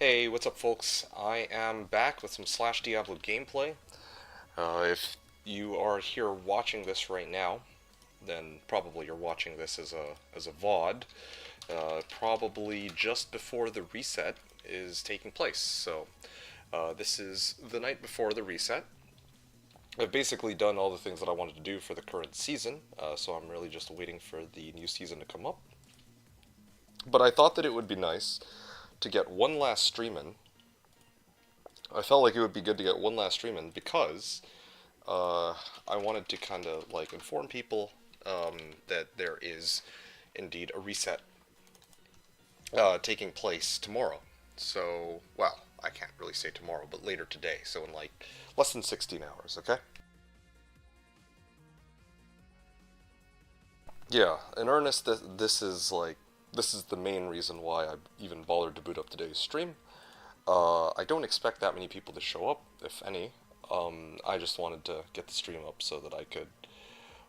Hey, what's up, folks? I am back with some Slashdiablo gameplay. If you are here watching this right now, then probably you're watching this as a VOD. Probably just before the reset is taking place. This is the night before the reset. I've basically done all the things that I wanted to do for the current season, so I'm really just waiting for the new season to come up. But I thought that it would be nice to get one last stream in. I felt like it would be good to get one last stream in because I wanted to kind of like inform people that there is indeed a reset taking place tomorrow. So, well, I can't really say tomorrow, but later today. So in like less than 16 hours. Okay. Yeah, in earnest, this is the main reason why I even bothered to boot up today's stream. I don't expect that many people to show up, if any. I just wanted to get the stream up so that I could,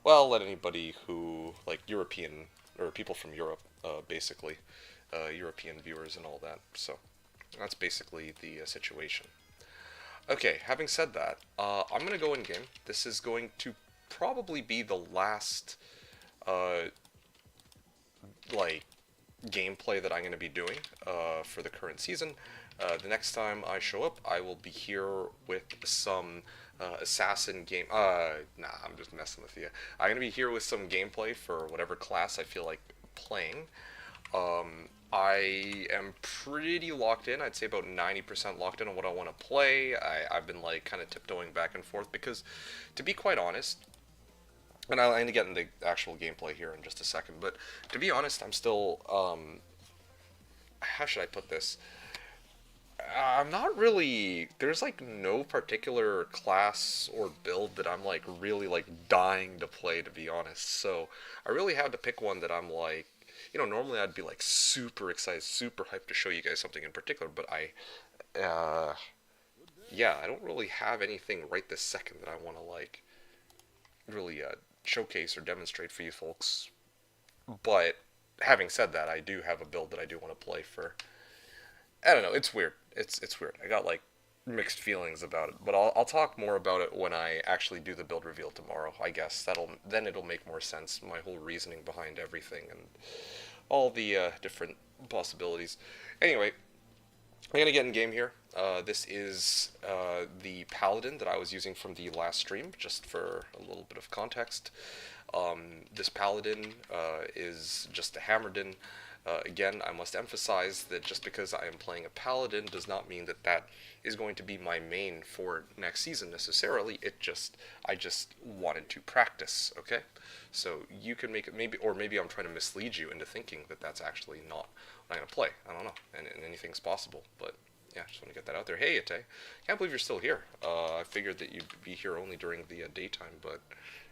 well, let anybody who, like European, or people from Europe, basically, European viewers and all that. So, that's basically the situation. Okay, having said that, I'm going to go in game. This is going to probably be the last, uh, like, gameplay that I'm going to be doing for the current season. The next time I show up, I will be here with some assassin game. Nah, I'm just messing with you. I'm going to be here with some gameplay for whatever class I feel like playing. I am pretty locked in. I'd say about 90% locked in on what I want to play. I've been like kind of tiptoeing back and forth because, to be quite honest, and I'll end to get into actual gameplay here in just a second. But to be honest, I'm still how should I put this? I'm not really. There's like no particular class or build that I'm like really like dying to play. To be honest, so I really had to pick one that I'm like. Normally I'd be like super excited, super hyped to show you guys something in particular, but yeah, I don't really have anything right this second that I want to like really showcase or demonstrate for you folks. But having said that, I do have a build that I do want to play for. I don't know. It's weird. It's weird. I got like mixed feelings about it, but I'll talk more about it when I actually do the build reveal tomorrow. I guess it'll make more sense. My whole reasoning behind everything and all the different possibilities. Anyway, I'm gonna get in game here. This is the paladin that I was using from the last stream, just for a little bit of context. This paladin is just a Hammerdin. Again, I must emphasize that just because I am playing a paladin does not mean that that is going to be my main for next season necessarily. I just wanted to practice, okay? So you can make it maybe I'm trying to mislead you into thinking that that's actually not what I'm going to play. I don't know, and anything's possible, but yeah, just want to get that out there. Hey, Ite, can't believe you're still here. I figured that you'd be here only during the daytime, but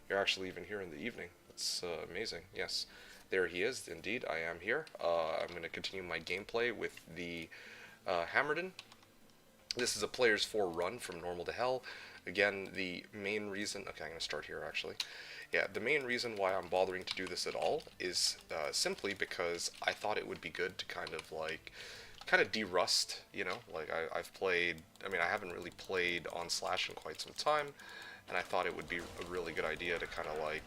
you're actually even here in the evening. That's amazing. Yes, there he is. Indeed, I am here. I'm going to continue my gameplay with the Hammerdin. This is a player's 4 run from normal to hell. Again, the main reason... Okay, I'm going to start here, actually. Yeah, the main reason why I'm bothering to do this at all is simply because I thought it would be good to kind of de-rust, Like, I've played... I mean, I haven't really played on Slash in quite some time, and I thought it would be a really good idea to kind of, like,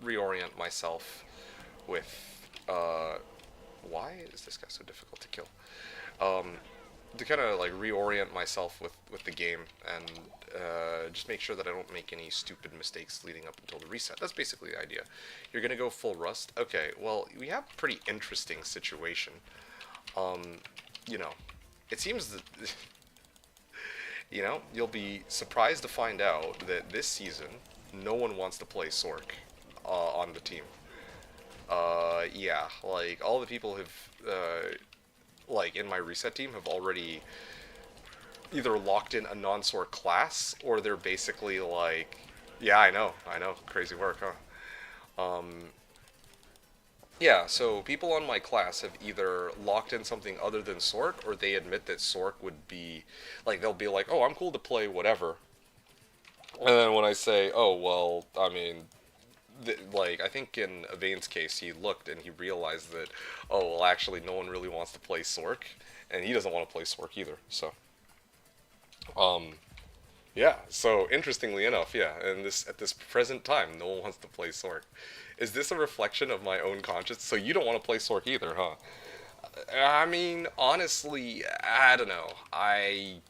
reorient myself with, why is this guy so difficult to kill? To kind of like reorient myself with the game and just make sure that I don't make any stupid mistakes leading up until the reset. That's basically the idea. You're gonna go full rust. Okay, well, we have a pretty interesting situation. You know, it seems that you'll be surprised to find out that this season no one wants to play Sork on the team. Yeah, like all the people have like in my reset team have already either locked in a non-Sork class or they're basically like, yeah, I know, crazy work, huh? Yeah, so people on my class have either locked in something other than Sork, or they admit that Sork would be, like, they'll be like, oh, I'm cool to play whatever. And then when I say, oh, well, I mean, like, I think in Avane's case, he looked and he realized that, oh, well, actually, no one really wants to play Sork, and he doesn't want to play Sork either. So, um, yeah. So interestingly enough, yeah, and this at this present time, no one wants to play Sork. Is this a reflection of my own conscience? So you don't want to play Sork either, huh? I mean, honestly, I don't know. I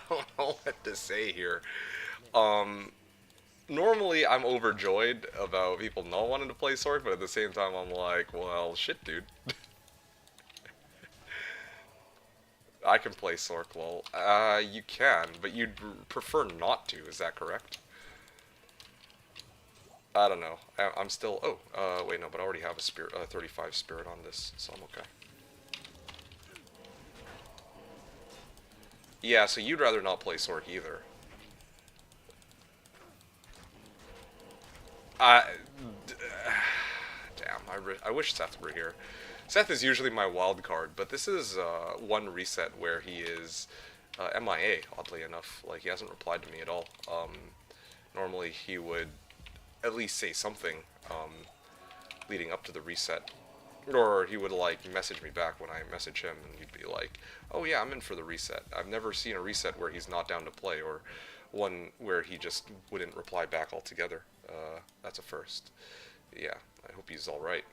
don't know what to say here. Um, Normally I'm overjoyed about people not wanting to play Sork, but at the same time I'm like, well, shit, dude. I can play Sork, lol. You can, but you'd prefer not to, is that correct? I don't know. I'm still... Oh, wait, no, but I already have a spirit, 35 spirit on this, so I'm okay. Yeah, so you'd rather not play Sork either. I... Damn, I wish Seth were here. Seth is usually my wild card, but this is one reset where he is MIA, oddly enough. Like, he hasn't replied to me at all. Normally he would at least say something leading up to the reset. Or he would, like, message me back when I message him, and he'd be like, oh yeah, I'm in for the reset. I've never seen a reset where he's not down to play, or one where he just wouldn't reply back altogether. That's a first. Yeah, I hope he's alright.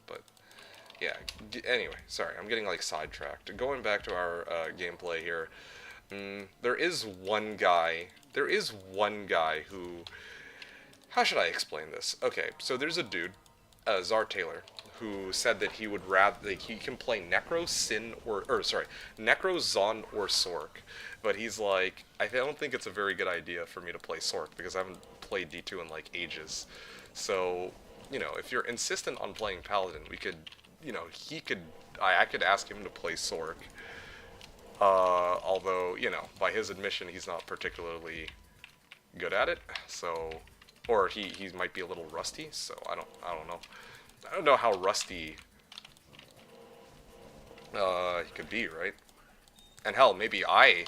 But yeah, anyway, sorry, I'm getting like sidetracked. Going back to our gameplay here, there is one guy who, how should I explain this? Okay, so there's a dude, Czar Taylor, who said that he would rather, like, he can play Necro, Sin, or sorry, Necro, Zon, or Sork, but he's like, I don't think it's a very good idea for me to play Sork, because I haven't played D2 in like ages. So, you know, if you're insistent on playing Paladin, we could, you know, I could ask him to play Sork. Although, you know, by his admission, he's not particularly good at it. So, or he might be a little rusty. So I don't know. I don't know how rusty he could be, right? And hell, maybe I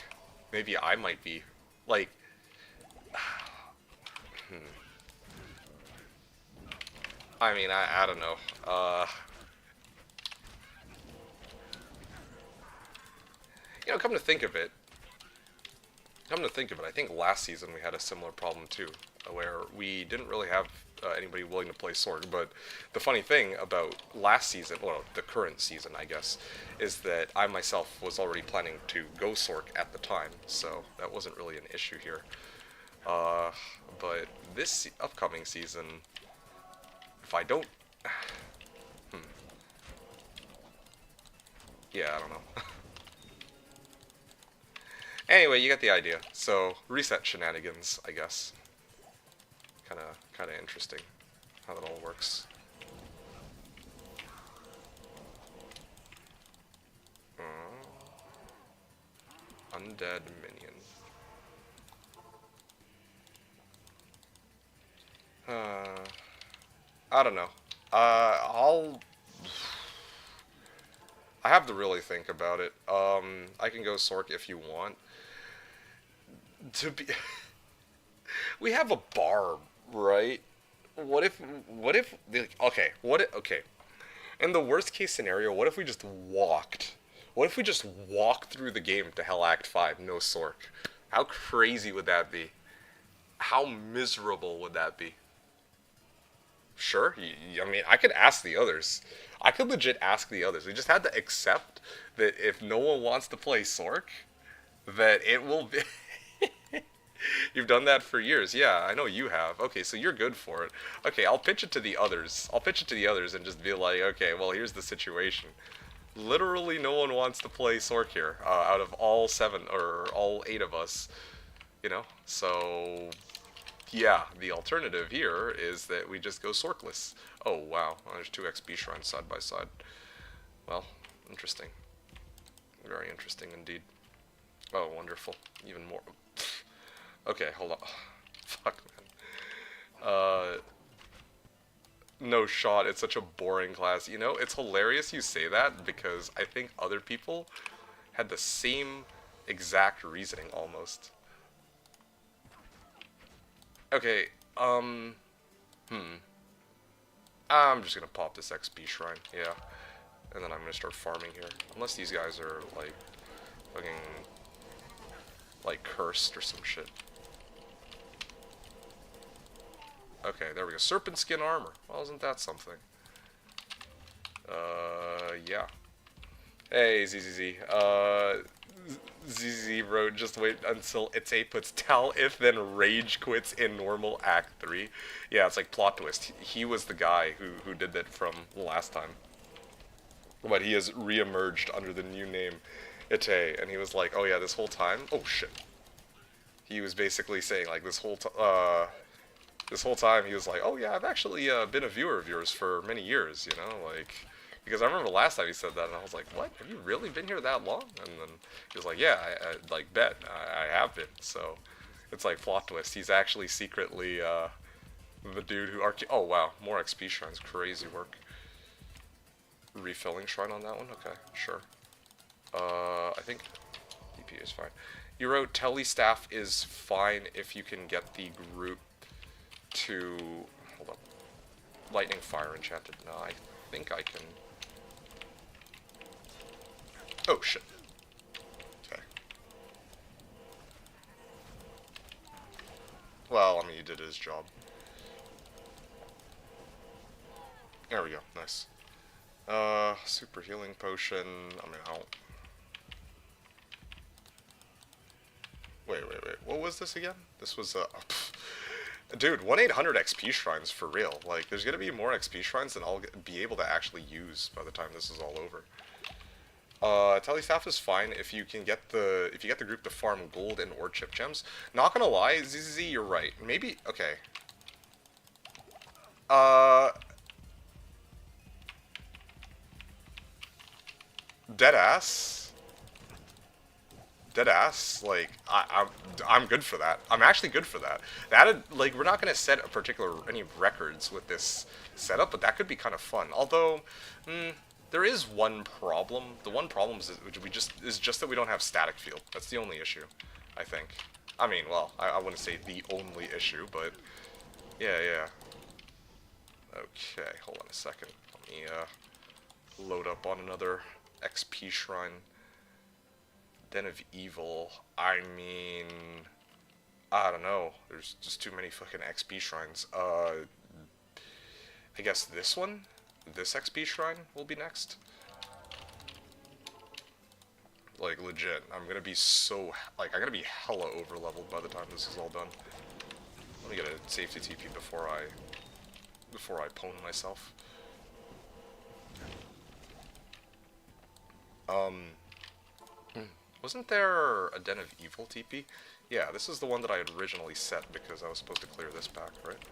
might be, like, I mean, I don't know. You know, come to think of it, I think last season we had a similar problem too, where we didn't really have anybody willing to play Sorg. But the funny thing about last season, well, the current season, I guess, is that I myself was already planning to go Sorg at the time, so that wasn't really an issue here. But this upcoming season, if I don't... Yeah, I don't know. Anyway, you get the idea. So, reset shenanigans, I guess. Kinda interesting how that all works. Undead minion. I don't know. I have to really think about it. I can go Sork if you want. To be... We have a bar, right? Okay, okay. In the worst case scenario, what if we just walked? What if we just walked through the game to Hell Act 5, no Sork? How crazy would that be? How miserable would that be? Sure, I mean, I could ask the others. I could legit ask the others. We just had to accept that if no one wants to play Sork, that it will be... You've done that for years. Yeah, I know you have. Okay, so you're good for it. Okay, I'll pitch it to the others. I'll pitch it to the others and just be like, okay, well, here's the situation. Literally no one wants to play Sork here, out of all 7, or all 8 of us, you know? So, yeah, the alternative here is that we just go Sorkless. Oh, wow, there's 2 XP shrines side by side. Well, interesting. Very interesting indeed. Oh, wonderful. Even more... Okay, hold on. Fuck, man. No shot. It's such a boring class. You know, it's hilarious you say that, because I think other people had the same exact reasoning, almost. Okay, Um, I'm just gonna pop this XP shrine, yeah. And then I'm gonna start farming here. Unless these guys are, like, fucking, like, cursed or some shit. Okay, there we go. Serpent skin armor. Well, isn't that something? Yeah. Hey, ZZZ. ZZ wrote, just wait until it's 8 puts Tal if then rage quits in normal Act 3. Yeah, it's like plot twist. He was the guy who did that from the last time. But he has re-emerged under the new name, Ite, and he was like, oh yeah, this whole time... Oh, shit. He was basically saying, like, this whole time he was like, oh yeah, I've actually been a viewer of yours for many years, you know, like... Because I remember the last time he said that, and I was like, what? Have you really been here that long? And then he was like, yeah, I like, bet. I have been. So, it's like plot twist. He's actually secretly the dude who... Oh, wow. More XP shrines. Crazy work. Refilling shrine on that one? Okay, sure. I think DP is fine. You wrote, Telestaff is fine if you can get the group to... Hold up. Lightning Fire enchanted. No, I think I can... Oh, shit. Okay. Well, I mean, he did his job. There we go. Nice. Super healing potion. I mean, I don't... Wait. What was this again? This was, Dude, 1-800 XP shrines for real. Like, there's gonna be more XP shrines than I'll be able to actually use by the time this is all over. Telestaff is fine if you can get the group to farm gold and ore chip gems. Not gonna lie, ZZZ, you're right. Maybe okay. Deadass. Like I'm good for that. I'm actually good for that. Like we're not gonna set any records with this setup, but that could be kind of fun. Although. There is one problem. The one problem is just that we don't have static field. That's the only issue, I think. I mean, well, I wouldn't say the only issue, but yeah. Okay, hold on a second. Let me load up on another XP shrine. Den of Evil. I mean, I don't know. There's just too many fucking XP shrines. I guess this one. This XP shrine will be next. Like, legit. I'm gonna be I'm gonna be hella over-leveled by the time this is all done. Let me get a safety TP before I pwn myself. Wasn't there a Den of Evil TP? Yeah, this is the one that I had originally set because I was supposed to clear this pack, right?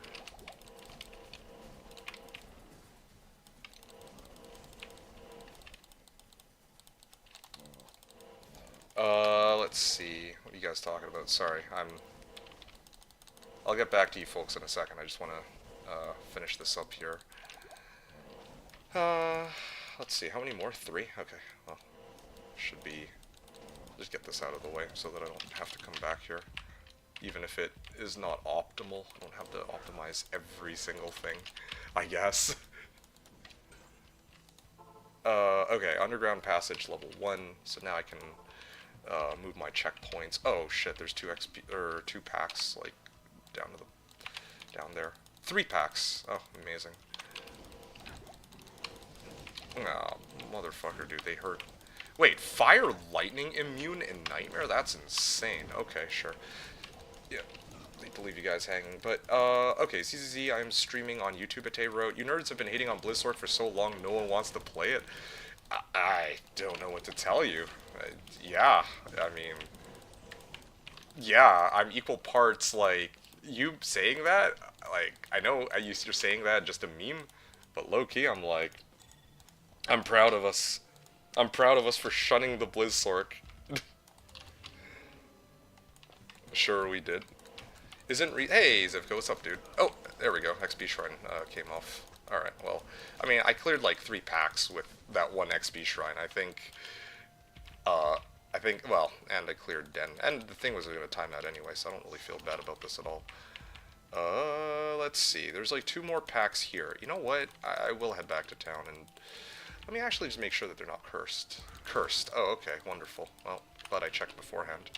Let's see. What are you guys talking about? Sorry, I'll get back to you folks in a second. I just want to finish this up here. Let's see. How many more? 3? Okay. Well, should be... Just get this out of the way so that I don't have to come back here. Even if it is not optimal. I don't have to optimize every single thing, I guess. Okay, underground passage level 1, so now I can move my checkpoints. Oh shit, there's 2 packs, like, down there. 3 packs. Oh, amazing. Oh, motherfucker, dude, they hurt. Wait, fire lightning immune in Nightmare? That's insane. Okay, sure. Yeah. Hate to leave you guys hanging, but, okay, CZZ, I'm streaming on YouTube. Ate wrote, you nerds have been hating on Blizzard for so long, no one wants to play it. I don't know what to tell you. Yeah, I mean, yeah, I'm equal parts, like, you saying that, like, I know you're saying that just a meme, but low-key, I'm like, I'm proud of us. I'm proud of us for shunning the Blizzsork. Sure we did. Hey, Zivko, what's up, dude? Oh, there we go. XP Shrine came off. Alright, well, I mean, I cleared like 3 packs with that 1 XP Shrine. I think, well, and I cleared Den. And the thing was going to time out anyway, so I don't really feel bad about this at all. Let's see. There's like 2 more packs here. You know what? I will head back to town and let me actually just make sure that they're not cursed. Cursed. Oh, okay. Wonderful. Well, glad I checked beforehand.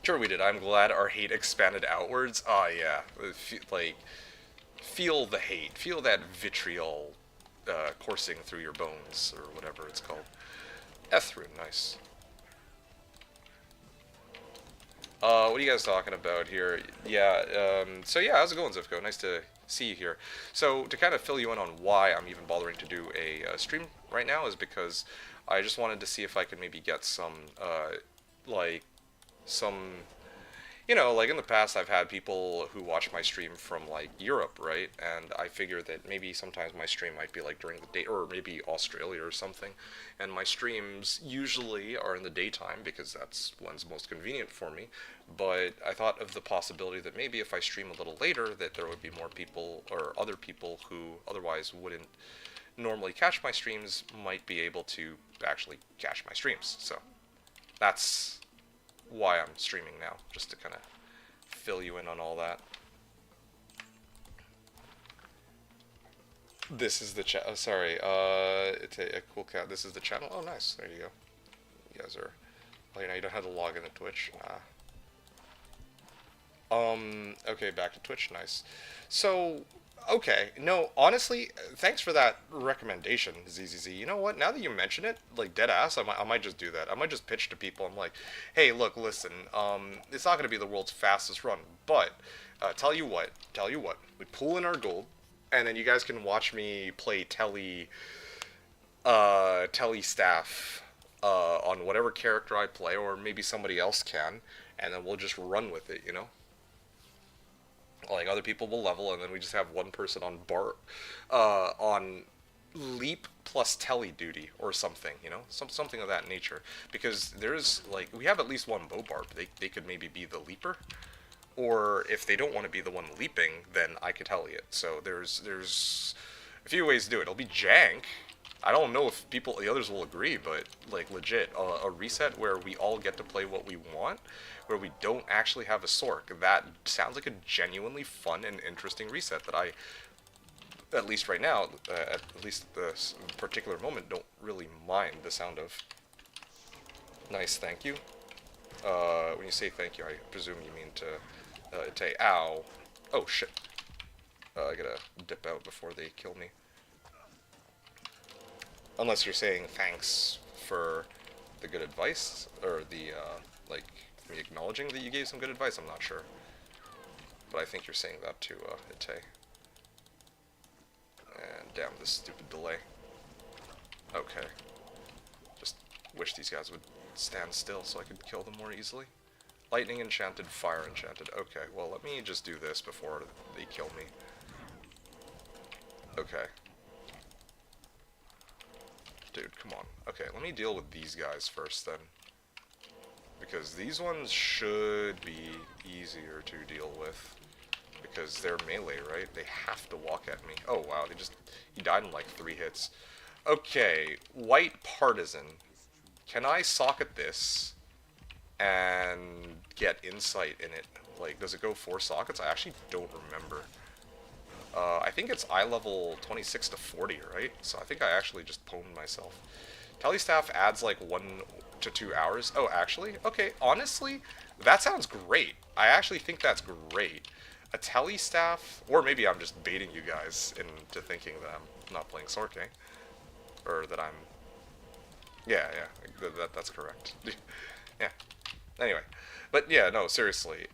Sure we did. I'm glad our hate expanded outwards. Oh, yeah. Like, feel the hate. Feel that vitriol coursing through your bones, or whatever it's called. Ethrun, nice. What are you guys talking about here? Yeah, so yeah, how's it going, Zivko? Nice to see you here. So, to kind of fill you in on why I'm even bothering to do a stream right now is because I just wanted to see if I could maybe get some, like, some, you know, like in the past I've had people who watch my stream from like Europe, right? And I figure that maybe sometimes my stream might be like during the day, or maybe Australia or something. And my streams usually are in the daytime because that's when's most convenient for me. But I thought of the possibility that maybe if I stream a little later that there would be more people or other people who otherwise wouldn't normally catch my streams might be able to actually catch my streams. So that's why I'm streaming now, just to kind of fill you in on all that. This is the chat. Oh, sorry. It's a cool cat. This is the channel. Oh, nice. There you go. You guys are. Well, you know, you don't have to log into Twitch. Okay, back to Twitch. Nice. So, okay. No, honestly, thanks for that recommendation, ZZZ. You know what? Now that you mention it, like, dead ass, I might just do that. I might just pitch to people. I'm like, hey, look, listen, it's not going to be the world's fastest run, but tell you what, we pool in our gold, and then you guys can watch me play telly staff on whatever character I play, or maybe somebody else can, and then we'll just run with it, you know? Like, other people will level, and then we just have one person on on leap plus telly duty or something, you know? Something of that nature. Because there's, like, we have at least one bow barb. They could maybe be the leaper. Or if they don't want to be the one leaping, then I could telly it. So there's a few ways to do it. It'll be jank. I don't know if the others will agree, but, like, legit, a reset where we all get to play what we want, where we don't actually have a sork. That sounds like a genuinely fun and interesting reset that I, at least right now, at least this particular moment, don't really mind the sound of. Nice, thank you. When you say thank you, I presume you mean to say, ow. Oh, shit. I gotta dip out before they kill me. Unless you're saying thanks for the good advice, or the, like, me acknowledging that you gave some good advice, I'm not sure. But I think you're saying that to, Ite. And damn, this stupid delay. Okay. Just wish these guys would stand still so I could kill them more easily. Lightning enchanted, fire enchanted. Okay, well, let me just do this before they kill me. Okay. Dude, come on. Okay, let me deal with these guys first, then. Because these ones should be easier to deal with. Because they're melee, right? They have to walk at me. Oh, wow, he died in like 3 hits. Okay, White Partisan. Can I socket this and get insight in it? Like, does it go 4 sockets? I actually don't remember. I think it's eye level 26 to 40, right? So I think I actually just pwned myself. Telestaff adds like 1 to 2 hours. Oh, actually? Okay, honestly, that sounds great. I actually think that's great. A Telestaff, or maybe I'm just baiting you guys into thinking that I'm not playing Sorke. Or that I'm... Yeah, that's correct. Yeah. Anyway. But yeah, no, seriously.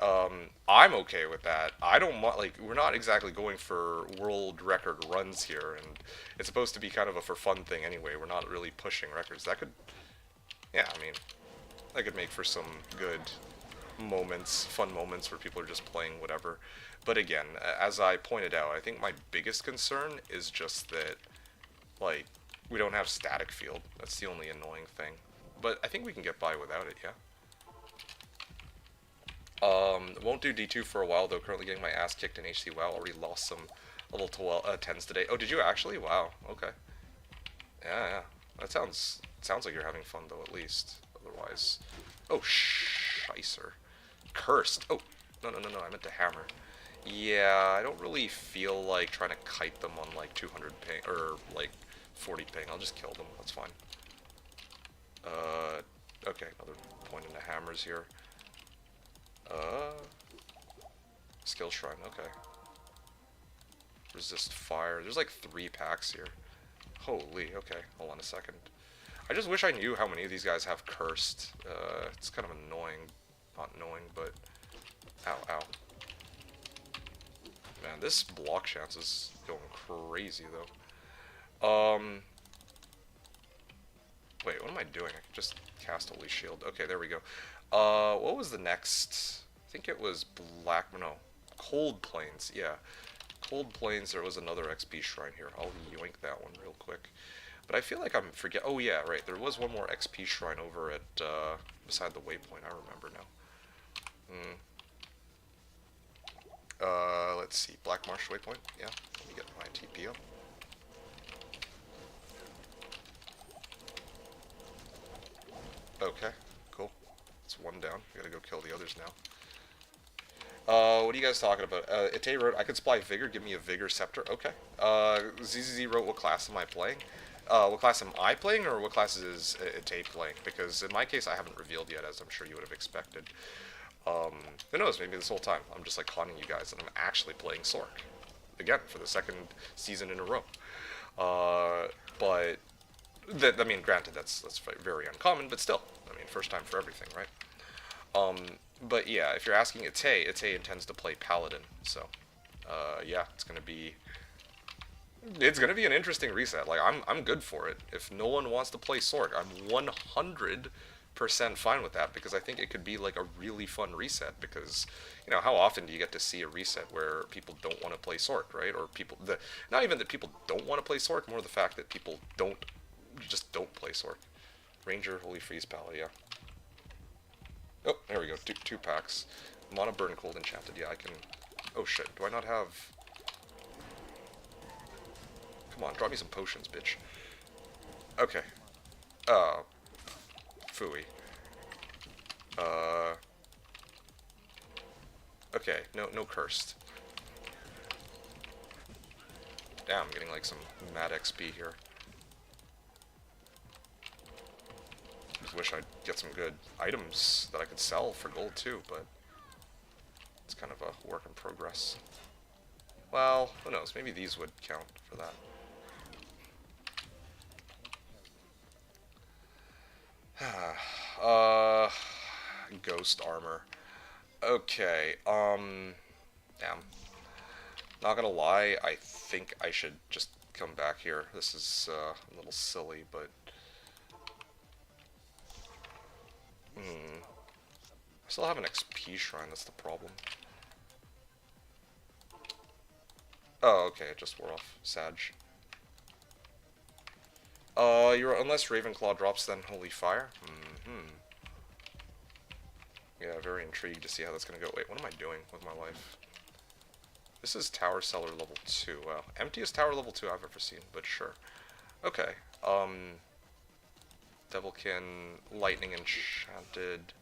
I'm okay with that. I don't want, like, we're not exactly going for world record runs here, and it's supposed to be kind of a for fun thing anyway. We're not really pushing records. That could, yeah, I mean, that could make for some good moments, fun moments where people are just playing whatever. But again, as I pointed out, I think my biggest concern is just that, like, we don't have static field. That's the only annoying thing. But I think we can get by without it, yeah. Won't do D2 for a while, though. Currently getting my ass kicked in HC WoW. Already lost some level 10s today. Oh, did you actually? Wow. Okay. Yeah. That sounds like you're having fun, though, at least. Otherwise... Oh, Shicer. Cursed. Oh, No, no, no, no, I meant to hammer. Yeah, I don't really feel like trying to kite them on like 200 ping, or like 40 ping. I'll just kill them, that's fine. Okay, another point into hammers here. Skill shrine, okay. Resist fire. There's like 3 packs here. Holy, okay, hold on a second. I just wish I knew how many of these guys have cursed. It's kind of annoying. Not annoying, but... Ow, ow. Man, this block chance is going crazy, though. Wait, what am I doing? I can just cast Holy Shield. Okay, there we go. What was the next? I think it was Black... No. Cold Plains, yeah. Cold Plains, there was another XP shrine here. I'll yoink that one real quick. But I feel like I'm forget. Oh yeah, right. There was one more XP shrine over at beside the waypoint. I remember now. Let's see. Black Marsh waypoint. Yeah. Let me get my TP up. Okay. Cool. It's one down. We gotta go kill the others now. What are you guys talking about? Ite wrote, I could supply Vigor, give me a Vigor Scepter. Okay. ZZZ wrote, what class am I playing? What class am I playing, or what class is Ite playing? Because in my case, I haven't revealed yet, as I'm sure you would have expected. Who knows, maybe this whole time, I'm just like conning you guys that I'm actually playing Sork. Again, for the 2nd season in a row. But, I mean, granted, that's very uncommon, but still, I mean, first time for everything, right? But yeah, if you're asking Ite intends to play Paladin, so, yeah, it's gonna be an interesting reset. Like, I'm good for it. If no one wants to play Sork, I'm 100% fine with that, because I think it could be, like, a really fun reset, because, you know, how often do you get to see a reset where people don't want to play Sork, right? Or not even that people don't want to play Sork, more the fact that people just don't play Sork. Ranger, Holy Freeze Pally, yeah. Oh, there we go. Two packs. Mana Burn Cold Enchanted. Yeah, I can... Oh, shit. Do I not have... Come on, drop me some potions, bitch. Okay. Phooey. Okay, no cursed. Damn, I'm getting, like, some mad XP here. Just wish I'd get some good items that I could sell for gold too, but it's kind of a work in progress. Well, who knows, maybe these would count for that. Ghost armor. Okay, damn. Not gonna lie, I think I should just come back here. This is a little silly, but... I still have an XP shrine, that's the problem. Oh, okay, it just wore off. Sag. Unless Ravenclaw drops, then Holy Fire. Yeah, very intrigued to see how that's gonna go. Wait, what am I doing with my life? This is Tower Cellar level 2. Wow. Emptiest tower level 2 I've ever seen, but sure. Okay. Devilkin, Lightning Enchanted.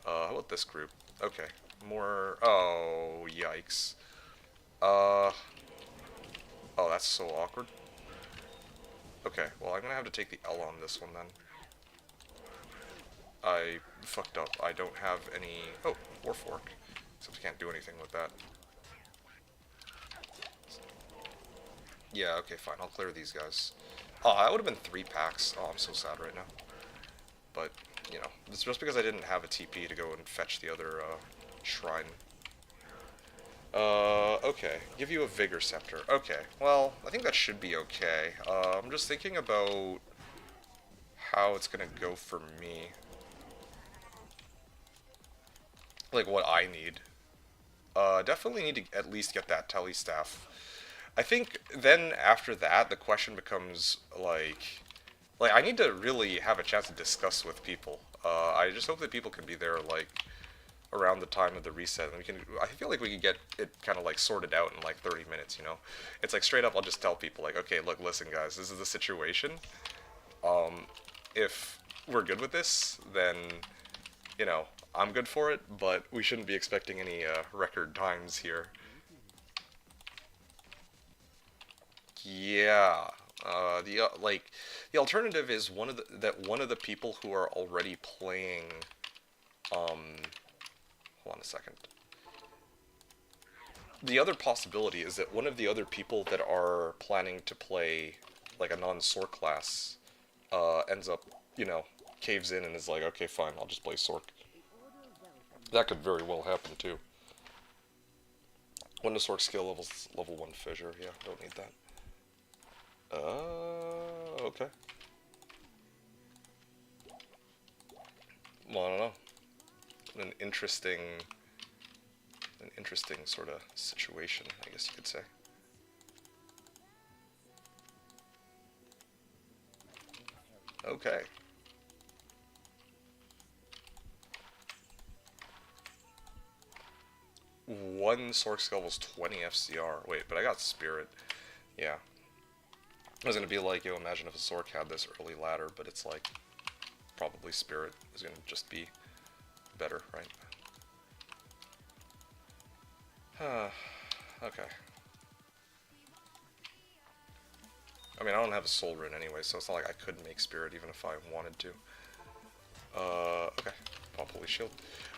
How about this group? Okay. More... Oh, yikes. Oh, that's so awkward. Okay, well, I'm gonna have to take the L on this one, then. I fucked up. I don't have any... Oh, Warfork. Except I can't do anything with that. Yeah, okay, fine. I'll clear these guys. Oh, that would have been 3 packs. Oh, I'm so sad right now. But, you know, it's just because I didn't have a TP to go and fetch the other shrine. Okay. Give you a Vigor Scepter. Okay. Well, I think that should be okay. I'm just thinking about how it's gonna go for me. Like, what I need. Definitely need to at least get that Telly Staff. I think then after that, the question becomes, like, I need to really have a chance to discuss with people. I just hope that people can be there, like, around the time of the reset. And I feel like we can get it kind of, like, sorted out in, like, 30 minutes, you know? It's like, straight up, I'll just tell people, like, okay, look, listen, guys, this is the situation. If we're good with this, then, you know, I'm good for it, but we shouldn't be expecting any record times here. Yeah. The alternative is one of the people who are already playing. Hold on a second. The other possibility is that one of the other people that are planning to play like a non-Sorc class ends up, caves in and is like, okay, fine, I'll just play Sorc. That could very well happen too. When the Sorc skill levels level 1 fissure, yeah, don't need that. Okay. Well, I don't know. An interesting sort of situation, I guess you could say. Okay. One Sorc skill was 20 FCR. Wait, but I got Spirit. Yeah. I was gonna be like, yo, imagine if a Sorc had this early ladder, but it's like, probably Spirit is gonna just be better, right? Okay. I mean, I don't have a Soul Rune anyway, so it's not like I couldn't make Spirit even if I wanted to. Okay. Pop Holy Shield.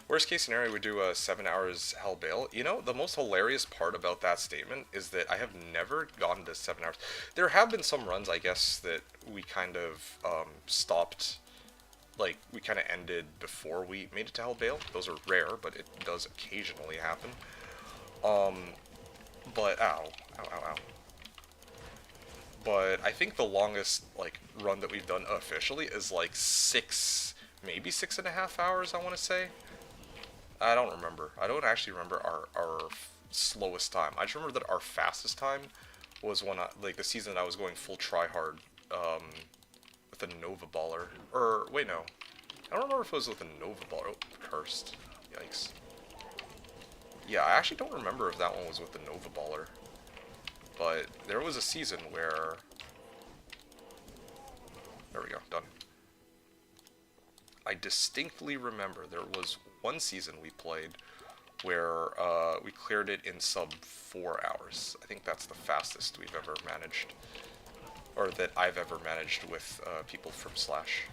Worst case scenario, we do a 7 hours Hell Bail. You know, the most hilarious part about that statement is that I have never gotten to 7 hours. There have been some runs, I guess, that we kind of stopped, like, we kind of ended before we made it to Hell Bail. Those are rare, but it does occasionally happen. But, ow. Ow, ow, ow. But I think the longest, like, run that we've done officially is, like, maybe 6.5 hours, I want to say. I don't remember. I don't actually remember our slowest time. I just remember that our fastest time was when like, the season I was going full tryhard, with a Nova Baller. Or, wait, no. I don't remember if it was with a Nova Baller. Oh, cursed. Yikes. Yeah, I actually don't remember if that one was with the Nova Baller. But there was a season where... There we go, done. I distinctly remember there was one season we played where we cleared it in sub 4 hours. I think that's the fastest we've ever managed, or that I've ever managed with people from Slash,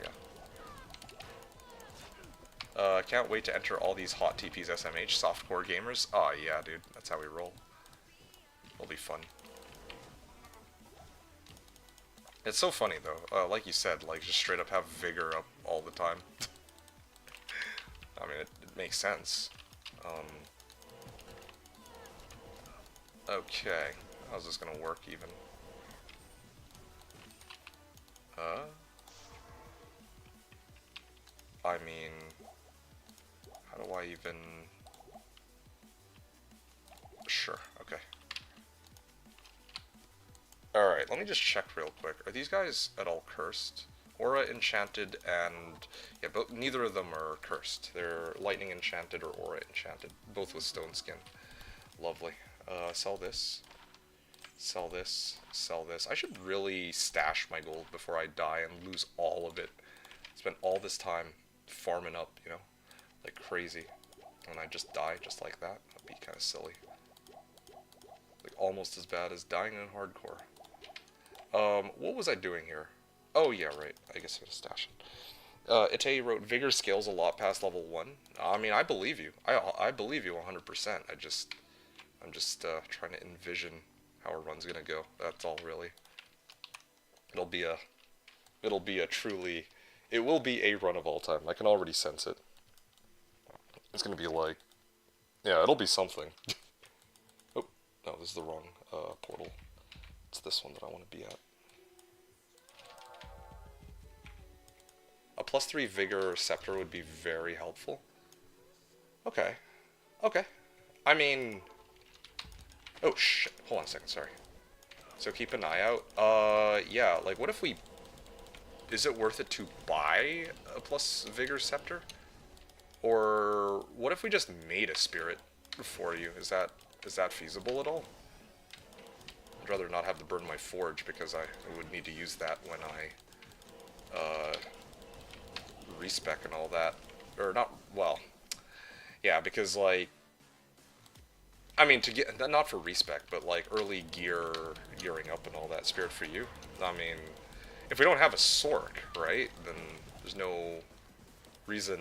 yeah. Can't wait to enter all these hot TPs SMH, softcore gamers. Oh yeah, dude, that's how we roll. It'll be fun. It's so funny though, like you said, like just straight up have vigor up all the time. I mean, it makes sense. Okay, how's this gonna work even? I mean, how do I even... Sure, okay. Alright, let me just check real quick. Are these guys at all cursed? Aura Enchanted and... Yeah, but neither of them are cursed. They're Lightning Enchanted or Aura Enchanted. Both with Stone Skin. Lovely. Sell this. Sell this. Sell this. I should really stash my gold before I die and lose all of it. Spend all this time farming up, you know? Like crazy. And I just die just like that. That'd be kind of silly. Like almost as bad as dying in hardcore. What was I doing here? Oh, yeah, right. I guess I'm gonna stash it. Ite wrote, Vigor scales a lot past level 1. I mean, I believe you. I believe you 100%. I'm just trying to envision how a run's gonna go. That's all, really. It will be a run of all time. I can already sense it. It's gonna be like, yeah, it'll be something. Oh, no, this is the wrong portal. It's this one that I want to be at. A +3 Vigor Scepter would be very helpful. Okay. Okay. I mean... Oh, shit. Hold on a second, sorry. So keep an eye out. Yeah, like, what if we... Is it worth it to buy a + Vigor Scepter? Or what if we just made a Spirit for you? Is that feasible at all? I'd rather not have to burn my forge because I would need to use that when I respec and all that. Or not, well, Yeah, because like, I mean, to get not for respec, but like early gearing up and all that spirit for you. I mean, if we don't have a Sork, right, then there's no reason.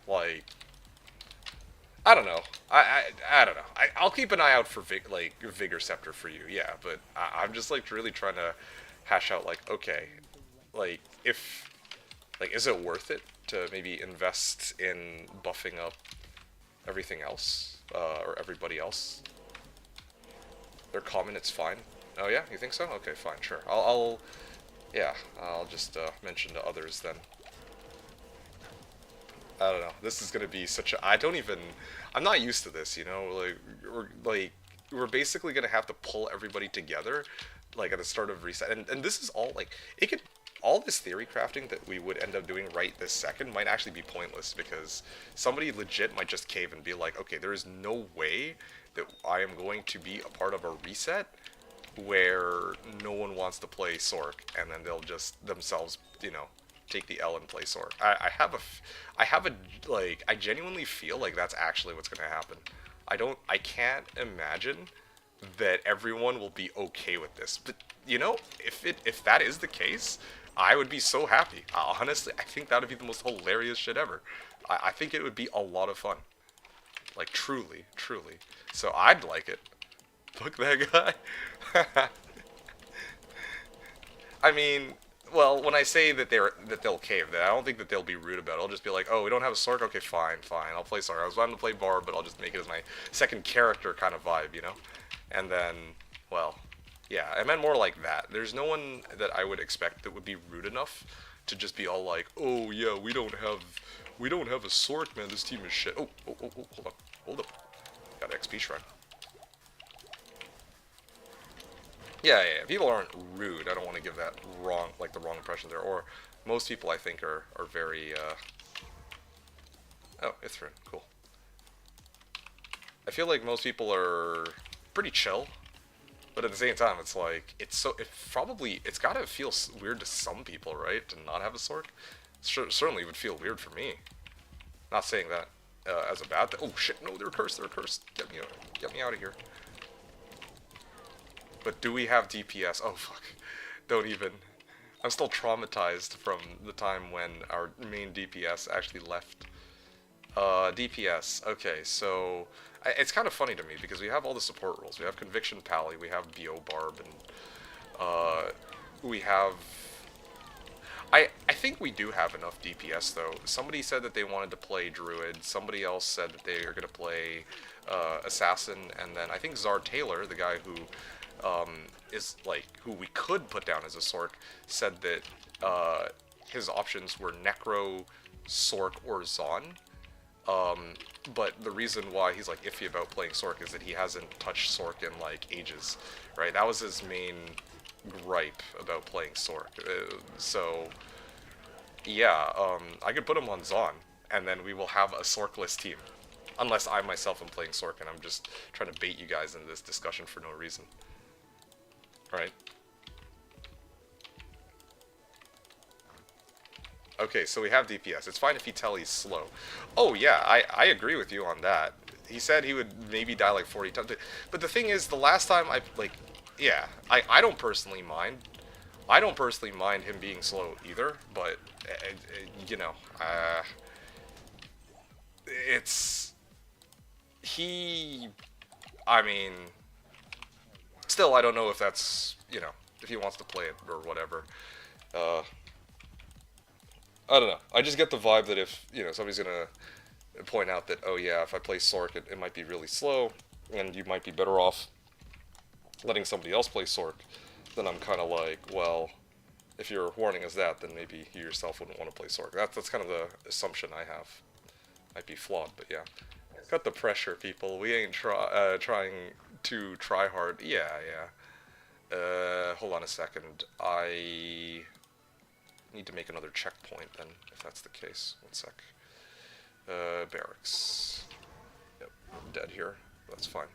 Like, I don't know. I don't know. I'll keep an eye out for Vigor Scepter for you. Yeah, but I'm just like really trying to hash out like, okay, like if like is it worth it to maybe invest in buffing up everything else or everybody else? They're common. It's fine. Oh yeah, you think so? Okay, fine, sure. Yeah, I'll just mention to others then. I don't know. This is gonna be such a. I don't even. I'm not used to this. You know, we're basically gonna have to pull everybody together, like at the start of reset. And this is all like it could. All this theory crafting that we would end up doing right this second might actually be pointless because somebody legit might just cave and be like, okay, there is no way that I am going to be a part of a reset where no one wants to play Sork, and then they'll just themselves, take the L and play Sork. I genuinely feel like that's actually what's gonna happen. I can't imagine that everyone will be okay with this. But if that is the case, I would be so happy. Honestly, I think that would be the most hilarious shit ever. I think it would be a lot of fun. Like truly, truly. So I'd like it. Fuck that guy. I mean, well, when I say that they'll cave, then I don't think that they'll be rude about it. I'll just be like, oh, we don't have a Sork? Okay, fine, fine. I'll play Sork. I was planning to play Barb, but I'll just make it as my second character kind of vibe, And then, well, yeah, I meant more like that. There's no one that I would expect that would be rude enough to just be all like, oh yeah, we don't have a Sork, man. This team is shit. Oh, hold up. Got XP shrine. Yeah. People aren't rude. I don't want to give that the wrong impression there. Or most people, I think, are very. Oh, Ithrin, cool. I feel like most people are pretty chill, but at the same time, it's like it's gotta feel weird to some people, right? To not have a Sork. Certainly would feel weird for me. Not saying that as a bad thing. Oh shit! No, they're cursed. They're cursed. Get me out of here. But do we have DPS? Oh fuck. Don't even. I'm still traumatized from the time when our main DPS actually left. DPS. Okay, so it's kind of funny to me because we have all the support roles. We have Conviction Pally, we have BO Barb, and we have. I think we do have enough DPS though. Somebody said that they wanted to play Druid. Somebody else said that they are gonna play Assassin, and then I think Czar Taylor, the guy who is like who we could put down as a Sork, said that his options were Necro, Sork, or Zon. But the reason why he's like iffy about playing Sork is that he hasn't touched Sork in like ages, right? That was his main gripe about playing Sork. So yeah, I could put him on Zon, and then we will have a Sorkless team. Unless I myself am playing Sork and I'm just trying to bait you guys into this discussion for no reason. Right? Okay, so we have DPS. It's fine if you tell he's slow. Oh yeah, I agree with you on that. He said he would maybe die like 40 times. But the thing is, the last time yeah, I don't personally mind. I don't personally mind him being slow either, but, I mean, still, I don't know if that's, if he wants to play it or whatever. I don't know. I just get the vibe that if, somebody's gonna point out that, oh yeah, if I play Sork, it might be really slow, and you might be better off letting somebody else play Sork, then I'm kind of like, well, if you're warning us that, then maybe you yourself wouldn't want to play Sork. That's kind of the assumption I have. Might be flawed, but yeah. Cut the pressure, people. We ain't trying to try hard. Yeah. Hold on a second. I need to make another checkpoint then, if that's the case. 1 sec. Barracks. Yep, I'm dead here. That's fine.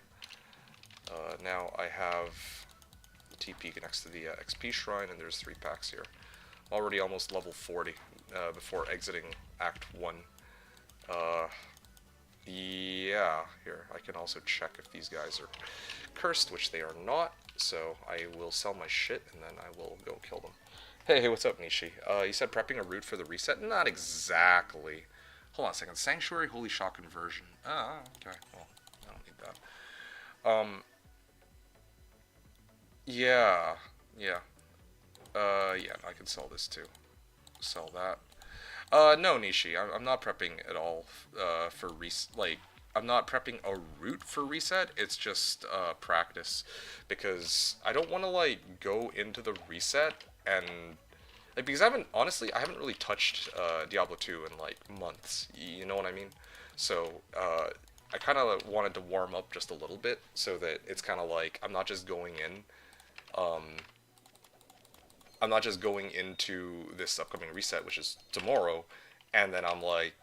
Now I have TP next to the XP shrine, and there's 3 packs here. Already almost level 40 before exiting Act 1. Yeah, here, I can also check if these guys are cursed, which they are not, so I will sell my shit, and then I will go kill them. Hey, what's up, Nishi? You said prepping a route for the reset? Not exactly. Hold on a second. Sanctuary Holy Shot conversion. Ah, okay. Well, I don't need that. Yeah. Yeah. Yeah, I can sell this too. Sell that. No, Nishi, I'm not prepping at all for like, I'm not prepping a route for reset. It's just practice, because I don't want to like go into the reset and like, because I haven't really touched Diablo 2 in like months. You know what I mean? So I kind of wanted to warm up just a little bit so that it's kind of like um, I'm not just going into this upcoming reset, which is tomorrow, and then I'm like,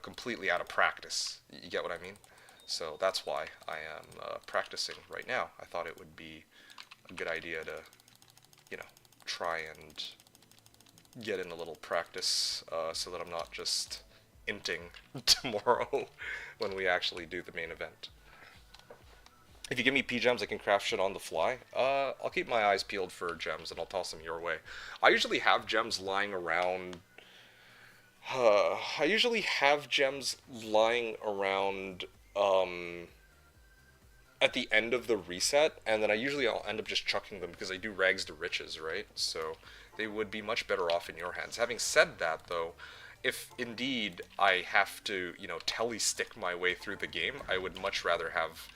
completely out of practice. You get what I mean? So that's why I am practicing right now. I thought it would be a good idea to, you know, try and get in a little practice so that I'm not just inting tomorrow when we actually do the main event. If you give me P-gems, I can craft shit on the fly. I'll keep my eyes peeled for gems, and I'll toss them your way. I usually have gems lying around. I usually have gems lying around at the end of the reset, and then I'll end up just chucking them because I do rags to riches, right? So they would be much better off in your hands. Having said that, though, if indeed I have to, telly stick my way through the game, I would much rather have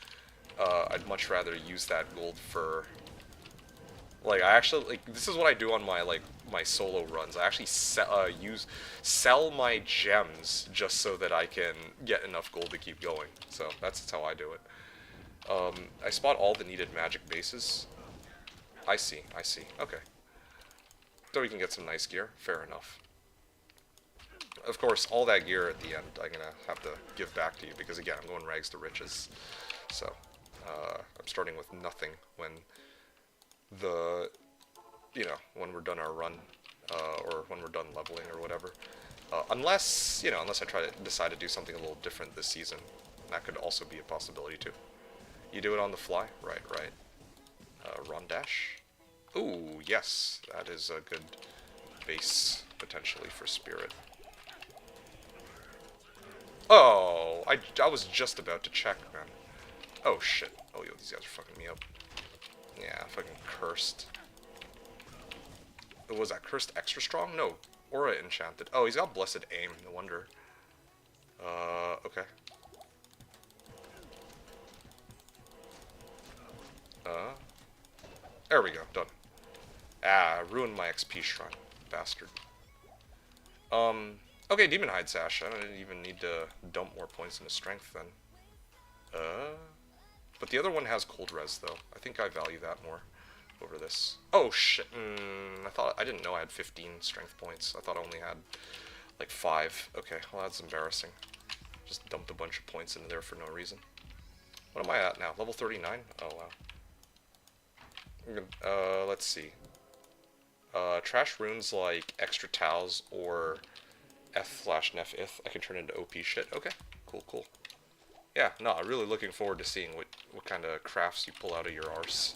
I'd much rather use that gold for, like, I actually, like, this is what I do on my solo runs. I actually sell my gems just so that I can get enough gold to keep going. So that's how I do it. I spot all the needed magic bases. I see. Okay. So we can get some nice gear. Fair enough. Of course, all that gear at the end, I'm gonna have to give back to you because, again, I'm going rags to riches. So I'm starting with nothing when when we're done our run, or when we're done leveling or whatever. Unless I decide to do something a little different this season. That could also be a possibility too. You do it on the fly? Right. Run dash? Ooh, yes. That is a good base, potentially, for spirit. Oh, I was just about to check, man. Oh, shit. Oh, yo, these guys are fucking me up. Yeah, fucking cursed. Was that cursed extra strong? No. Aura enchanted. Oh, he's got blessed aim. No wonder. Okay. There we go. Done. Ah, ruined my XP shrine. Bastard. Okay, Demon Hide Sash. I don't even need to dump more points into strength then. But the other one has cold res though. I think I value that more over this. Oh shit. I didn't know I had 15 strength points. I thought I only had like 5. Okay, well that's embarrassing. Just dumped a bunch of points into there for no reason. What am I at now? Level 39? Oh wow. Let's see. Trash runes like extra towels or F/Nef if I can turn into OP shit. Okay, cool. Yeah, no, I'm really looking forward to seeing what kind of crafts you pull out of your arse.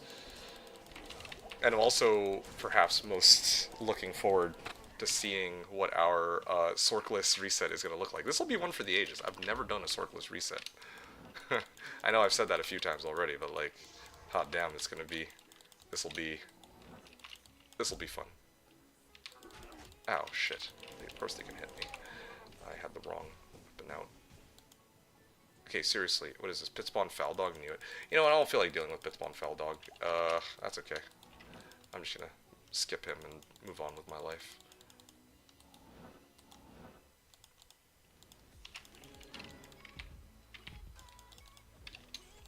And I'm also, perhaps, most looking forward to seeing what our Sorkless reset is going to look like. This will be one for the ages. I've never done a Sorkless reset. I know I've said that a few times already, but, like, hot damn, it's going to be... This'll be fun. Ow, shit. Of course they can hit me. I had the wrong weapon out. Okay, seriously, what is this? Pitspawn Faldog knew it. You know what, I don't feel like dealing with Pitspawn Faldog. That's okay. I'm just gonna skip him and move on with my life.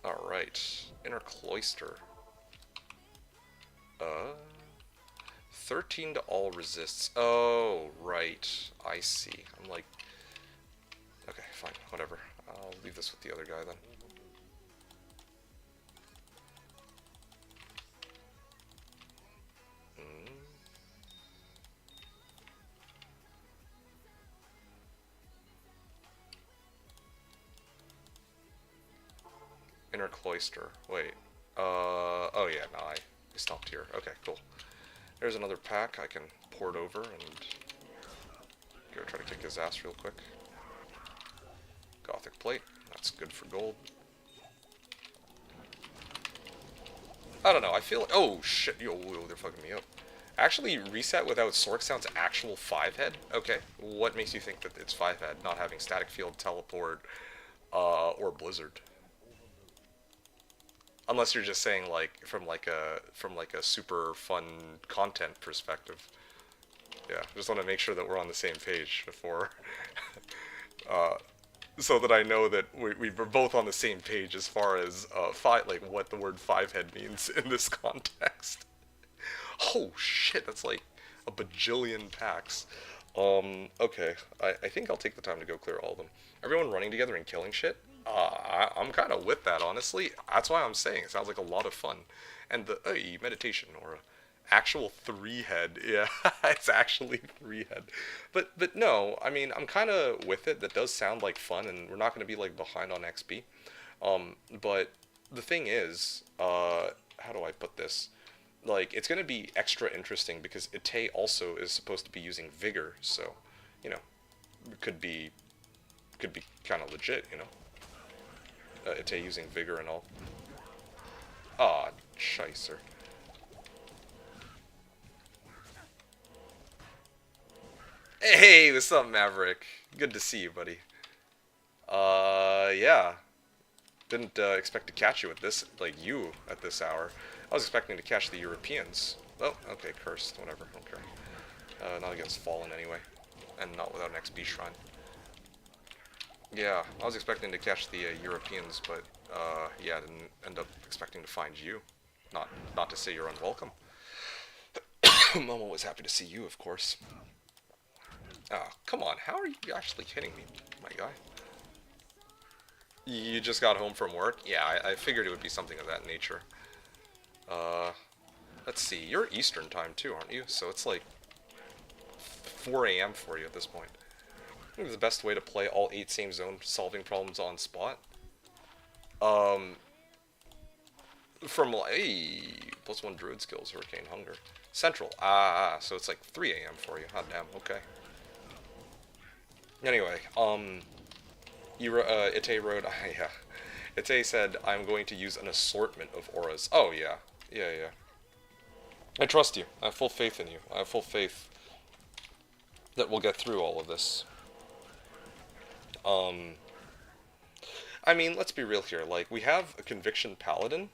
Alright. Inner Cloister. 13 to all resists. Oh, right. I see. I'm like... Okay, fine. Whatever. I'll leave this with the other guy then. Inner cloister. Wait. Oh yeah, no, I stopped here. Okay, cool. There's another pack. I can port over and go try to kick his ass real quick. Gothic plate. That's good for gold. I don't know. I feel like... Oh, shit. Yo, they're fucking me up. Actually, reset without Sork sounds actual 5-head? Okay. What makes you think that it's 5-head, not having static field, teleport, or blizzard? Unless you're just saying, like, from like a super fun content perspective. Yeah, just want to make sure that we're on the same page before... so that I know that we're both on the same page as far as what the word 5-head means in this context. Oh shit, that's like a bajillion packs. Okay, I think I'll take the time to go clear all of them. Everyone running together and killing shit? I'm kind of with that, honestly. That's why I'm saying it sounds like a lot of fun. And the meditation or actual 3-head. Yeah, it's actually 3-head. But no, I mean, I'm kind of with it. That does sound like fun, and we're not going to be like behind on XP. But the thing is, how do I put this? Like, it's going to be extra interesting because Ite also is supposed to be using Vigor, so, you know, could be kind of legit, you know? Ite using Vigor and all. Ah, scheisser. Hey, what's up, Maverick? Good to see you, buddy. Yeah. Didn't expect to catch you at this, at this hour. I was expecting to catch the Europeans. Oh, okay, cursed, whatever, I don't care. Not against Fallen anyway. And not without an XP shrine. Yeah, I was expecting to catch the Europeans, but, yeah, didn't end up expecting to find you. Not to say you're unwelcome. I'm always happy to see you, of course. Oh, come on, how are you actually hitting me, my guy? You just got home from work? Yeah, I figured it would be something of that nature. Let's see, you're Eastern time too, aren't you? So it's like 4 AM for you at this point. I think the best way to play all 8 same zone solving problems on spot. From like, +1 druid skills, hurricane hunger. Central, so it's like 3 AM for you. Hot damn, okay. Anyway, Ite wrote, yeah. Ite said, I'm going to use an assortment of auras. Oh, yeah. Yeah. I trust you. I have full faith in you. I have full faith that we'll get through all of this. I mean, let's be real here. Like, we have a Conviction Paladin,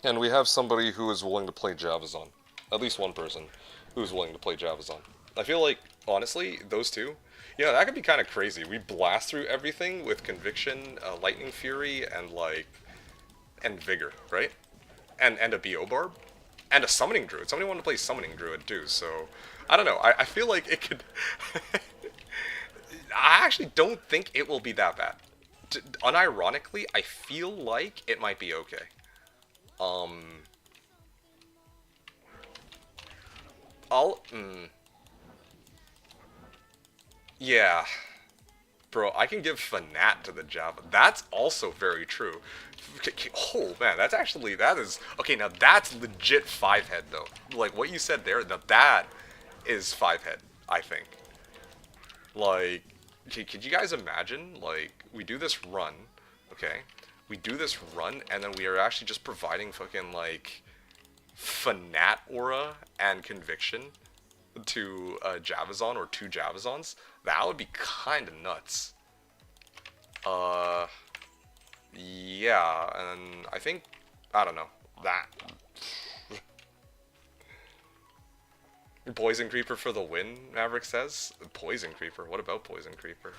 and we have somebody who is willing to play Javazon. At least one person who's willing to play Javazon. I feel like, honestly, those two, yeah, that could be kind of crazy. We blast through everything with Conviction, Lightning Fury, and Vigor, right? And a BO Barb, and a Summoning Druid. Somebody wanted to play Summoning Druid too, so I don't know. I feel like it could. I actually don't think it will be that bad. Unironically, I feel like it might be okay. Yeah. Bro, I can give Fanat to the Java. That's also very true. Oh, man, that is... Okay, now that's legit 5-head, though. Like, what you said there, now that is 5-head, I think. Like, could you guys imagine, like, we do this run, okay? We do this run, and then we are actually just providing fucking, like, Fanat aura and Conviction to Javazon or 2 Javazons. That would be kind of nuts. Yeah, and I think, I don't know, that. Poison Creeper for the win, Maverick says. Poison Creeper, what about Poison Creeper?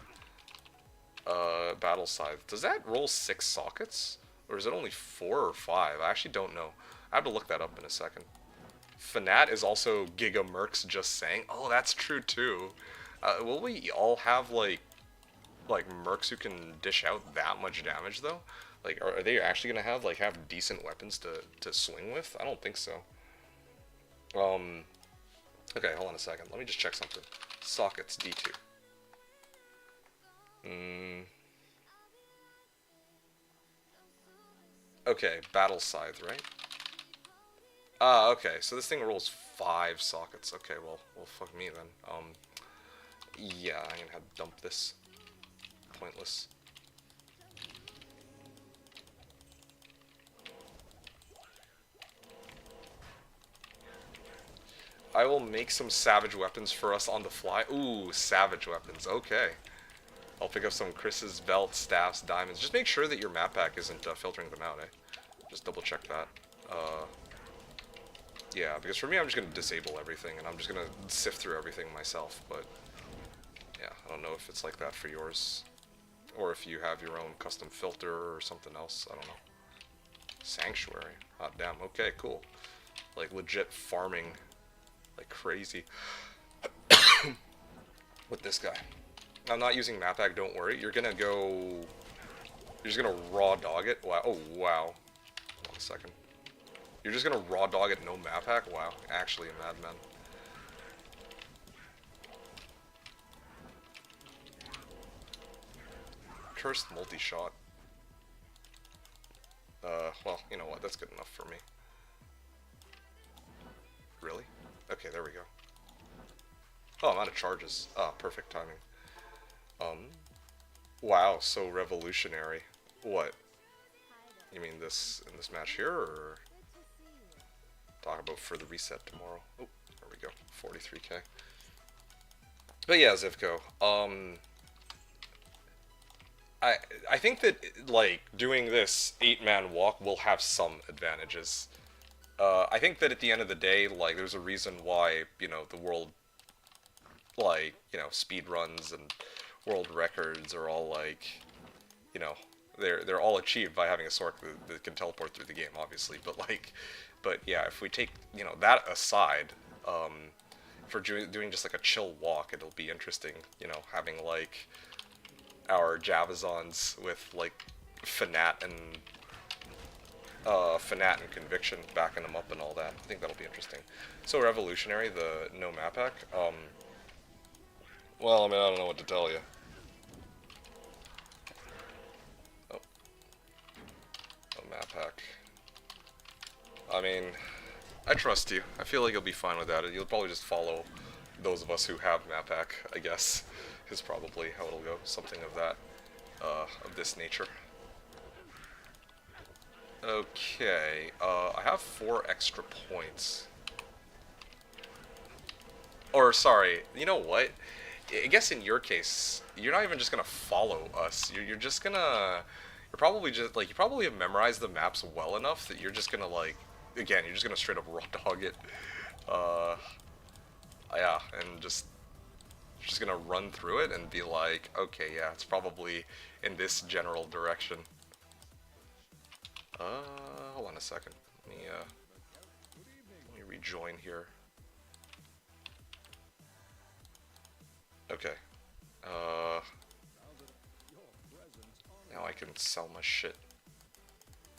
Battle Scythe, does that roll 6 sockets? Or is it only 4 or 5? I actually don't know. I have to look that up in a second. Fanat is also Giga Mercs just saying. Oh, that's true too. Will we all have like mercs who can dish out that much damage though? Like, are they actually gonna have decent weapons to swing with? I don't think so. Okay, hold on a second. Let me just check something. Sockets D2. Okay, battle scythe, right? Ah, okay. So this thing rolls 5 sockets. Okay, well, fuck me then. Yeah, I'm gonna have to dump this. Pointless. I will make some savage weapons for us on the fly. Ooh, savage weapons. Okay. I'll pick up some Chris's belts, staffs, diamonds. Just make sure that your map pack isn't filtering them out, eh? Just double check that. Yeah, because for me, I'm just going to disable everything, and I'm just going to sift through everything myself, but yeah, I don't know if it's like that for yours, or if you have your own custom filter or something else, I don't know. Sanctuary. Hot damn, okay, cool. Like, legit farming like crazy with this guy. I'm not using map pack, don't worry. You're just gonna raw dog it. Wow, oh wow. Hold on a second. You're just gonna raw dog it, no map hack? Wow, actually a madman. Cursed multi-shot. Well, you know what, that's good enough for me. Really? Okay, there we go. Oh, I'm out of charges. Ah, perfect timing. Wow, so revolutionary. What? You mean this in this match here, or talk about for the reset tomorrow? Oh, there we go, 43k. But yeah, Zivko. I think that like doing this 8-man walk will have some advantages. I think that at the end of the day, like there's a reason why the world, like speed runs and world records are all like they're all achieved by having a sword that can teleport through the game, obviously. But yeah, if we take that aside, for doing just like a chill walk, it'll be interesting. Having like our Javazons with like Fanat and Conviction backing them up and all that. I think that'll be interesting. So revolutionary, the no map pack. Well, I mean, I don't know what to tell you. Oh, no map pack. I mean, I trust you. I feel like you'll be fine with that. You'll probably just follow those of us who have map pack, I guess, is probably how it'll go. Something of that, of this nature. Okay, I have 4 extra points. Or, sorry, you know what? I guess in your case, you're not even just gonna follow us. You're just gonna... You're probably just, like, you probably have memorized the maps well enough that you're just gonna, like... Again, you're just gonna straight up raw dog it. Uh... Yeah, and just gonna run through it and be like, okay, yeah, it's probably in this general direction. Hold on a second. Let me rejoin here. Okay. Now I can sell my shit.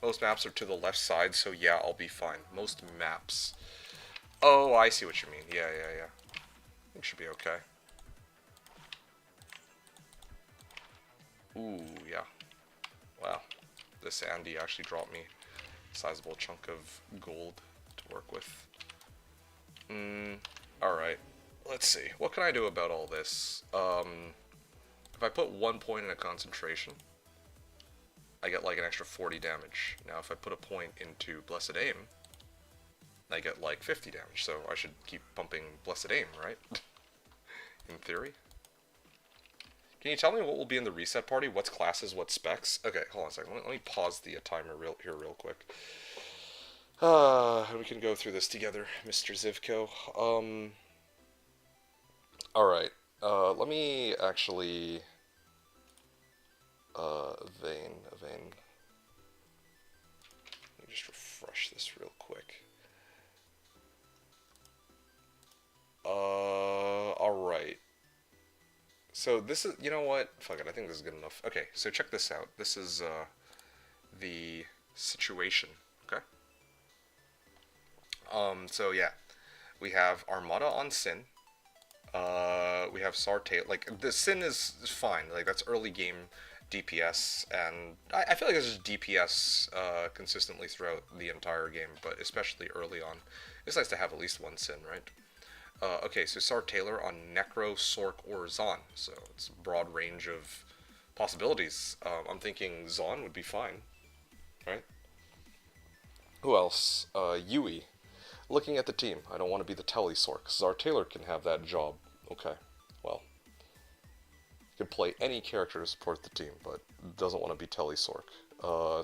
Most maps are to the left side, so yeah, I'll be fine. Most maps. Oh, I see what you mean. Yeah. It should be okay. Ooh, yeah. Wow. This Andy actually dropped me a sizable chunk of gold to work with. Alright. Let's see. What can I do about all this? If I put 1 point in a concentration, I get like an extra 40 damage. Now if I put a point into Blessed Aim, I get like 50 damage. So I should keep pumping Blessed Aim, right? In theory. Can you tell me what will be in the reset party? What's classes, what specs? Okay, hold on a second. Let me pause the timer here real quick. We can go through this together, Mr. Zivko. Alright. Let me actually... Vein. Let me just refresh this real quick. Alright. So this is, you know what? Fuck it, I think this is good enough. Okay, so check this out. This is, the situation, okay? So yeah. We have Armada on Sin. We have Sartate. Like, the Sin is fine. Like, that's early game DPS, and I feel like there's just DPS consistently throughout the entire game, but especially early on. It's nice to have at least one Sin, right? Okay, so Sar Taylor on Necro, Sork, or Zon. So it's a broad range of possibilities. I'm thinking Zon would be fine, right? Who else? Yui. Looking at the team, I don't want to be the telly Sork. Zar Taylor can have that job. Okay, well, he can play any character to support the team, but doesn't want to be telly Sork.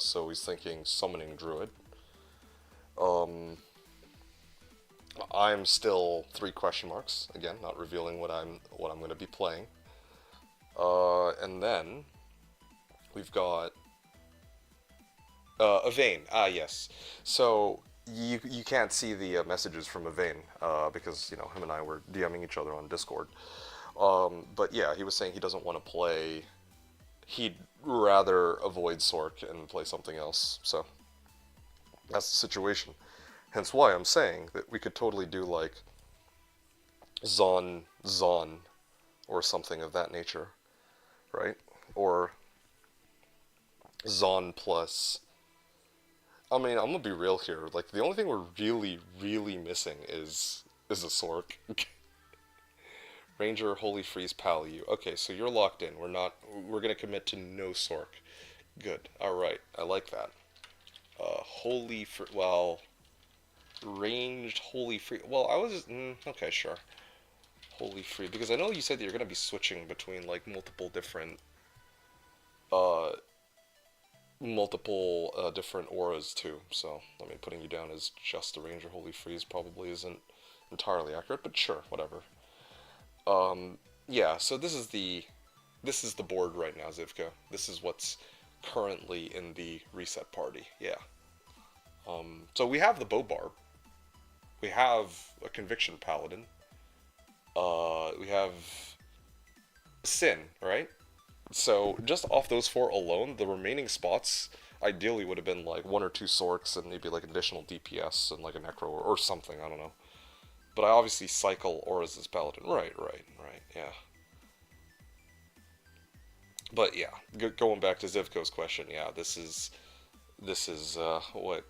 So he's thinking summoning Druid. I'm still three question marks. Again, not revealing what I'm going to be playing. And then we've got Evane. Ah, yes. So you can't see the messages from Evane because him and I were DMing each other on Discord. But yeah, he was saying he doesn't want to play. He'd rather avoid Sork and play something else. So that's the situation. Hence why I'm saying that we could totally do like Zon, or something of that nature, right? Or Zon plus. I mean, I'm gonna be real here. Like the only thing we're really, really missing is a Sork. Ranger, Holy Freeze, Palu. Okay, so you're locked in. We're gonna commit to no Sork. Good. All right. I like that. Well, ranged Holy Free. Well, I was okay, sure. Holy Free, because I know you said that you're gonna be switching between like uh, multiple different auras too. So I mean, putting you down as just the Ranger Holy Freeze probably isn't entirely accurate, but sure, whatever. Yeah. So this is the board right now, Zivka. This is what's currently in the reset party. Yeah. So we have the Bow Barb. We have a Conviction Paladin. We have Sin, right? So just off those four alone, the remaining spots ideally would have been like one or two Sorks and maybe like an additional DPS and like a Necro or something, I don't know. But I obviously cycle Auras as Paladin. Right, yeah. But yeah, going back to Zivko's question, yeah, this is what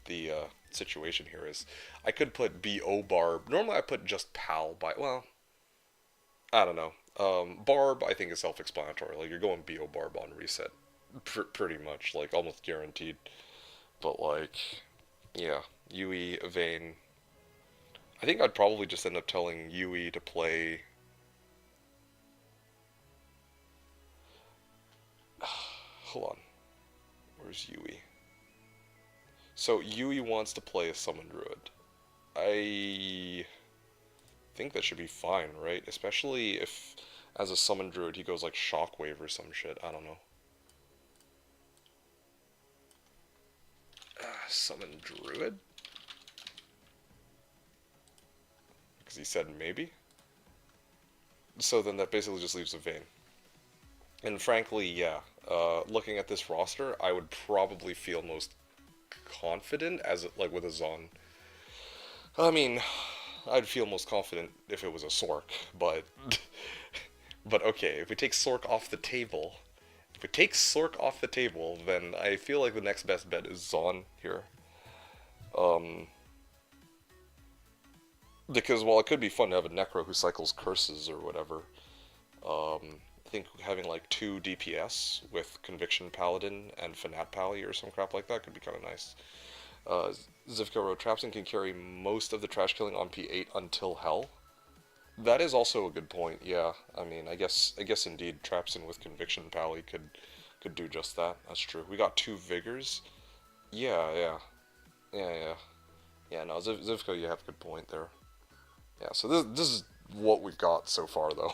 the situation here is. I could put BO Barb. Normally I put just Pal by, well, I don't know. Barb, I think, is self-explanatory. Like, you're going BO Barb on reset. Pretty much, like, almost guaranteed. But, like, yeah, Yui, Evane. I think I'd probably just end up telling Yui to play. Hold on. Where's Yui? So, Yui wants to play a Summon Druid. I think that should be fine, right? Especially if, as a Summon Druid, he goes like Shockwave or some shit. I don't know. Summon Druid? Because he said maybe? So then that basically just leaves a Vayne. And frankly, yeah, looking at this roster, I would probably feel most confident as like with a Zon. I mean, I'd feel most confident if it was a Sork, but but okay, if we take Sork off the table, then I feel like the next best bet is Zon here. Because while it could be fun to have a Necro who cycles curses or whatever, I think having like 2 DPS with Conviction Paladin and Fanat Pally or some crap like that could be kind of nice. Zivka wrote, Trapson can carry most of the trash killing on P8 until Hell. That is also a good point, yeah. I mean, I guess indeed Trapson with Conviction Pally could do just that. That's true. We got 2 Vigors. Yeah. Yeah, no, Zivka, you have a good point there. Yeah, so this is what we've got so far, though.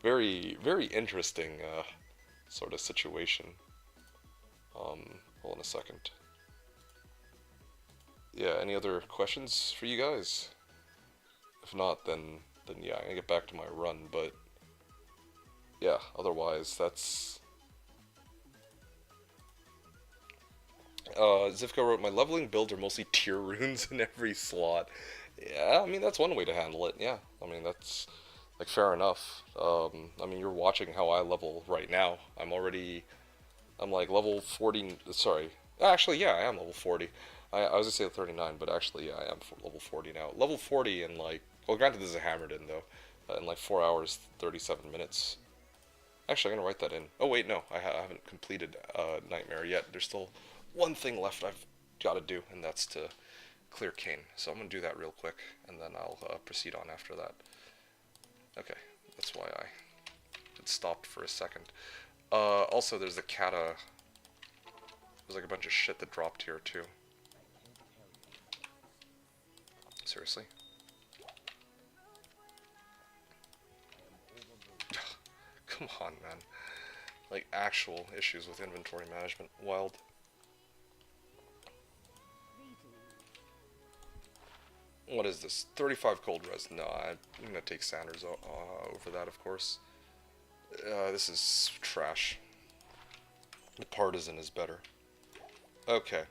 Very, very interesting sort of situation. Hold on a second. Yeah, any other questions for you guys? If not, then yeah, I'm gonna get back to my run, but yeah, otherwise that's Zivka wrote, my leveling builds are mostly tier runes in every slot. Yeah, I mean that's one way to handle it, yeah. I mean Like, fair enough. I mean, you're watching how I level right now. I'm like level 40, sorry. Actually, yeah, I am level 40. I was gonna say 39, but actually, yeah, I am level 40 now. Level 40 in like, well, granted this is a hammered in though, in like 4 hours, 37 minutes. Actually, I'm gonna write that in. Oh wait, no, I haven't completed Nightmare yet. There's still one thing left I've gotta do, and that's to clear Kane. So I'm gonna do that real quick, and then I'll proceed on after that. Okay, that's why I had stopped for a second. Also, there's the Kata. There's like a bunch of shit that dropped here too. Seriously? Come on, man. Like, actual issues with inventory management. Wild. What is this? 35 cold res. No, I'm gonna take Sanders over that, of course. This is trash. The Partisan is better. Okay.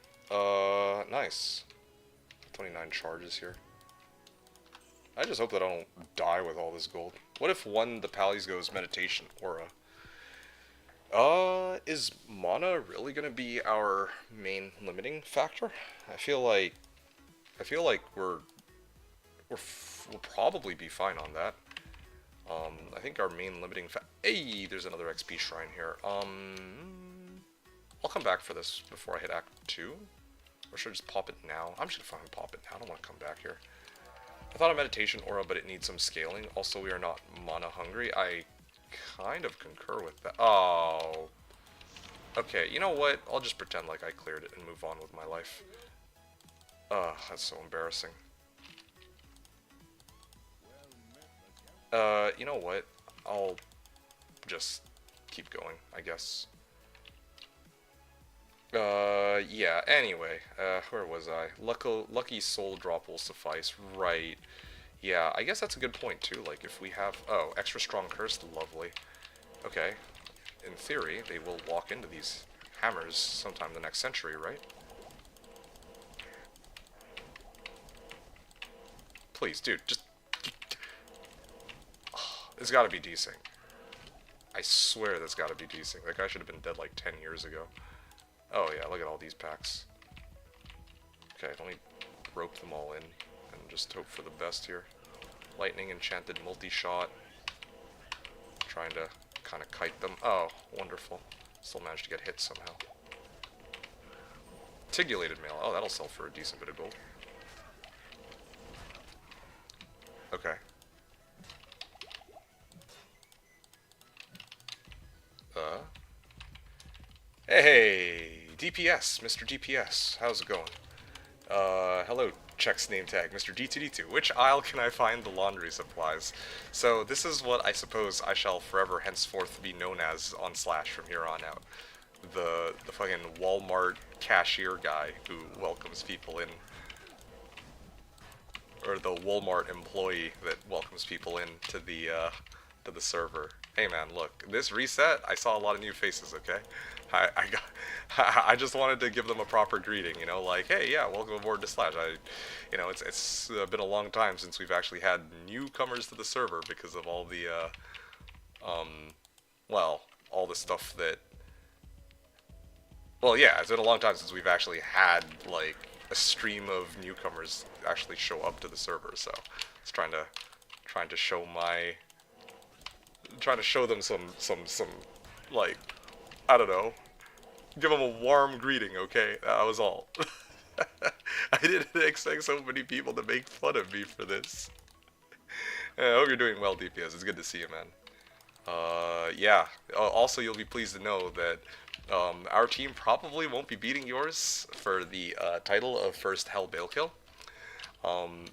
Nice. 29 charges here. I just hope that I don't die with all this gold. What if the Pallies goes Meditation Aura? Is mana really gonna be our main limiting factor? I feel like we'll probably be fine on that. I think our main limiting hey, there's another XP shrine here. I'll come back for this before I hit Act 2. Or should I just pop it now? I'm just gonna fucking pop it now. I don't want to come back here. I thought of Meditation Aura, but it needs some scaling. Also, we are not mana hungry. I kind of concur with that. Oh. Okay, you know what? I'll just pretend like I cleared it and move on with my life. Ugh, that's so embarrassing. You know what? I'll just keep going, I guess. Yeah, anyway, where was I? Lucky soul drop will suffice, right. Yeah, I guess that's a good point, too. Like, if we have... Oh, extra strong curse, lovely. Okay. In theory, they will walk into these hammers sometime the next century, right? Please, dude, just... Oh, it's gotta be desync. I swear that's gotta be desync. That guy should have been dead like 10 years ago. Oh yeah, look at all these packs. Okay, let me rope them all in and just hope for the best here. Lightning enchanted multi-shot. Trying to kind of kite them. Oh, wonderful. Still managed to get hit somehow. Tigulated mail. Oh, that'll sell for a decent bit of gold. Okay. Hey, DPS, Mr. DPS. How's it going? Hello, checks name tag, Mr. D2D2. Which aisle can I find the laundry supplies? So this is what I suppose I shall forever henceforth be known as on Slash from here on out. The fucking Walmart cashier guy who welcomes people in. Or the Walmart employee that welcomes people in to the server. Hey man, look, this reset, I saw a lot of new faces, okay? I just wanted to give them a proper greeting, you know, like, hey, yeah, welcome aboard to Slash. It's been a long time since we've actually had newcomers to the server because of all the, well, all the stuff that, well, yeah, it's been a long time since we've actually had, like, a stream of newcomers actually show up to the server, so it's trying to show them some, like, I don't know, give them a warm greeting, okay? That was all. I didn't expect so many people to make fun of me for this. I hope you're doing well, DPS. It's good to see you, man. Yeah. Also, you'll be pleased to know that our team probably won't be beating yours for the title of first Hell Bale Kill.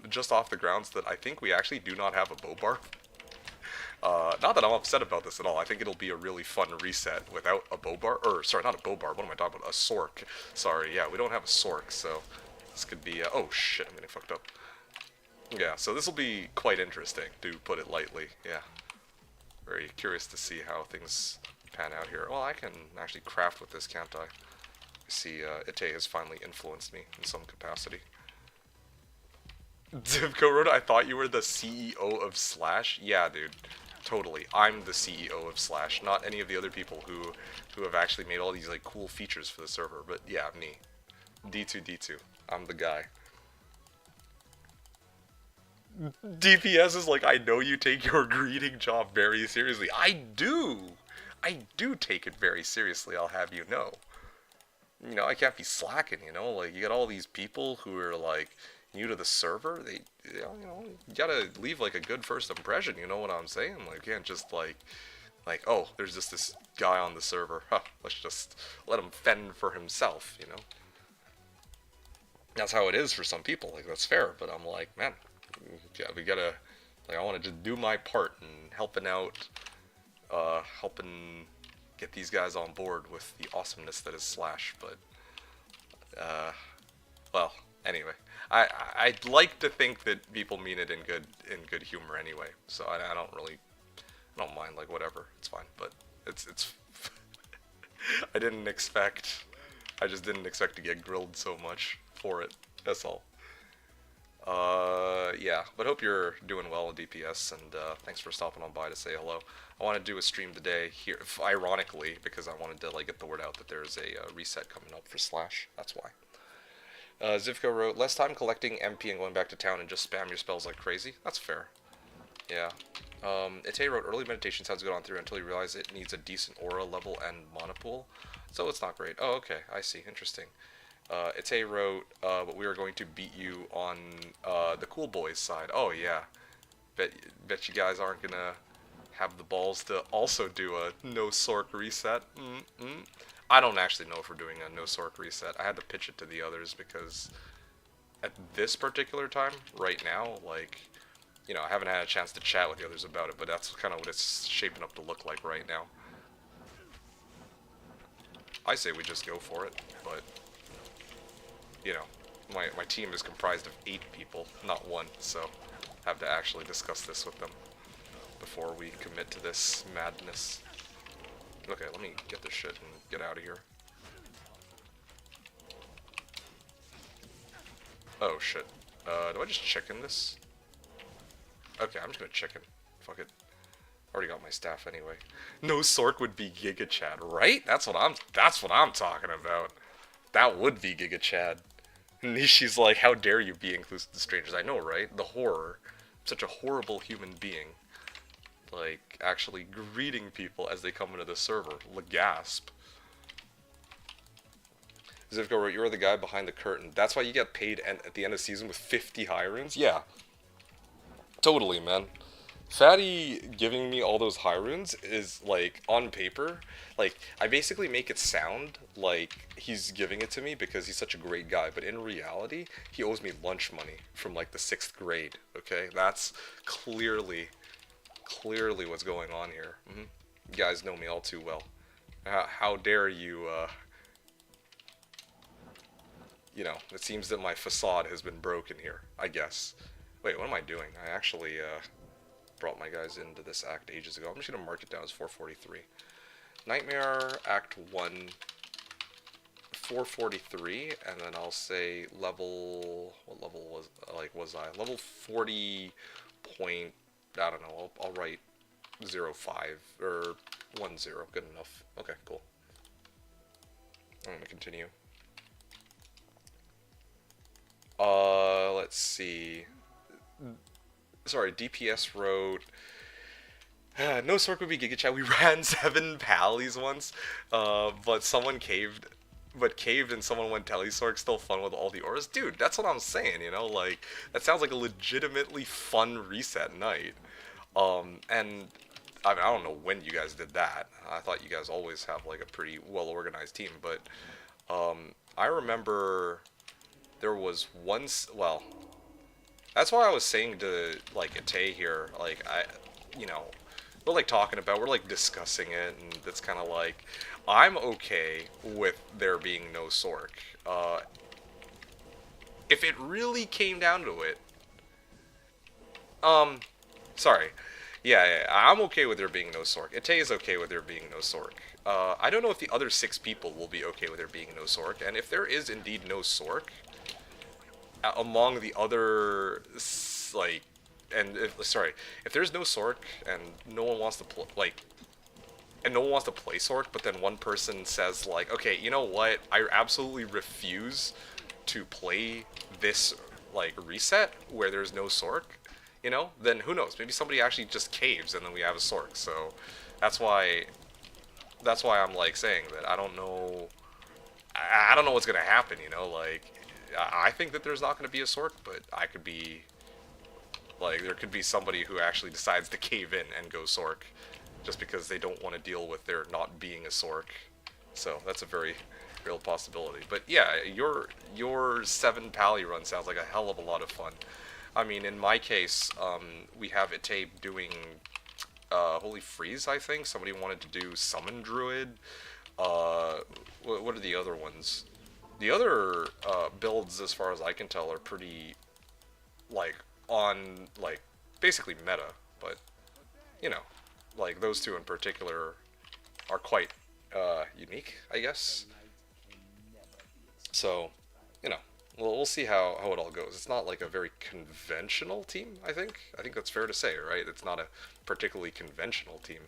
Just off the grounds that I think we actually do not have a bow bar. Not that I'm upset about this at all. I think it'll be a really fun reset without a bow bar. Or, sorry, not a bow bar. What am I talking about? A sork. Sorry, yeah, we don't have a sork, so this could be... oh, shit, I'm getting fucked up. Yeah, so this will be quite interesting, to put it lightly. Yeah. Very curious to see how things pan out here. Well, I can actually craft with this, can't I? I see Ite has finally influenced me in some capacity. Zivko wrote, I thought you were the CEO of Slash. Yeah, dude. Totally. I'm the CEO of Slash, not any of the other people who have actually made all these like cool features for the server, but yeah, me. D2D2. I'm the guy. DPS is like, I know you take your greeting job very seriously. I do. I do take it very seriously, I'll have you know. You know, I can't be slacking, you know? Like, you got all these people who are, like, new to the server. They, you gotta leave, like, a good first impression, you know what I'm saying? Like, you can't just, like, oh, there's just this guy on the server. Huh, let's just let him fend for himself, you know? That's how it is for some people. Like, that's fair. But I'm like, man, yeah, we gotta, like, I want to just do my part in helping out, helping get these guys on board with the awesomeness that is Slash. But, well, anyway, I'd like to think that people mean it in good humor anyway. So I don't really, I don't mind, like, whatever. It's fine. But it's I didn't expect, I just didn't expect to get grilled so much for it. That's all. Yeah, but hope you're doing well in DPS, and thanks for stopping on by to say hello. I want to do a stream today here, ironically, because I wanted to like get the word out that there's a reset coming up for Slash. That's why. Zivko wrote, less time collecting MP and going back to town and just spam your spells like crazy. That's fair. Yeah. Ite wrote, early meditation sounds good on through until you realize it needs a decent aura level and mana pool. So it's not great. Oh, okay. I see. Interesting. Ite wrote, but we are going to beat you on the cool boys side. Oh, yeah. Bet you guys aren't going to have the balls to also do a no Sork reset. I don't actually know if we're doing a no Sork reset. I had to pitch it to the others because at this particular time, right now, like, you know, I haven't had a chance to chat with the others about it, but that's kind of what it's shaping up to look like right now. I say we just go for it, but, you know, my team is comprised of 8 people, not 1, so I have to actually discuss this with them before we commit to this madness. Okay, let me get this shit and get out of here. Oh, shit. Do I just chicken this? Okay, I'm just gonna chicken. Fuck it. Already got my staff anyway. No Sork would be Giga Chad, right? That's what I'm talking about. That would be Giga Chad. Nishi's like, how dare you be inclusive to strangers? I know, right? The horror. Such a horrible human being. Like, actually greeting people as they come into the server. Gasp. Zivko wrote, you're the guy behind the curtain. That's why you get paid at the end of the season with 50 high runes? Yeah. Totally, man. Fatty giving me all those high runes is, like, on paper, like, I basically make it sound like he's giving it to me because he's such a great guy, but in reality, he owes me lunch money from, like, the 6th grade, okay? That's clearly what's going on here. You guys know me all too well. How dare you, you know, it seems that my facade has been broken here, I guess. Wait, what am I doing? I actually, brought my guys into this act ages ago. I'm just gonna mark it down as 443. Nightmare Act 1, 443, and then I'll say level, what level was I? Level 40 point, I don't know, I'll write 05, or 10, good enough. Okay, cool. I'm gonna continue. Let's see. Sorry, DPS wrote, no Sork would be Giga Chat. We ran 7 pallies once, but someone caved. But caved and someone went Telesork, still fun with all the auras. Dude, that's what I'm saying, you know? Like, that sounds like a legitimately fun reset night. And, I mean, I don't know when you guys did that. I thought you guys always have, like, a pretty well-organized team. But, I remember there was once, well, that's why I was saying to, like, Ate here, like, you know, we're, like, talking about, we're, like, discussing it, and it's kind of like, I'm okay with there being no Sork. If it really came down to it, sorry. Yeah, I'm okay with there being no Sork. Ate is okay with there being no Sork. I don't know if the other 6 people will be okay with there being no Sork, and if there is indeed no Sork, among the other like, and if, sorry, if there's no Sork and no one wants to like, and no one wants to play Sork, but then one person says like, okay, you know what? I absolutely refuse to play this like reset where there's no Sork. You know, then who knows? Maybe somebody actually just caves and then we have a Sork. So that's why I'm like saying that I don't know. I don't know what's gonna happen. You know, like I think that there's not gonna be a Sork, but I could be like there could be somebody who actually decides to cave in and go Sork, just because they don't want to deal with there not being a Sork. So that's a very real possibility. But yeah, your 7 Pally run sounds like a hell of a lot of fun. I mean, in my case, we have Ite doing Holy Freeze, I think. Somebody wanted to do Summon Druid. What are the other ones? The other builds, as far as I can tell, are pretty, like, on, like, basically meta. But, you know, like, those two in particular are quite unique, I guess. So, you know, we'll see how it all goes. It's not like a very conventional team, I think. I think that's fair to say, right? It's not a particularly conventional team.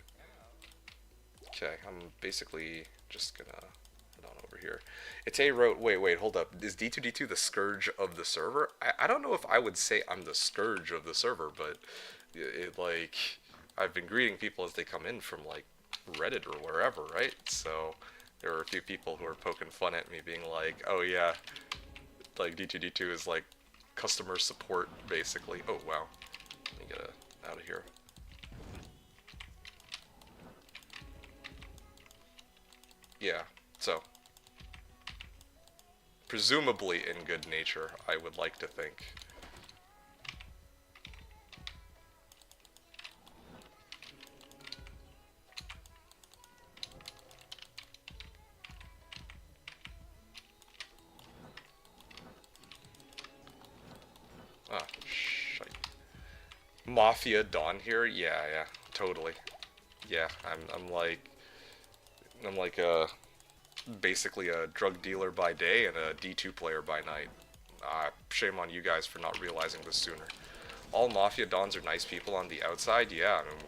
Okay, I'm basically just gonna head on over here. Ite wrote, wait, hold up. Is D2D2 the scourge of the server? I don't know if I would say I'm the scourge of the server, but like, I've been greeting people as they come in from, like, Reddit or wherever, right? So there were a few people who were poking fun at me, being like, oh yeah, like D2D2 is like customer support, basically. Oh wow, let me get out of here. Yeah, so presumably in good nature, I would like to think. Ah, shite. Mafia Dawn here? Yeah, totally. Yeah, I'm like basically a drug dealer by day and a D2 player by night. Shame on you guys for not realizing this sooner. All Mafia Dons are nice people on the outside? Yeah, I mean,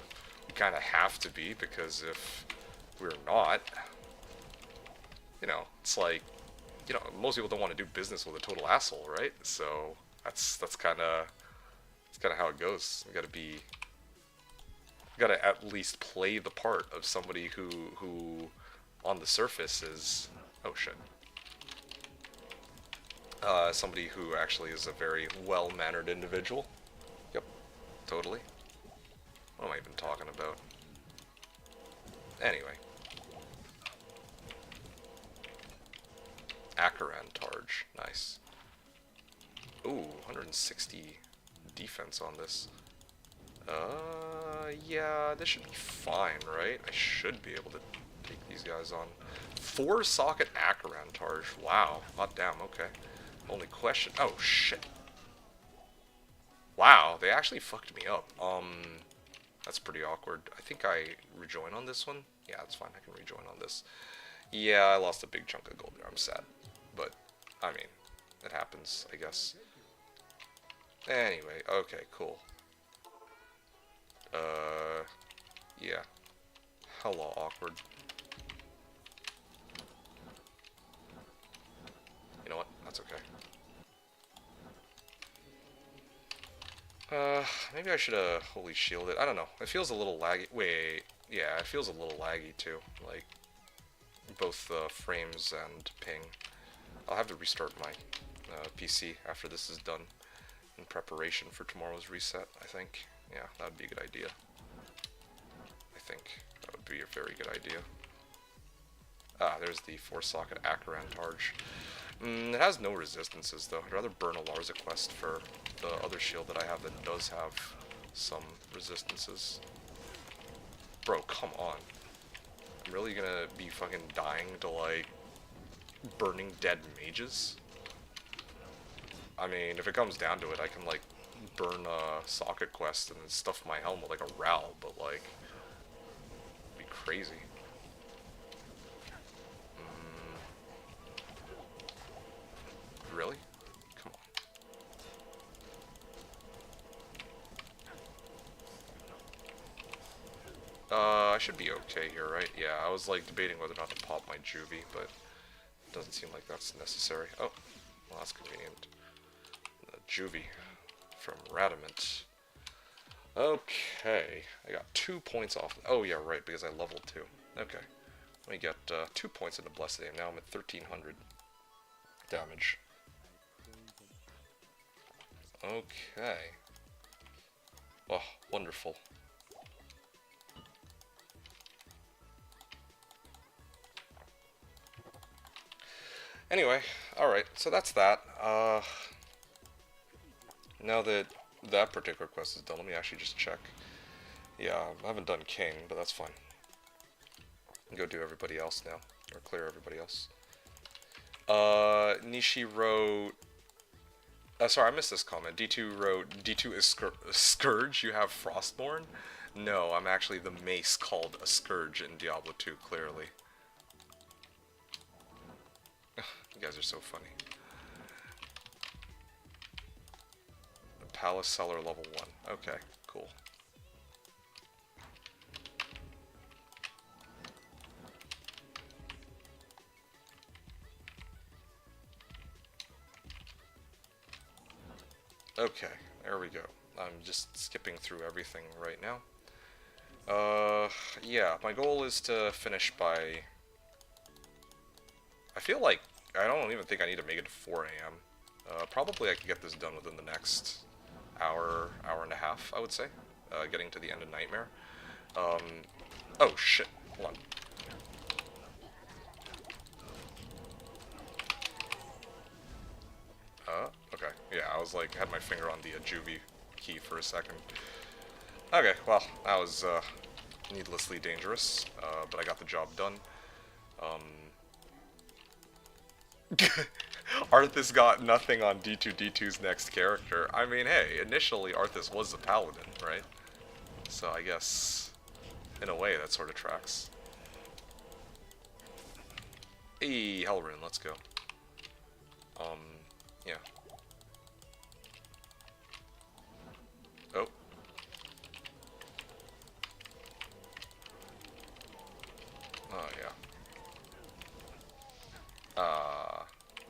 we kind of have to be, because if we're not, you know, it's like, you know, most people don't want to do business with a total asshole, right? So that's kind of how it goes. You gotta at least play the part of somebody who on the surface is, oh shit, somebody who actually is a very well-mannered individual. Yep, totally. What am I even talking about? Anyway. Akaran Targe. Nice. Ooh, 160 defense on this. Yeah, this should be fine, right? I should be able to take these guys on. 4-socket Akaran Targe. Wow. Hot damn, okay. Only question... Oh, shit. Wow, they actually fucked me up. That's pretty awkward. I think I rejoin on this one. Yeah, that's fine. I can rejoin on this. Yeah, I lost a big chunk of gold there. I'm sad. But, I mean, it happens, I guess. Anyway, okay, cool. Yeah. Hella awkward. You know what? That's okay. Maybe I should have holy shielded. I don't know. It feels a little laggy. Wait, yeah, it feels a little laggy too. Like, both the frames and ping. I'll have to restart my PC after this is done in preparation for tomorrow's reset, I think. Yeah, that would be a good idea. I think that would be a very good idea. Ah, there's the 4-socket Akaran Targe. It has no resistances though. I'd rather burn a Larza quest for the other shield that I have that does have some resistances. Bro, come on. I'm really gonna be fucking dying to, like, burning dead mages? I mean, if it comes down to it, I can, like, burn a socket quest and then stuff my helm with, like, a Ral, but, like, it'd be crazy. Really? Come on. I should be okay here, right? Yeah, I was like debating whether or not to pop my juvie, but it doesn't seem like that's necessary. Oh, well, that's convenient. The juvie from Radamant. Okay, I got 2 points off. Oh yeah, right, because I leveled 2. Okay, let me get 2 points into Blessed Aim. Now I'm at 1300 damage. Okay. Oh, wonderful. Anyway, alright, so that's that. Now that that particular quest is done, let me actually just check. Yeah, I haven't done King, but that's fine. Go do everybody else now, or clear everybody else. Nishi wrote... sorry, I missed this comment. D2 wrote, D2 is Scourge, you have Frostborn? No, I'm actually the mace called a Scourge in Diablo 2, clearly. You guys are so funny. Palace Cellar level 1. Okay, cool. Okay, there we go. I'm just skipping through everything right now. Yeah, my goal is to finish by... I feel like I don't even think I need to make it to 4 a.m. Probably I could get this done within the next hour, hour and a half, I would say. Getting to the end of Nightmare. Oh shit, hold on. Okay, yeah, I was like, had my finger on the juvie key for a second. Okay, well, that was needlessly dangerous, but I got the job done. Arthas got nothing on D2D2's next character. I mean, hey, initially Arthas was a paladin, right? So I guess, in a way, that sort of tracks. Hey, Hellrune, let's go. Yeah. Oh. Oh, yeah.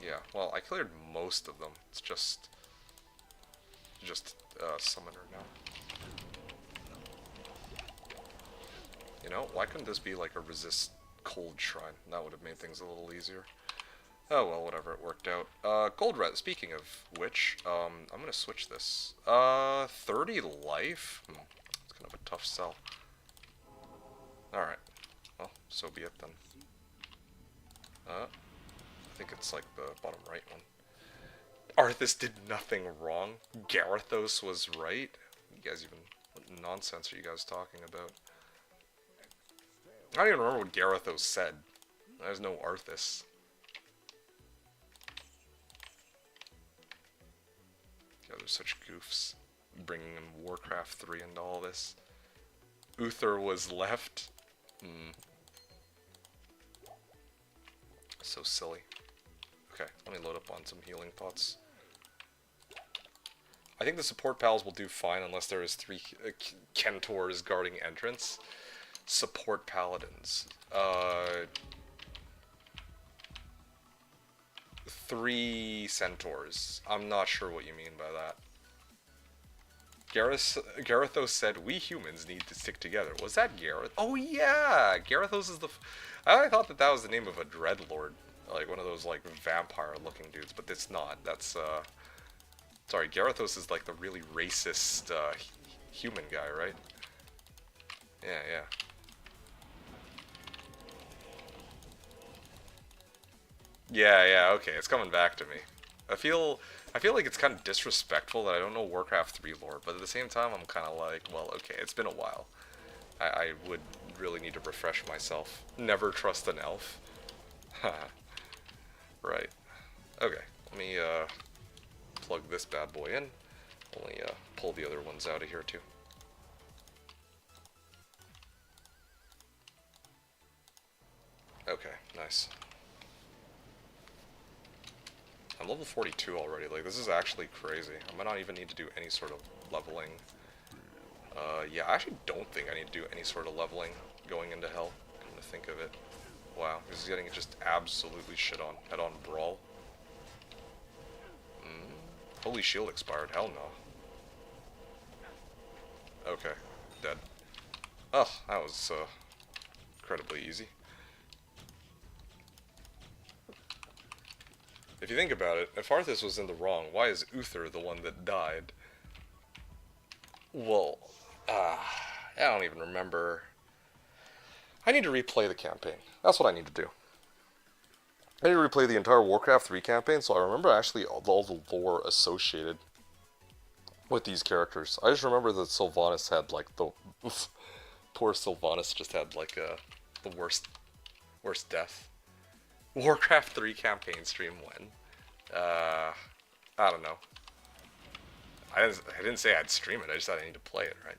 Yeah, well, I cleared most of them. It's just Summoner now. You know, why couldn't this be like a resist cold shrine? That would have made things a little easier. Oh well, whatever, it worked out. Gold red, speaking of which, I'm gonna switch this. 30 life? It's kind of a tough sell. Alright. Well, so be it then. I think it's like the bottom right one. Arthas did nothing wrong. Garithos was right. You guys even... What nonsense are you guys talking about? I don't even remember what Garithos said. There's no Arthas. Yeah, they're such goofs. Bringing in Warcraft 3 into all this. Uther was left. So silly. Okay, let me load up on some healing thoughts. I think the support pals will do fine unless there is 3 Kentors guarding entrance. Support paladins. 3 centaurs. I'm not sure what you mean by that. Garithos said, we humans need to stick together. Was that Gareth? Oh yeah! Garithos is the... I thought that was the name of a dreadlord. Like one of those like vampire looking dudes, but it's not. That's sorry, Garithos is like the really racist human guy, right? Yeah, yeah. Yeah, okay, it's coming back to me. I feel like it's kind of disrespectful that I don't know Warcraft 3 lore, but at the same time I'm kind of like, well, okay, it's been a while. I would really need to refresh myself. Never trust an elf. Right. Okay, let me plug this bad boy in. Let me pull the other ones out of here too. Okay, nice. I'm level 42 already, like this is actually crazy. I might not even need to do any sort of leveling Yeah, I actually don't think I need to do any sort of leveling going into hell. Come to think of it. Wow, this is getting just absolutely shit on. Head on brawl. Holy shield expired. Hell no. Okay, dead. Oh, that was incredibly easy. If you think about it, if Arthas was in the wrong, why is Uther the one that died? Well, I don't even remember. I need to replay the campaign. That's what I need to do. I need to replay the entire Warcraft 3 campaign, so I remember actually all the lore associated with these characters. I just remember that Sylvanas had like the poor Sylvanas just had like the worst death. Warcraft 3 campaign stream when? I don't know. I didn't say I'd stream it. I just thought I need to play it, right?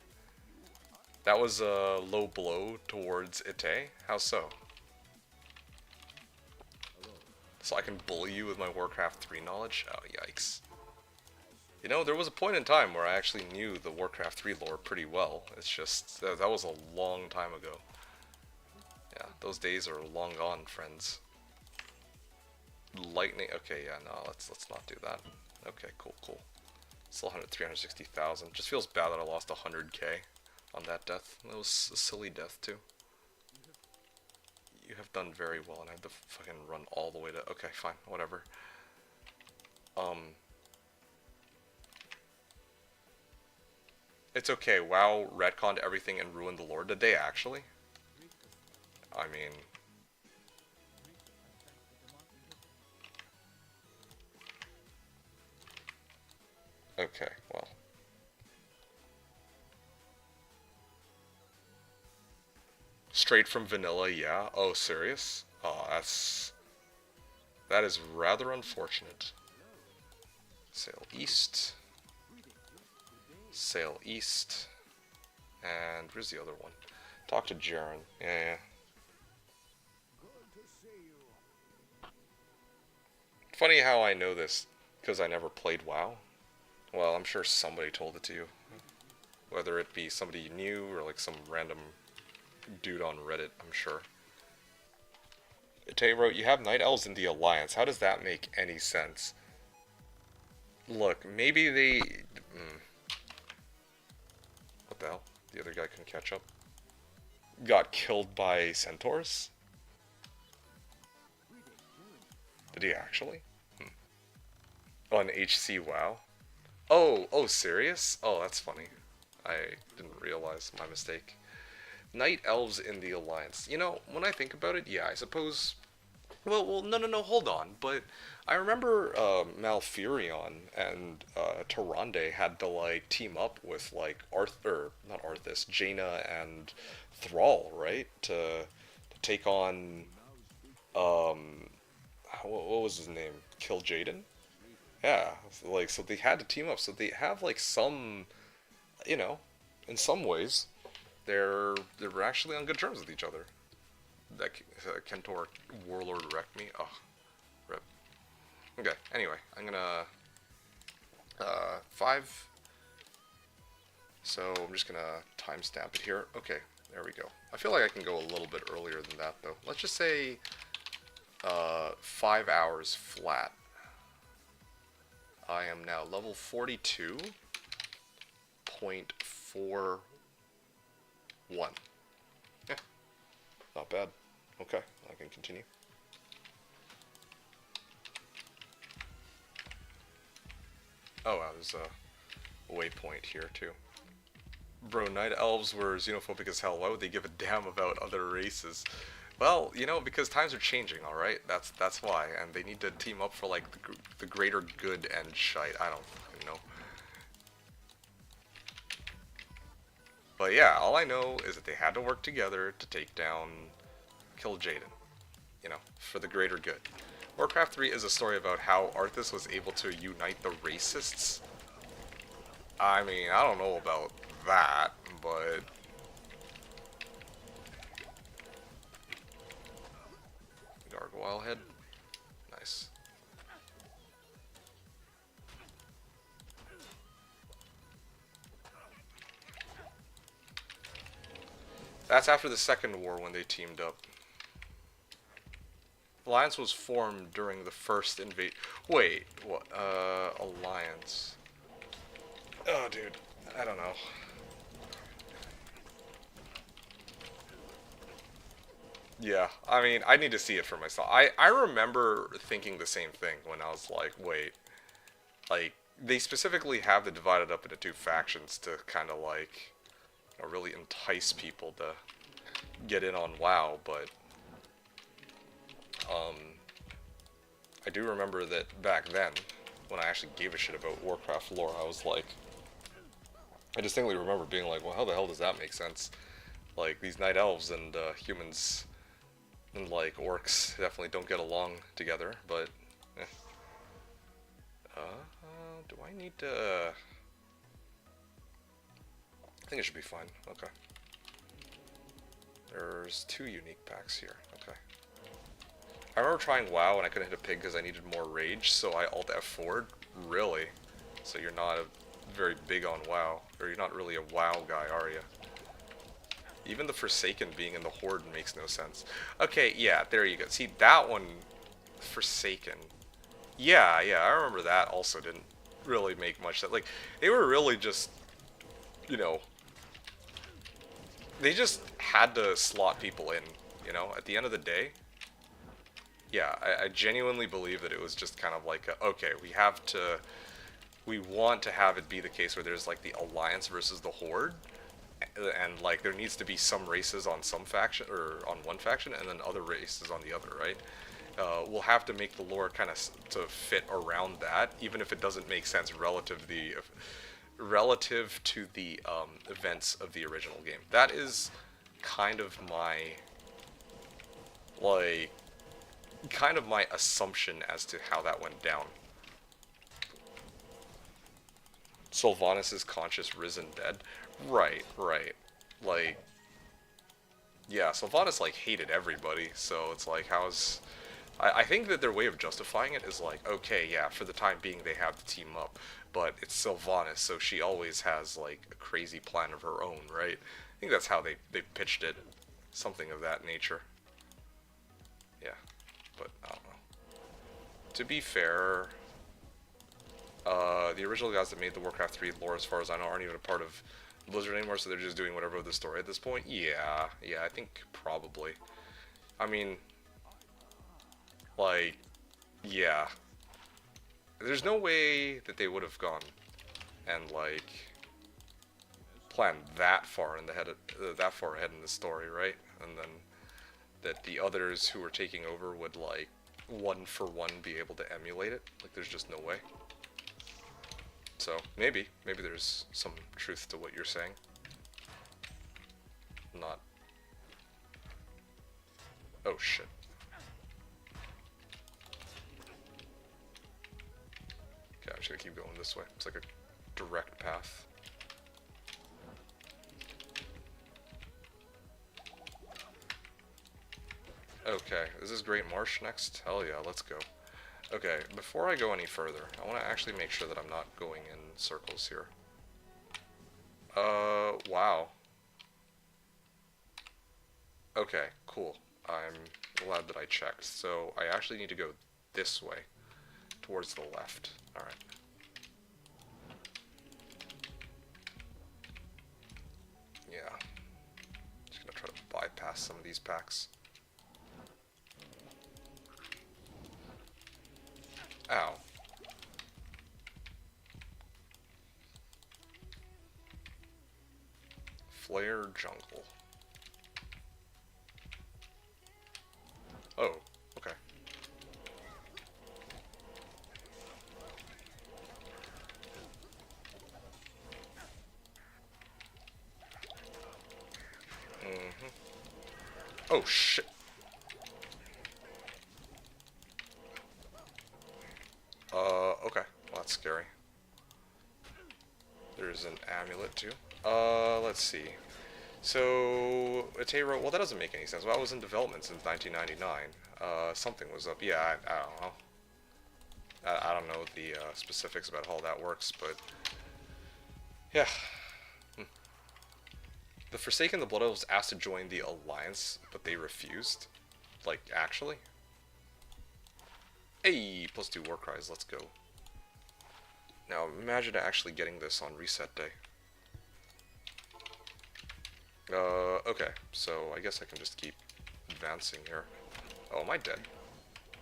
That was a low blow towards Ite. How so? So I can bully you with my Warcraft 3 knowledge? Oh, yikes. You know, there was a point in time where I actually knew the Warcraft 3 lore pretty well. It's just, that was a long time ago. Yeah, those days are long gone, friends. Lightning, okay, yeah, no, let's not do that. Okay, cool. Still 360,000. Just feels bad that I lost 100k on that death. That was a silly death, too. You have done very well, and I have to fucking run all the way to... Okay, fine, whatever. It's okay, WoW retconned everything and ruined the lore. Did they actually? I mean... Okay, well... Straight from vanilla, yeah? Oh, serious? Oh, that is rather unfortunate. Sail east. Sail east. And where's the other one? Talk to Jaren. Yeah. Funny how I know this, because I never played WoW. Well, I'm sure somebody told it to you. Whether it be somebody you knew, or like some random dude on Reddit, I'm sure. Tay wrote, you have Night Elves in the Alliance. How does that make any sense? Look, maybe they... What the hell? The other guy couldn't catch up. Got killed by centaurs? Did he actually? On HC WoW? Oh, serious? Oh, that's funny. I didn't realize, my mistake. Night Elves in the Alliance. You know, when I think about it, yeah, I suppose... Well, no, hold on. But I remember Malfurion and Tyrande had to, like, team up with, like, not Arthas, Jaina and Thrall, right? To take on, what was his name? Kil'jaeden? Yeah, so they had to team up. So they have, like, some, you know, in some ways... They're actually on good terms with each other. That Kentor Warlord wrecked me. Oh, rip. Okay, anyway, I'm gonna 5. So I'm just gonna timestamp it here. Okay, there we go. I feel like I can go a little bit earlier than that though. Let's just say 5 hours flat. I am now level 42.41. Yeah, not bad. Okay, I can continue. Oh, wow, there's a waypoint here too. Bro, Night Elves were xenophobic as hell. Why would they give a damn about other races? Well, you know, because times are changing, alright? That's why. And they need to team up for, like, the greater good and shite. I don't fucking know. But yeah, all I know is that they had to work together to take down Kil'jaeden. You know, for the greater good. Warcraft 3 is a story about how Arthas was able to unite the racists. I mean, I don't know about that, but... Gargoyle head. Nice. That's after the Second War when they teamed up. Alliance was formed during the first invade. Wait, what? Alliance. Oh, dude, I don't know. Yeah, I mean, I need to see it for myself. I remember thinking the same thing when I was like, wait, like, they specifically have the divided up into two factions to kind of like, you know, really entice people to get in on WoW, but, I do remember that back then, when I actually gave a shit about Warcraft lore, I was like, I distinctly remember being like, well, how the hell does that make sense? Like, these night elves and humans and, like, orcs definitely don't get along together, but, eh. Do I need to... I think it should be fine. Okay. There's 2 unique packs here. Okay. I remember trying WoW and I couldn't hit a pig because I needed more rage, so I alt F4'd. Really? So you're not very big on WoW, or you're not really a WoW guy, are you? Even the Forsaken being in the Horde makes no sense. Okay, yeah, there you go. See, that one, Forsaken. Yeah, I remember that also didn't really make much sense. Like, they were really just, you know, they just had to slot people in, you know, at the end of the day. Yeah, I genuinely believe that it was just kind of like, okay, we want to have it be the case where there's like the Alliance versus the Horde, and like there needs to be some races on some faction, or on one faction, and then other races on the other, right? We'll have to make the lore kind of to fit around that, even if it doesn't make sense relative to the events of the original game. That is kind of my, like, assumption as to how that went down. Sylvanas is conscious, risen, dead. Right. Like, yeah, Sylvanas, like, hated everybody, so it's like, how's... I think that their way of justifying it is like, okay, yeah, for the time being they have to team up, but it's Sylvanas, so she always has, like, a crazy plan of her own, right? I think that's how they pitched it. Something of that nature. Yeah, but I don't know. To be fair, the original guys that made the Warcraft 3 lore, as far as I know, aren't even a part of Blizzard anymore, so they're just doing whatever with the story at this point. Yeah, I think probably. I mean, like, yeah. There's no way that they would have gone and, like, planned that far ahead in the story, right? And then that the others who were taking over would, like, one for one be able to emulate it. Like, there's just no way. So, maybe there's some truth to what you're saying. Not. Oh, shit. Okay, I'm just gonna keep going this way. It's like a direct path. Okay, is this Great Marsh next? Hell yeah, let's go. Okay, before I go any further, I want to actually make sure that I'm not going in circles here. Wow. Okay, cool. I'm glad that I checked. So, I actually need to go this way, towards the left. Alright. Yeah. Just gonna try to bypass some of these packs. Ow. Flare Jungle. Oh, okay. Oh, shit. Okay. Well, that's scary. There's an amulet, too. Let's see. So, Atero, well, that doesn't make any sense. Well, I was in development since 1999. Something was up. Yeah, I don't know. I don't know the specifics about how that works, but yeah. The Forsaken, the Blood Elves asked to join the Alliance, but they refused. Like, actually? Hey, +2 war cries, let's go. Now, imagine actually getting this on reset day. Okay, so I guess I can just keep advancing here. Oh, am I dead?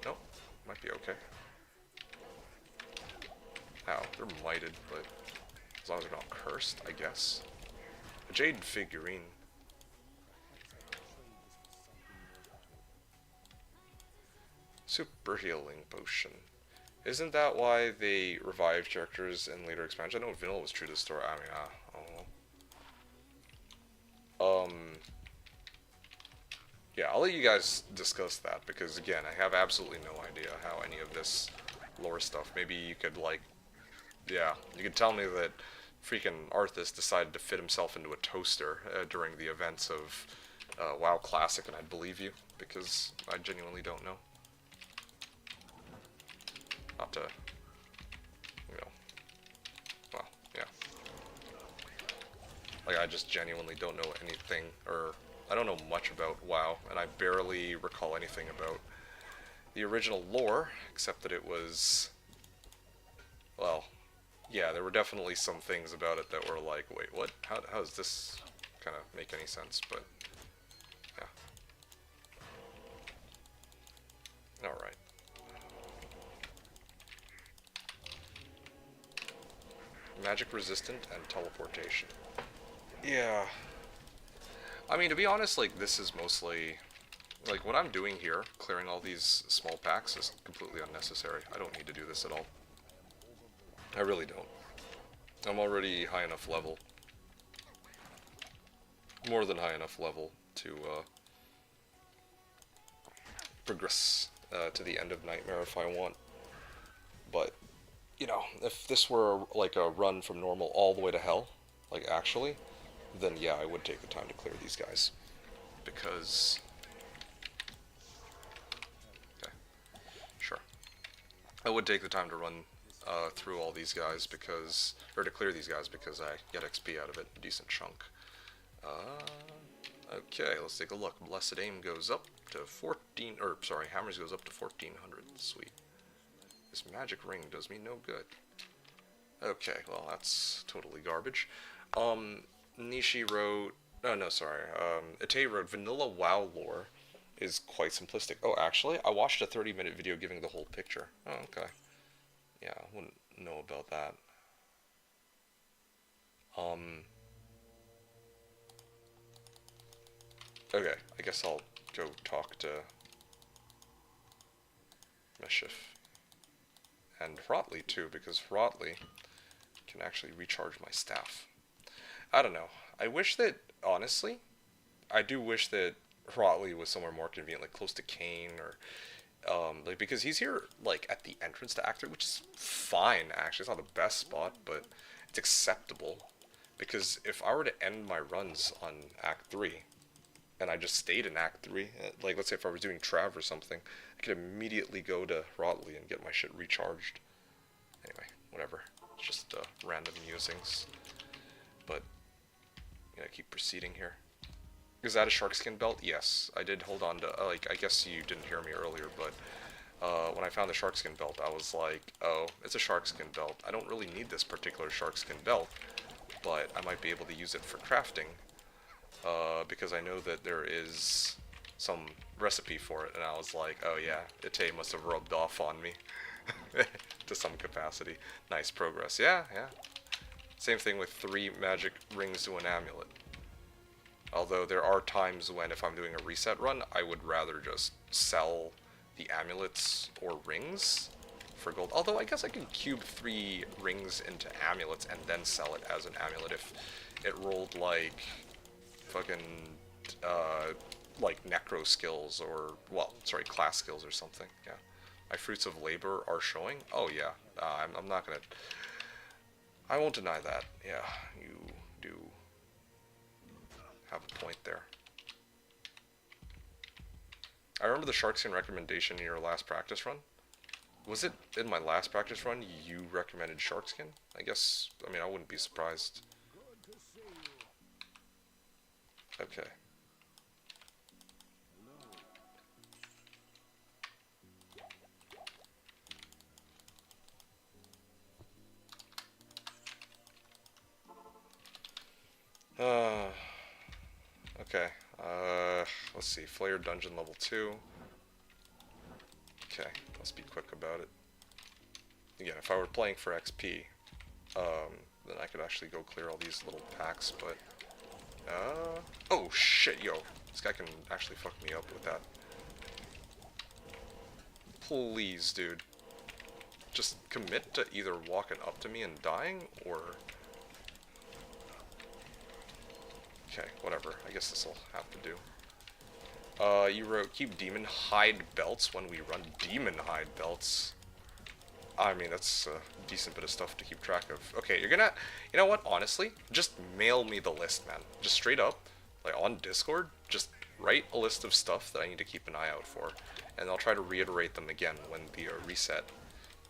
Nope, might be okay. Ow, they're mighted, but as long as they're not cursed, I guess. A jade figurine. Super healing potion. Isn't that why they revived characters in later expansion? I know vanilla was true to the story. I mean, I don't know. Yeah, I'll let you guys discuss that, because again, I have absolutely no idea how any of this lore stuff. Maybe you could, like, yeah, you could tell me that freaking Arthas decided to fit himself into a toaster during the events of WoW Classic, and I'd believe you, because I genuinely don't know. Not to, you know, well, yeah. Like, I just genuinely don't know anything, or I don't know much about WoW, and I barely recall anything about the original lore, except that it was, well, yeah, there were definitely some things about it that were like, wait, what? How does this kind of make any sense? But, yeah. Alright. Magic resistant and teleportation. Yeah. I mean, to be honest, like, this is mostly, like, what I'm doing here, clearing all these small packs, is completely unnecessary. I don't need to do this at all. I really don't. I'm already high enough level. More than high enough level to, progress, to the end of Nightmare if I want. But, you know, if this were, like, a run from normal all the way to hell, like, actually, then yeah, I would take the time to clear these guys. Because... okay. Sure. I would take the time to run through all these guys because... or to clear these guys because I get XP out of it, a decent chunk. Okay, let's take a look. Blessed Aim goes up to 14... or, sorry, Hammers goes up to 1400. Sweet. This magic ring does me no good. Okay, well, that's totally garbage. Nishi wrote... oh, no, sorry. Ite wrote, Vanilla WoW lore is quite simplistic. Oh, actually, I watched a 30-minute video giving the whole picture. Oh, okay. Yeah, I wouldn't know about that. Okay, I guess I'll go talk to Mischief. And Hrotley, too, because Hrotley can actually recharge my staff. I don't know. I wish that, honestly, I do wish that Hrotley was somewhere more convenient, like close to Kane, or, like, because he's here, like, at the entrance to Act 3, which is fine, actually. It's not the best spot, but it's acceptable. Because if I were to end my runs on Act 3, and I just stayed in Act 3, like, let's say if I was doing Trav or something, I could immediately go to Hrotley and get my shit recharged. Anyway, whatever. It's just random musings. But, yeah, keep proceeding here. Is that a sharkskin belt? Yes. I did hold on to, like, I guess you didn't hear me earlier, but when I found the sharkskin belt, I was like, oh, it's a sharkskin belt. I don't really need this particular sharkskin belt, but I might be able to use it for crafting, because I know that there is some recipe for it, and I was like, oh yeah, Ite must have rubbed off on me to some capacity. Nice progress. Yeah, yeah. Same thing with 3 magic rings to an amulet. Although there are times when, if I'm doing a reset run, I would rather just sell the amulets or rings for gold. Although I guess I can cube 3 rings into amulets and then sell it as an amulet if it rolled like fucking like necro skills or, well, sorry, class skills or something. Yeah, my fruits of labor are showing. Oh yeah, I'm not gonna. I won't deny that. Yeah, you do have a point there. I remember the sharkskin recommendation in your last practice run. Was it in my last practice run you recommended sharkskin? I guess, I mean, I wouldn't be surprised. Okay. Uh, okay. Let's see. Flare dungeon level 2. Okay, let's be quick about it. Again, if I were playing for XP, then I could actually go clear all these little packs, but... oh shit, yo. This guy can actually fuck me up with that. Please, dude. Just commit to either walking up to me and dying, or... Okay, whatever. I guess this'll have to do. You wrote, keep demon hide belts when we run demon hide belts. I mean, that's a decent bit of stuff to keep track of. Okay, you're gonna... You know what, honestly? Just mail me the list, man. Just straight up, like on Discord, just write a list of stuff that I need to keep an eye out for. And I'll try to reiterate them again when the reset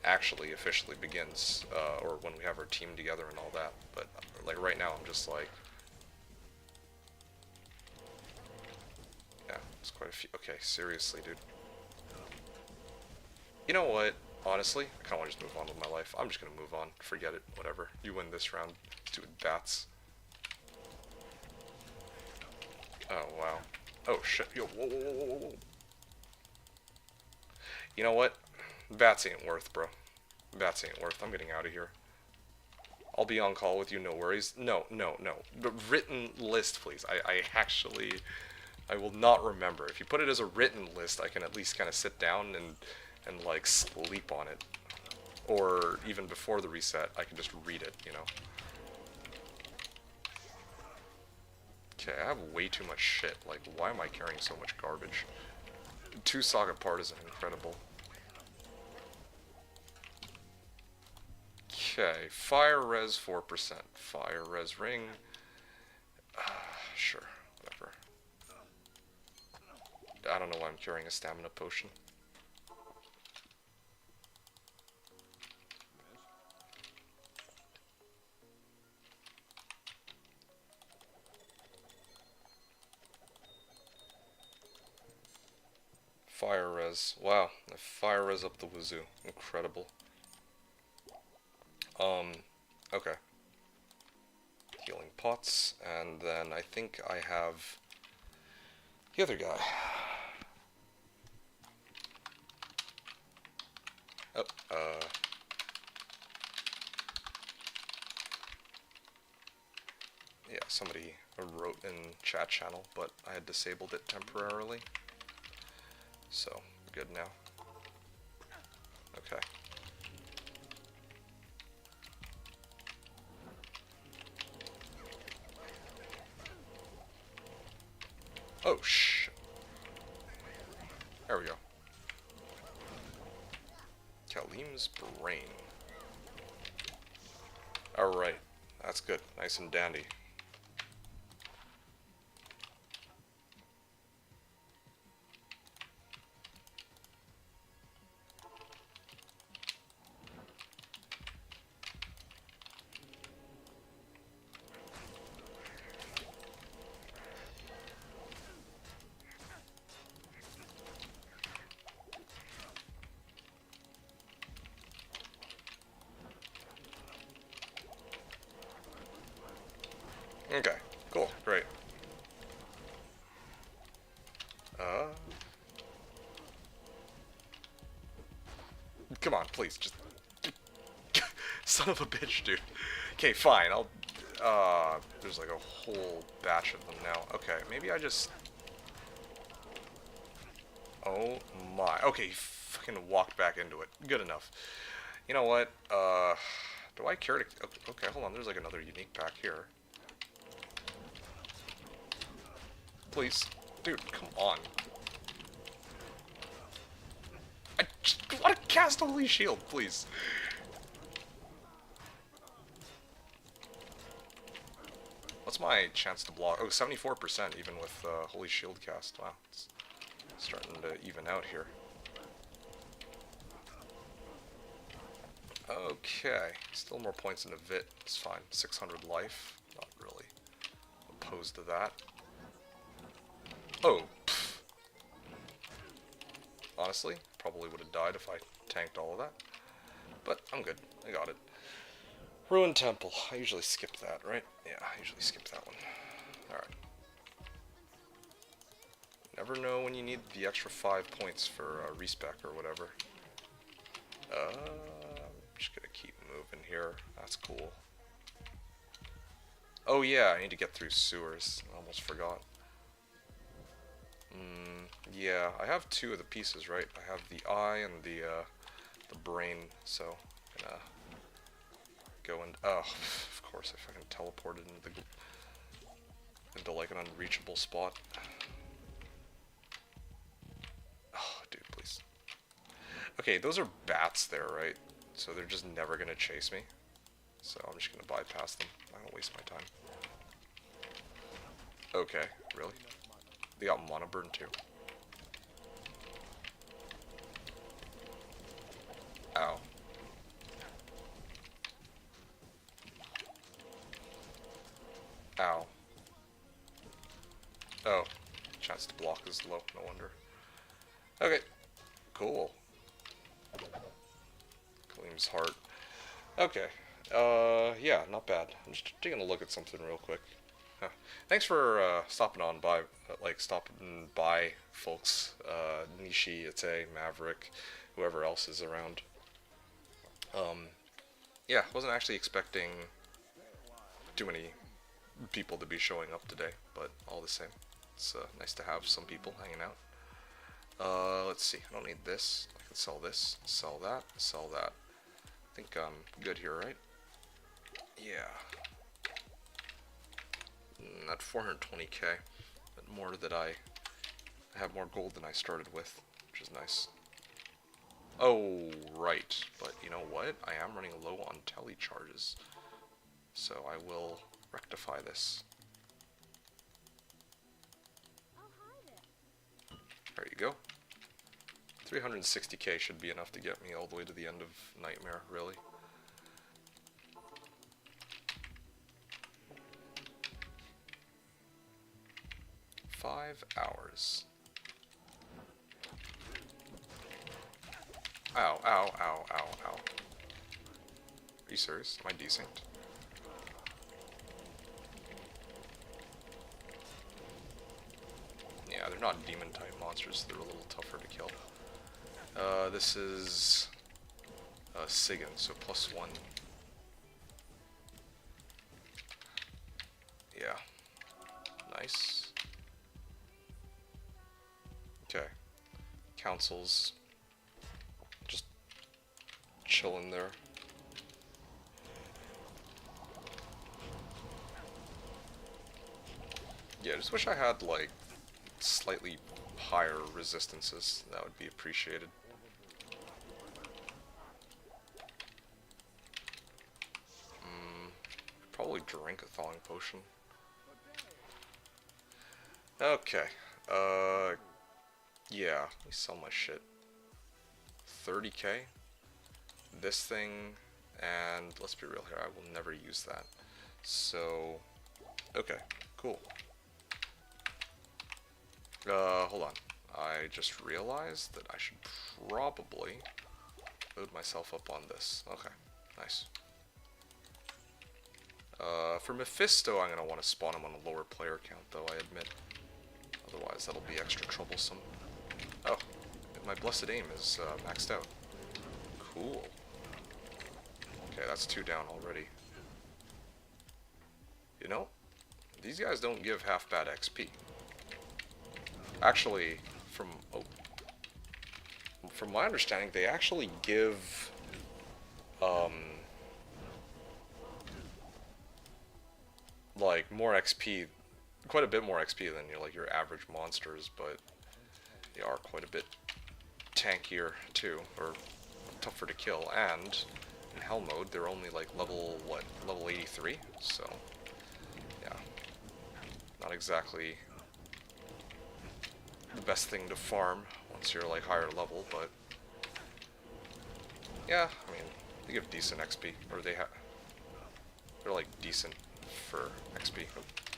actually officially begins. Or when we have our team together and all that. But, like, right now, I'm just like... Yeah, it's quite a few... Okay, seriously, dude. You know what? Honestly, I kind of want to just move on with my life. I'm just going to move on. Forget it. Whatever. You win this round. Stupid bats. Oh, wow. Oh, shit. Yo, whoa, whoa, whoa, whoa, whoa. You know what? Bats ain't worth, bro. Bats ain't worth. I'm getting out of here. I'll be on call with you, no worries. No, no, no. The written list, please. I actually... I will not remember. If you put it as a written list, I can at least kind of sit down and like sleep on it, or even before the reset I can just read it, you know. Okay, I have way too much shit. Like, why am I carrying so much garbage? 2 Saga Partisan, incredible. Okay, Fire Res 4%, Fire Res Ring, sure, whatever. I don't know why I'm carrying a stamina potion. Fire res. Wow, I fire res up the wazoo. Incredible. Okay. Healing pots, and then I think I have the other guy. Oh, yeah, somebody wrote in chat channel, but I had disabled it temporarily. So, we're good now. Okay. Oh, shh. There we go. Kalim's brain. Alright. That's good. Nice and dandy. Okay, cool, great. Come on, please, just... Son of a bitch, dude. Okay, fine, I'll... there's like a whole batch of them now. Okay, maybe I just... Oh my... Okay, fucking walked back into it. Good enough. You know what, do I care to... Okay, hold on, there's like another unique pack here. Please. Dude, come on. I just want to cast a Holy Shield, please. What's my chance to block? Oh, 74% even with Holy Shield cast. Wow, it's starting to even out here. Okay, still more points in a Vit. It's fine. 600 life. Not really opposed to that. Oh, pff. Honestly, probably would have died if I tanked all of that. But I'm good. I got it. Ruined Temple. I usually skip that, right? Yeah, I usually skip that one. Alright. Never know when you need the extra 5 points for respec or whatever. I'm just gonna keep moving here. That's cool. Oh yeah, I need to get through sewers. I almost forgot. Yeah, I have 2 of the pieces, right? I have the eye and the brain, so I'm gonna go and of course if I can teleport it into like an unreachable spot. Oh, dude, please. Okay, those are bats there, right? So they're just never gonna chase me. So I'm just gonna bypass them. I don't waste my time. Okay, really? They got Mana Burn too. Ow. Ow. Oh. Chance to block is low, no wonder. Okay. Cool. Gleam's Heart. Okay. Yeah, not bad. I'm just taking a look at something real quick. Huh. Thanks for stopping by, folks. Nishi, Ite, Maverick, whoever else is around. Yeah, wasn't actually expecting too many people to be showing up today, but all the same, it's nice to have some people hanging out. Let's see. I don't need this. I can sell this, sell that, sell that. I think I'm good here, right? Yeah. At 420k, but more that I have more gold than I started with, which is nice. Oh, right. But you know what? I am running low on tele charges, so I will rectify this. There you go. 360k should be enough to get me all the way to the end of Nightmare, really. Five hours. Ow, ow, ow, ow, ow. Are you serious? Am I decent? Yeah, they're not demon type monsters, so they're a little tougher to kill. This is Sigan, so +1. Yeah. Nice. Okay. Council's just chilling there. Yeah, I just wish I had like slightly higher resistances. That would be appreciated. Probably drink a thawing potion. Okay. Yeah, let me sell my shit. 30k. This thing, and let's be real here, I will never use that. So, okay, cool. Hold on. I just realized that I should probably load myself up on this. Okay, nice. For Mephisto, I'm going to want to spawn him on a lower player count, though, I admit. Otherwise, that'll be extra troublesome. Oh, my blessed aim is maxed out. Cool. Okay, that's 2 down already. You know, these guys don't give half bad XP. Actually, from my understanding, they actually give like more XP, quite a bit more XP than your average monsters, but they are quite a bit tankier too, or tougher to kill. And in Hell mode, they're only like level 83, so yeah, not exactly the best thing to farm once you're like higher level, but yeah, I mean, they give decent XP, or they're like decent for XP.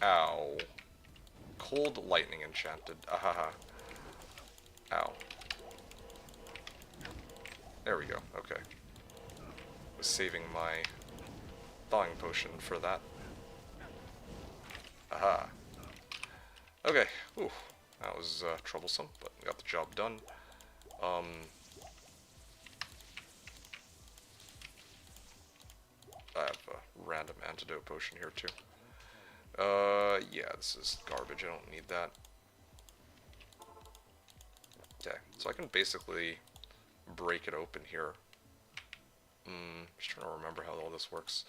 Ow. Cold lightning enchanted. Ahaha. Ow. There we go. Okay. Was saving my thawing potion for that. Aha. Okay. Ooh. That was troublesome, but got the job done. I have a random antidote potion here too. Yeah, this is garbage. I don't need that. Okay, so I can basically break it open here. Just trying to remember how all this works.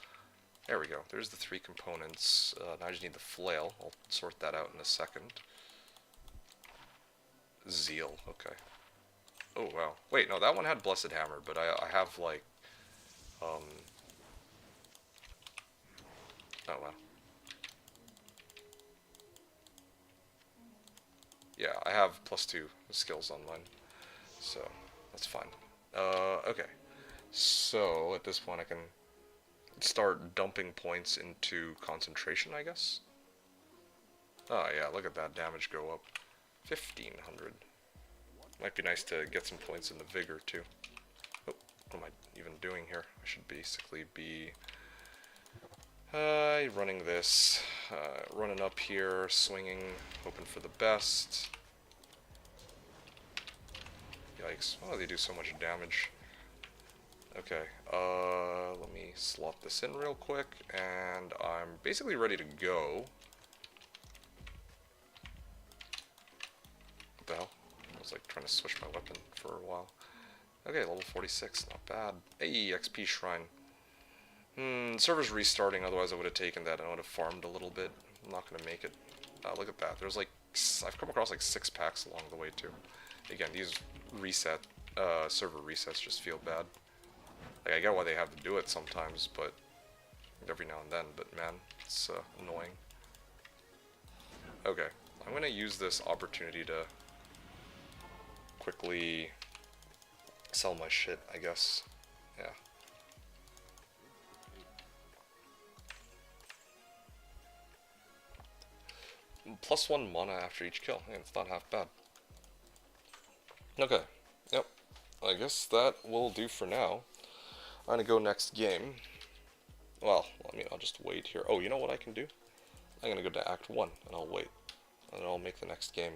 There we go. There's the 3 components. Now I just need the flail. I'll sort that out in a second. Zeal. Okay. Oh, wow. Wait, no, that one had Blessed Hammer, but I have, like, oh, wow. Yeah, I have +2 skills on mine, so that's fine. Okay. So, at this point I can start dumping points into concentration, I guess? Oh yeah, look at that damage go up. 1,500. Might be nice to get some points in the vigor, too. Oh, what am I even doing here? I should basically be running this, running up here, swinging, hoping for the best. Yikes. Why do they do so much damage? Okay, let me slot this in real quick, and I'm basically ready to go. What the hell? I was like trying to switch my weapon for a while. Okay, level 46, not bad. Hey, XP Shrine. Server's restarting, otherwise I would have taken that and I would have farmed a little bit. I'm not going to make it. Look at that. There's like, I've come across like 6 packs along the way too. Again, these server resets just feel bad. Like, I get why they have to do it sometimes, but every now and then, but man, it's annoying. Okay, I'm going to use this opportunity to quickly sell my shit, I guess. Yeah. +1 mana after each kill. Yeah, it's not half bad. Okay, yep. I guess that will do for now. I'm gonna go next game. Well, I mean, I'll just wait here. Oh, you know what I can do? I'm gonna go to Act 1, and I'll wait. And I'll make the next game.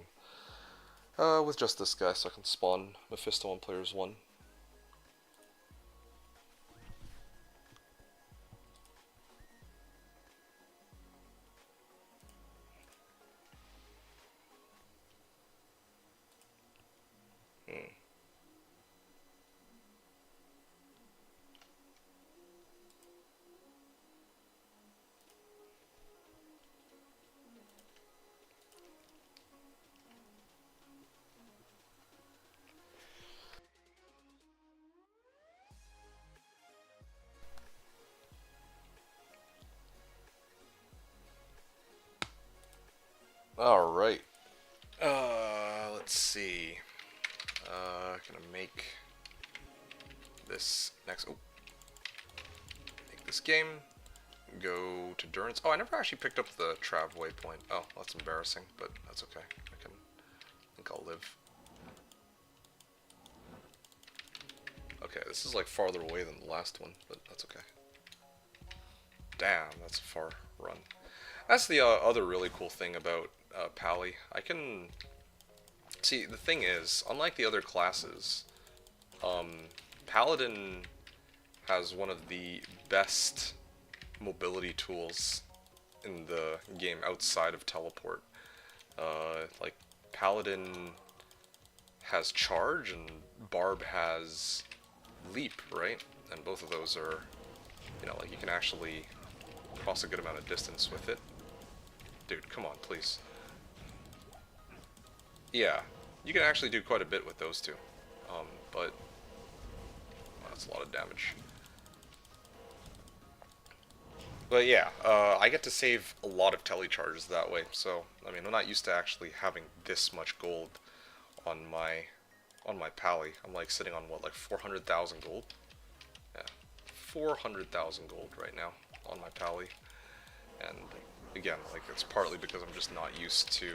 With just this guy, so I can spawn Mephisto on Players 1. Alright. Let's see. Gonna make this next. Oh. Make this game. Go to Durance. Oh, I never actually picked up the Trav waypoint. Oh, that's embarrassing, but that's okay. I think I'll live. Okay, this is like farther away than the last one, but that's okay. Damn, that's a far run. That's the other really cool thing about Pally. I can... See, the thing is, unlike the other classes, Paladin has one of the best mobility tools in the game outside of teleport. Like, Paladin has charge and Barb has leap, right? And both of those are, you know, like you can actually cross a good amount of distance with it. Dude, come on, please. Yeah, you can actually do quite a bit with those two, but well, that's a lot of damage. But yeah, I get to save a lot of telecharges that way, so, I mean, I'm not used to actually having this much gold on my Pally. I'm like sitting on, what, like 400,000 gold? Yeah, 400,000 gold right now on my Pally, and again, like, it's partly because I'm just not used to...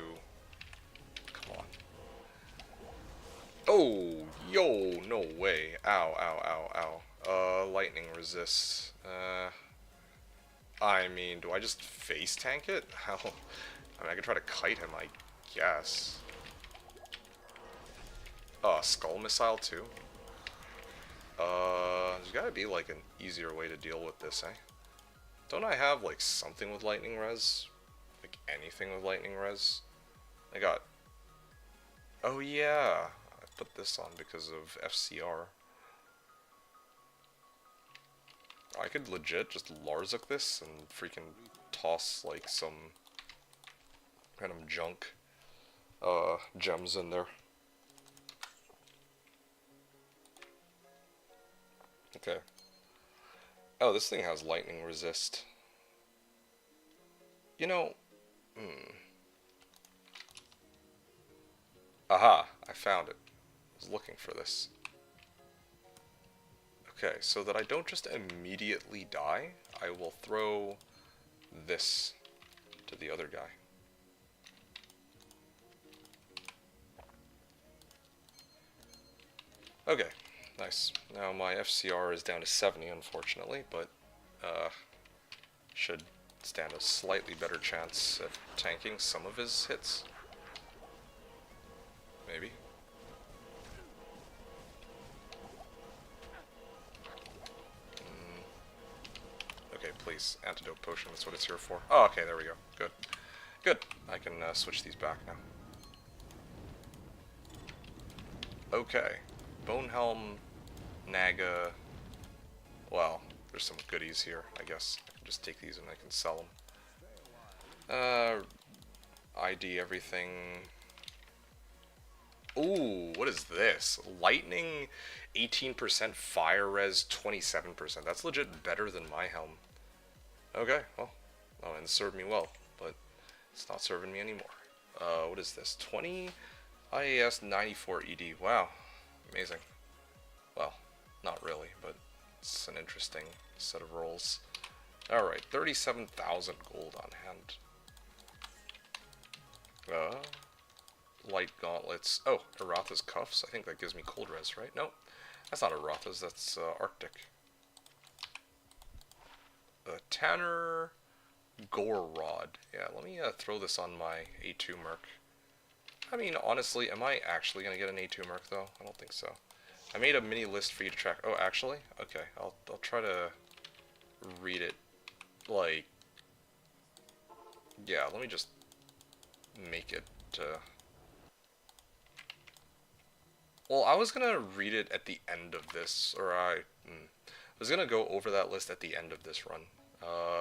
Come on. Oh, yo, no way. Ow, ow, ow, ow. Lightning resist. I mean, do I just face tank it? How? I mean, I could try to kite him, I guess. Skull missile too? There's gotta be, like, an easier way to deal with this, eh? Don't I have, like, something with lightning res? Like, anything with lightning res? I got... Oh, yeah! I put this on because of FCR. I could legit just Larzuk this and freaking toss, like, some random junk, gems in there. Okay. Oh, this thing has lightning resist. You know, aha, I found it. I was looking for this. Okay, so that I don't just immediately die, I will throw this to the other guy. Okay, nice. Now my FCR is down to 70, unfortunately, but should stand a slightly better chance at tanking some of his hits. Maybe. Okay, please. Antidote potion, that's what it's here for. Oh, okay, there we go. Good. Good. I can switch these back now. Okay. Bone Helm, Naga. Well, there's some goodies here, I guess. I can just take these and I can sell them. ID everything. Ooh, what is this? Lightning, 18%, fire res, 27%. That's legit better than my helm. Okay, well, oh, and it served me well, but it's not serving me anymore. What is this? 20 IAS 94 ED. Wow, amazing. Well, not really, but it's an interesting set of rolls. Alright, 37,000 gold on hand. Light gauntlets. Oh, Aratha's cuffs. I think that gives me cold res, right? No, that's not Aratha's, that's Arctic. Tanner Gore Rod. Yeah, let me throw this on my A2 Merc. I mean, honestly, am I actually going to get an A2 Merc, though? I don't think so. I made a mini list for you to track. Oh, actually? Okay, I'll try to read it, like... Yeah, let me just make it, Well, I was gonna read it at the end of this, or I was gonna go over that list at the end of this run.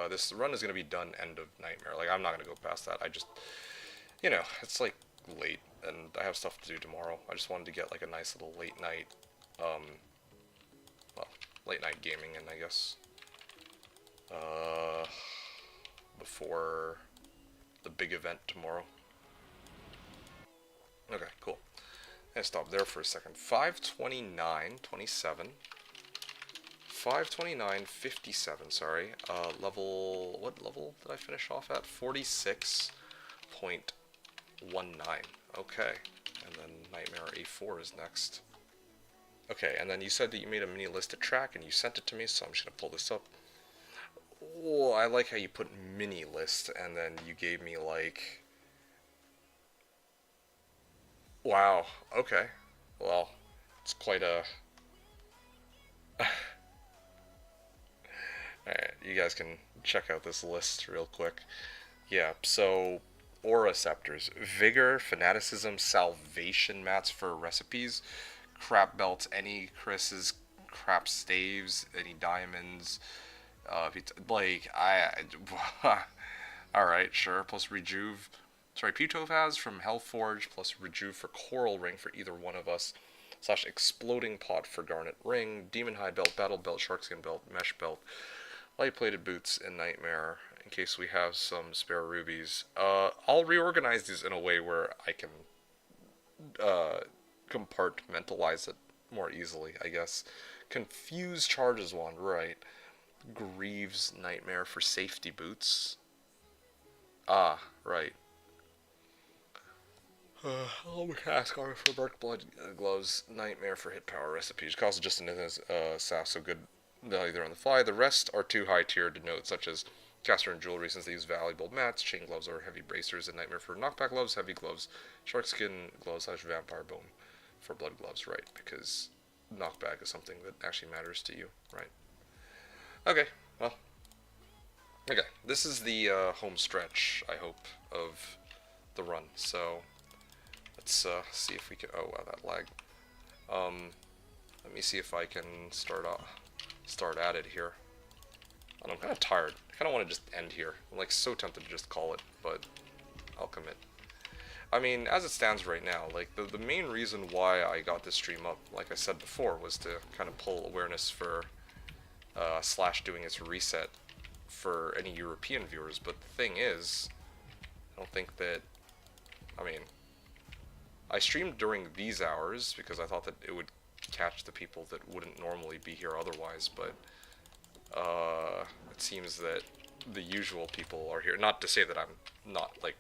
This run is gonna be done end of Nightmare. Like, I'm not gonna go past that. I just, you know, it's like late, and I have stuff to do tomorrow. I just wanted to get like a nice little late night, well, late night gaming in, I guess. Before the big event tomorrow. Okay, cool. I stop there for a second. 529.27. 529.57, sorry. Level, what level did I finish off at? 46.19. Okay. And then Nightmare A4 is next. Okay, and then you said that you made a mini list to track and you sent it to me, so I'm just gonna pull this up. Oh, I like how you put mini list and then you gave me like... Wow, okay. Well, it's quite a... Alright, you guys can check out this list real quick. Yeah, so... Aura Scepters. Vigor, Fanaticism, Salvation Mats for recipes, Crap Belts, any Chris's, Crap Staves, any Diamonds, like, alright, sure, plus Rejuve. Sorry, Putopaz from Hellforge, plus Rejuve for Coral Ring for either one of us, / Exploding Pot for Garnet Ring, Demon Hide Belt, Battle Belt, Sharkskin Belt, Mesh Belt, Light Plated Boots, and Nightmare, in case we have some spare rubies. I'll reorganize these in a way where I can compartmentalize it more easily, I guess. Confuse Charges Wand, right. Greaves Nightmare for safety boots. Ah, right. Ask armor for Dark Blood Gloves, Nightmare for Hit Power Recipes. Cost just an SAS, so good value there on the fly. The rest are too high tier to note, such as Caster and Jewelry, since they use valuable mats, Chain Gloves or Heavy Bracers, and Nightmare for Knockback Gloves, Heavy Gloves, Shark Skin Gloves / Vampire Bone for Blood Gloves, right? Because knockback is something that actually matters to you, right? Okay, well, okay. This is the home stretch, I hope, of the run, so let's see if we can. Oh wow, that lag. Let me see if I can start at it here. And I'm kind of tired. I kind of want to just end here. I'm like so tempted to just call it, but I'll commit. I mean, as it stands right now, like the main reason why I got this stream up, like I said before, was to kind of pull awareness for Slash doing its reset for any European viewers. But the thing is, I don't think that. I mean, I streamed during these hours because I thought that it would catch the people that wouldn't normally be here otherwise, but it seems that the usual people are here. Not to say that I'm not, like,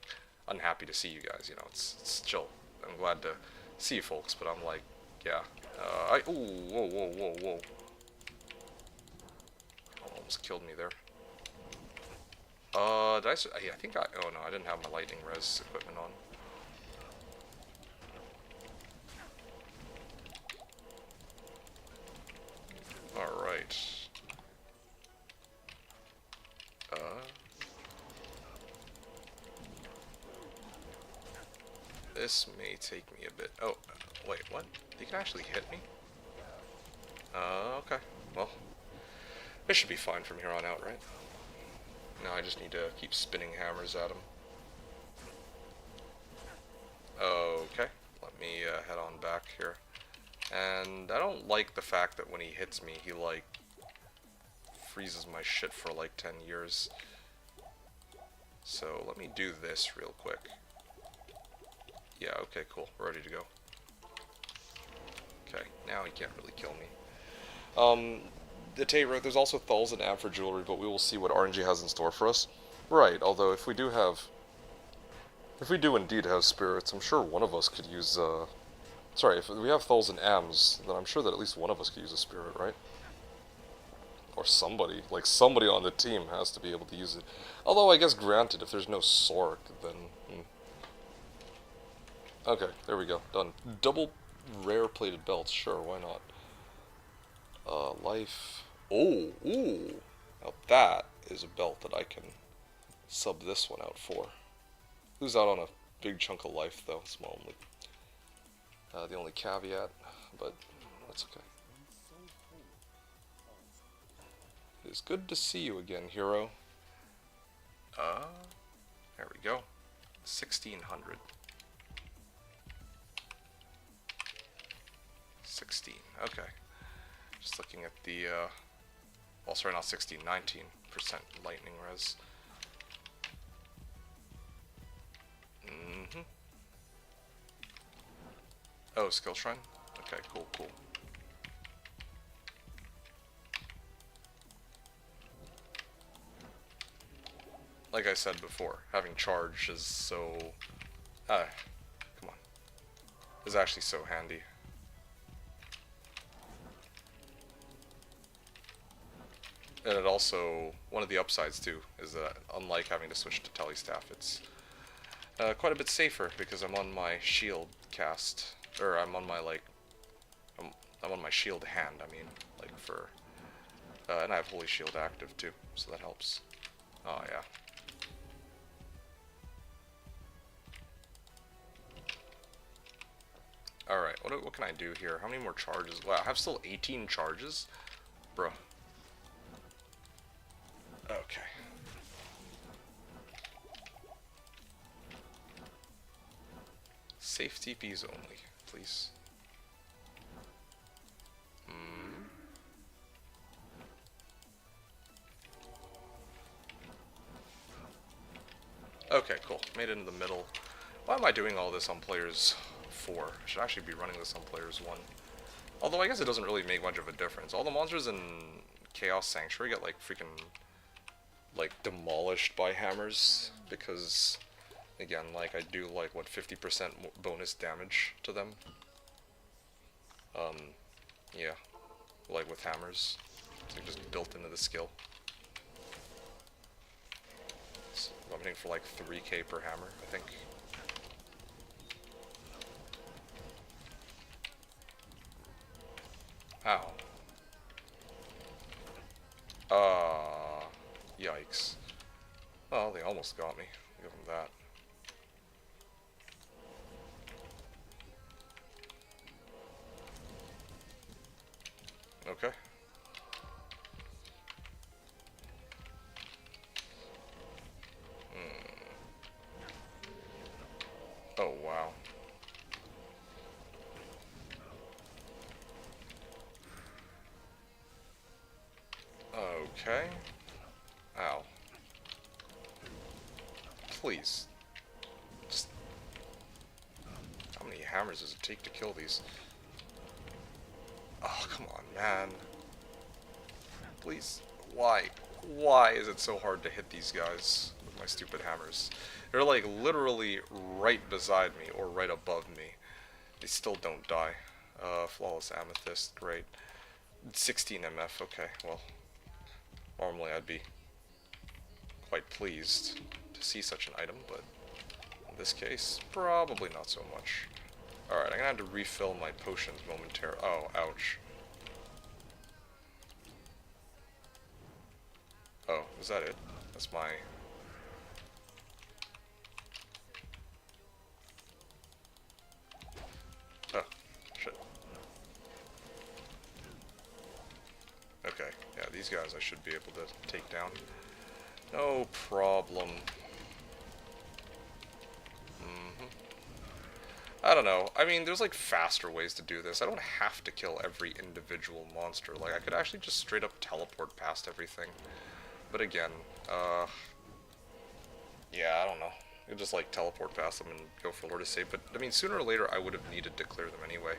unhappy to see you guys, you know, it's chill. I'm glad to see you folks, but I'm like, yeah. Ooh, whoa, whoa, whoa, whoa. Almost killed me there. Did I think oh no, I didn't have my lightning res equipment on. Alright. This may take me a bit. Oh, wait, what? You can actually hit me? Okay. Well, this should be fine from here on out, right? Now I just need to keep spinning hammers at him. Okay. Let me head on back here. And I don't like the fact that when he hits me, he, like, freezes my shit for, like, 10 years. So, let me do this real quick. Yeah, okay, cool. We're ready to go. Okay, now he can't really kill me. The Tate wrote, there's also Thul's and Ab for jewelry, but we will see what RNG has in store for us. Right, although if we do indeed have spirits, I'm sure one of us could use, sorry, if we have Thul's and Ams, then I'm sure that at least one of us could use a spirit, right? Or somebody, like somebody on the team has to be able to use it. Although, I guess granted, if there's no sword, then... Okay, there we go, done. Double rare plated belts, sure, why not? Life... Oh, ooh! Now that is a belt that I can sub this one out for. Lose out on a big chunk of life, though, it's the only caveat, but that's okay. It is good to see you again, hero. There we go. 1600. 16, okay. Just looking at the, well, sorry, not 16, 19% lightning res. Oh, skill shrine? Okay, cool, cool. Like I said before, having charge is so... come on. Is actually so handy. And it also, one of the upsides too, is that unlike having to switch to Telestaff, it's quite a bit safer because I'm on my shield cast, or I'm on my, like, I'm on my shield hand, I mean, like for, and I have Holy Shield active too, so that helps. Oh yeah. Alright, what can I do here? How many more charges? Wow, I have still 18 charges? Bruh. Okay. Safe TPs only, please. Okay, cool. Made it in the middle. Why am I doing all this on players 4? I should actually be running this on players 1. Although I guess it doesn't really make much of a difference. All the monsters in Chaos Sanctuary get like freaking like, demolished by hammers, because, again, like, I do, like, what, 50% bonus damage to them? Yeah, like, with hammers. It's like just built into the skill. So I'm hitting for, like, 3k per hammer, I think. Ow. Yikes. Well, they almost got me. Give them that. Okay. Oh, wow. Okay. Ow. Please. Just... How many hammers does it take to kill these? Oh, come on, man. Please. Why? Why is it so hard to hit these guys with my stupid hammers? They're like literally right beside me or right above me. They still don't die. Flawless Amethyst, great. 16 MF, okay, well. Normally I'd be quite pleased to see such an item, but in this case, probably not so much. Alright, I'm gonna have to refill my potions momentarily. Oh, ouch. Oh, is that it? That's my... Oh, shit. Okay, yeah, these guys I should be able to take down. No problem. I don't know. I mean, there's like faster ways to do this. I don't have to kill every individual monster. Like, I could actually just straight up teleport past everything. But again, yeah, I don't know. You just like teleport past them and go for Lord of Save. But I mean, sooner or later, I would have needed to clear them anyway.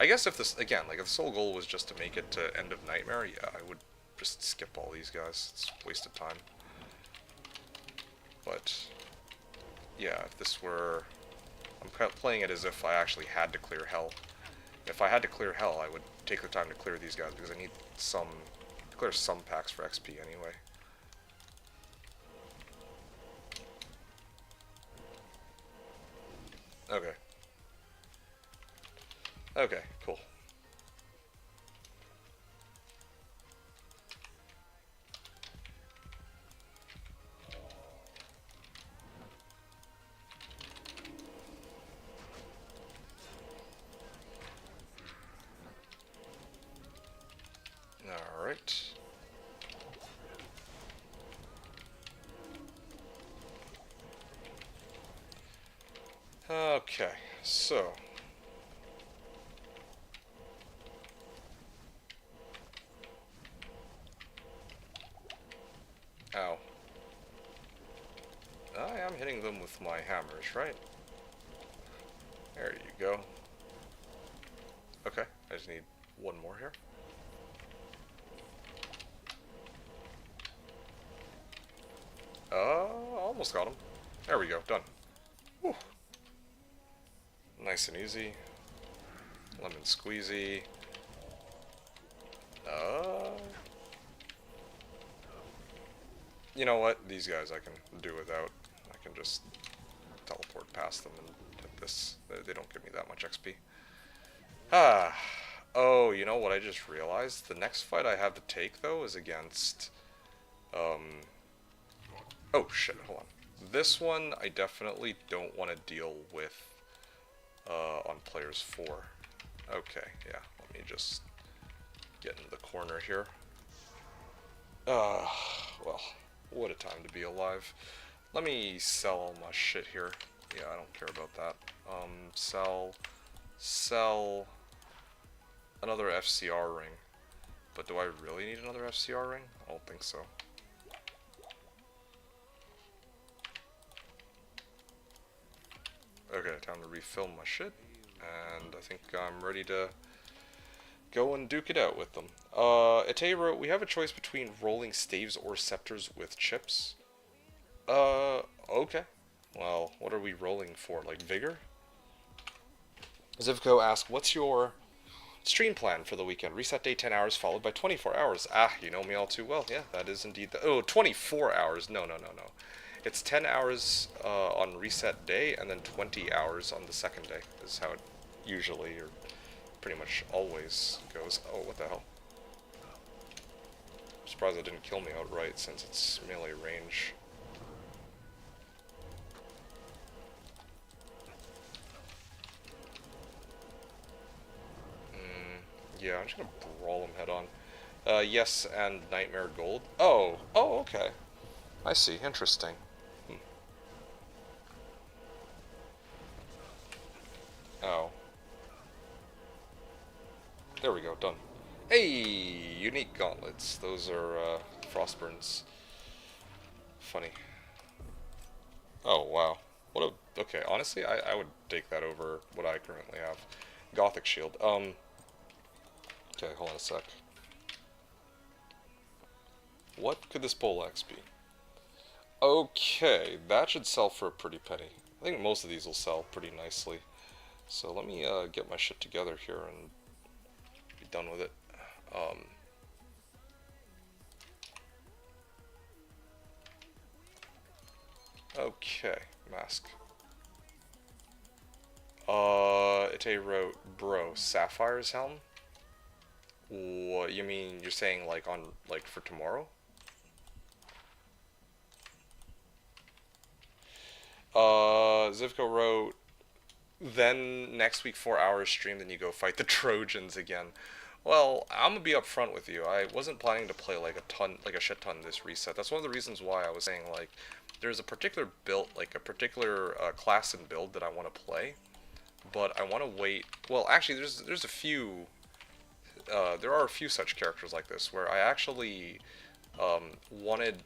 I guess if this, again, like if the sole goal was just to make it to End of Nightmare, yeah, I would just skip all these guys. It's a waste of time. But yeah, if this were... I'm playing it as if I actually had to clear Hell. If I had to clear Hell, I would take the time to clear these guys, because I need some... to clear some packs for XP anyway. Okay. Okay, cool. Alright. Okay, so... Ow. I am hitting them with my hammers, right? There you go. Okay, I just need one more here. Almost got him. There we go, done. Whew. Nice and easy. Lemon squeezy. You know what? These guys I can do without. I can just teleport past them and hit this. They don't give me that much XP. Ah. Oh, you know what I just realized? The next fight I have to take, though, is against... Oh, shit, hold on. This one, I definitely don't want to deal with on players 4. Okay, yeah, let me just get into the corner here. Well, what a time to be alive. Let me sell all my shit here. Yeah, I don't care about that. Sell another FCR ring. But do I really need another FCR ring? I don't think so. Okay, time to refill my shit, and I think I'm ready to go and duke it out with them. Ite wrote, we have a choice between rolling staves or scepters with chips. Okay. Well, what are we rolling for? Like vigor? Zivko asked, what's your stream plan for the weekend? Reset day 10 hours followed by 24 hours. Ah, you know me all too well. Yeah, that is indeed the... Oh, 24 hours. No. It's 10 hours on reset day and then 20 hours on the second day. Is how it usually or pretty much always goes. Oh, what the hell? I'm surprised it didn't kill me outright since it's melee range. Yeah, I'm just gonna brawl him head on. Yes, and Nightmare Gold. Oh, okay. I see. Interesting. Oh. There we go, done. Hey, unique gauntlets. Those are, Frostburn's. Funny. Oh, wow. What a... Okay, honestly, I would take that over what I currently have. Gothic Shield. Okay, hold on a sec. What could this poleaxe be? Okay, that should sell for a pretty penny. I think most of these will sell pretty nicely. So let me get my shit together here and be done with it. Okay, mask. Ite wrote, bro, Sapphire's helm? What, you mean you're saying like on, like for tomorrow? Zivko wrote, then next week 4 hours stream, then you go fight the Trojans again. Well, I'm gonna be upfront with you. I wasn't planning to play like a shit ton this reset. That's one of the reasons why I was saying like, there's a particular build, like a particular class and build that I want to play, but I want to wait. Well, actually, there's a few. There are a few such characters like this where I actually wanted.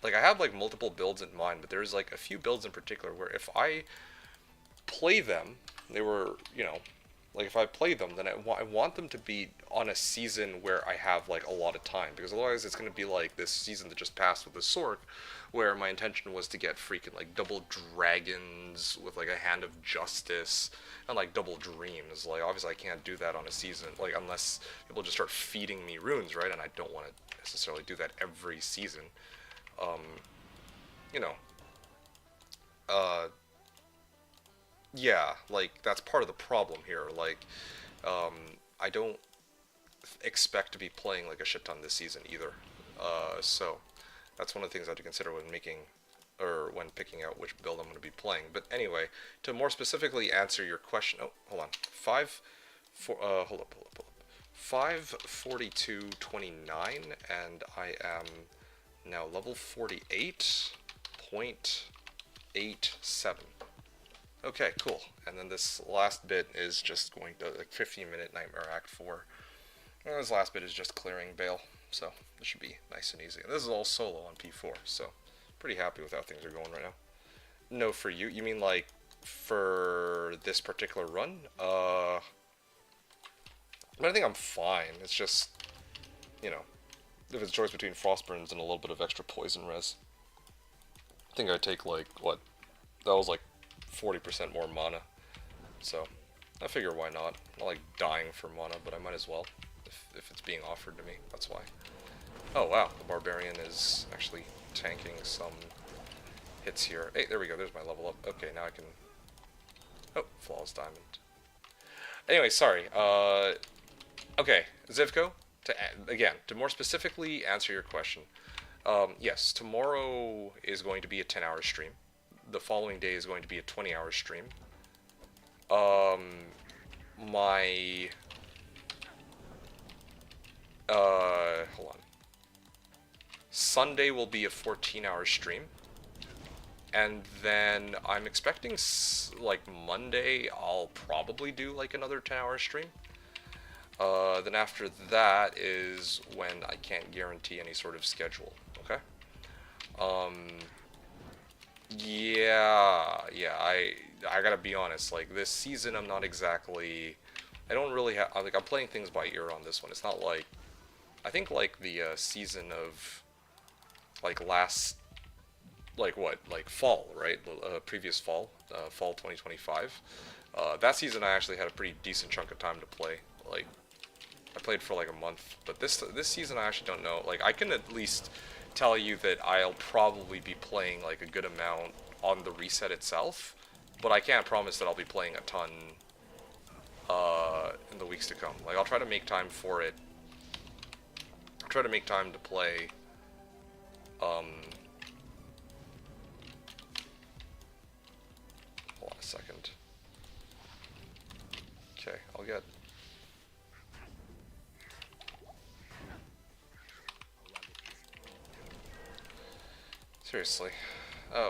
Like I have like multiple builds in mind, but there's like a few builds in particular where if I play them, they were, you know, like if I play them, then I want them to be on a season where I have like a lot of time, because otherwise it's going to be like this season that just passed with the sword, where my intention was to get freaking like double dragons with like a hand of justice and like double dreams. Like obviously I can't do that on a season, like unless people just start feeding me runes, right? And I don't want to necessarily do that every season. You know, yeah, like that's part of the problem here. Like, I don't expect to be playing like a shit ton this season either. So that's one of the things I have to consider when making, or when picking out which build I'm going to be playing. But anyway, to more specifically answer your question, oh, hold on, hold up. 542.29, and I am now level 48.87. Okay, cool. And then this last bit is just going to, like, 15-minute Nightmare Act 4. And this last bit is just clearing Bale, so this should be nice and easy. And this is all solo on P4, so pretty happy with how things are going right now. No, for you? You mean, like, for this particular run? I think I'm fine. It's just, you know, if it's a choice between Frostburns and a little bit of extra poison res. I think I'd take, like, what? That was, like, 40% more mana. So, I figure why not. I'm not, like, dying for mana, but I might as well. If it's being offered to me, that's why. Oh, wow. The Barbarian is actually tanking some hits here. Hey, there we go. There's my level up. Okay, now I can... Oh, Flawless Diamond. Anyway, sorry. Okay, Zivko, to more specifically answer your question, yes, tomorrow is going to be a 10-hour stream. The following day is going to be a 20-hour stream. Hold on. Sunday will be a 14-hour stream. And then I'm expecting, like, Monday, I'll probably do, like, another 10-hour stream. Then after that is when I can't guarantee any sort of schedule, okay? Yeah, I gotta be honest, like, this season I'm not exactly I don't really have, like, I'm playing things by ear on this one. It's not like, I think, like, the season of, like, last, like, what, like, fall, right? Previous fall, fall 2025. That season I actually had a pretty decent chunk of time to play. Like, I played for, like, a month. But this season I actually don't know. Like, I can at least tell you that I'll probably be playing, like, a good amount on the reset itself. But I can't promise that I'll be playing a ton in the weeks to come. Like, I'll try to make time for it. I'll try to make time to play, hold on a second. Okay, I'll get... Seriously.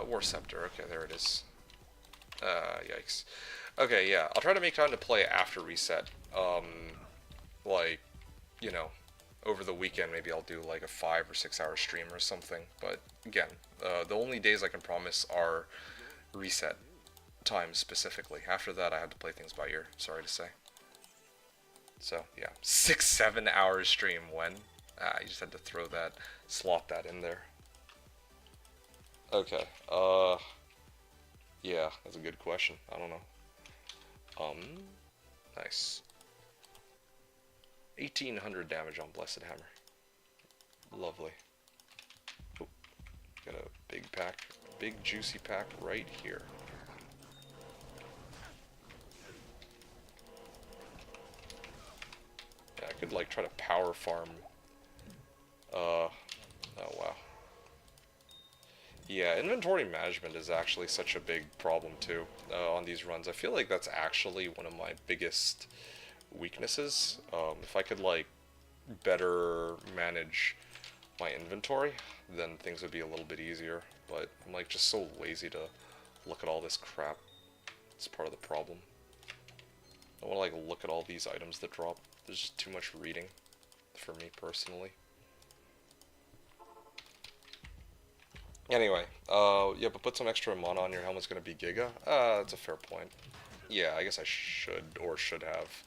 War Scepter, okay, there it is. Yikes. Okay, yeah, I'll try to make time to play after reset. Like, you know, over the weekend maybe I'll do like a 5 or 6 hour stream or something. But again, the only days I can promise are reset times specifically. After that I have to play things by ear, sorry to say. So, yeah, 6-7 hours stream when? You just had to throw that, slot that in there. Okay, yeah, that's a good question. I don't know. Nice. 1800 damage on Blessed Hammer. Lovely. Oh, got a big pack, big juicy pack right here. Yeah, I could like try to power farm. Oh wow. Yeah, inventory management is actually such a big problem too on these runs. I feel like that's actually one of my biggest weaknesses. If I could like better manage my inventory, then things would be a little bit easier. But I'm like just so lazy to look at all this crap. It's part of the problem. I want to like look at all these items that drop. There's just too much reading for me personally. Anyway, yeah, but put some extra mana on your helmet's gonna be Giga? That's a fair point. Yeah, I guess I should have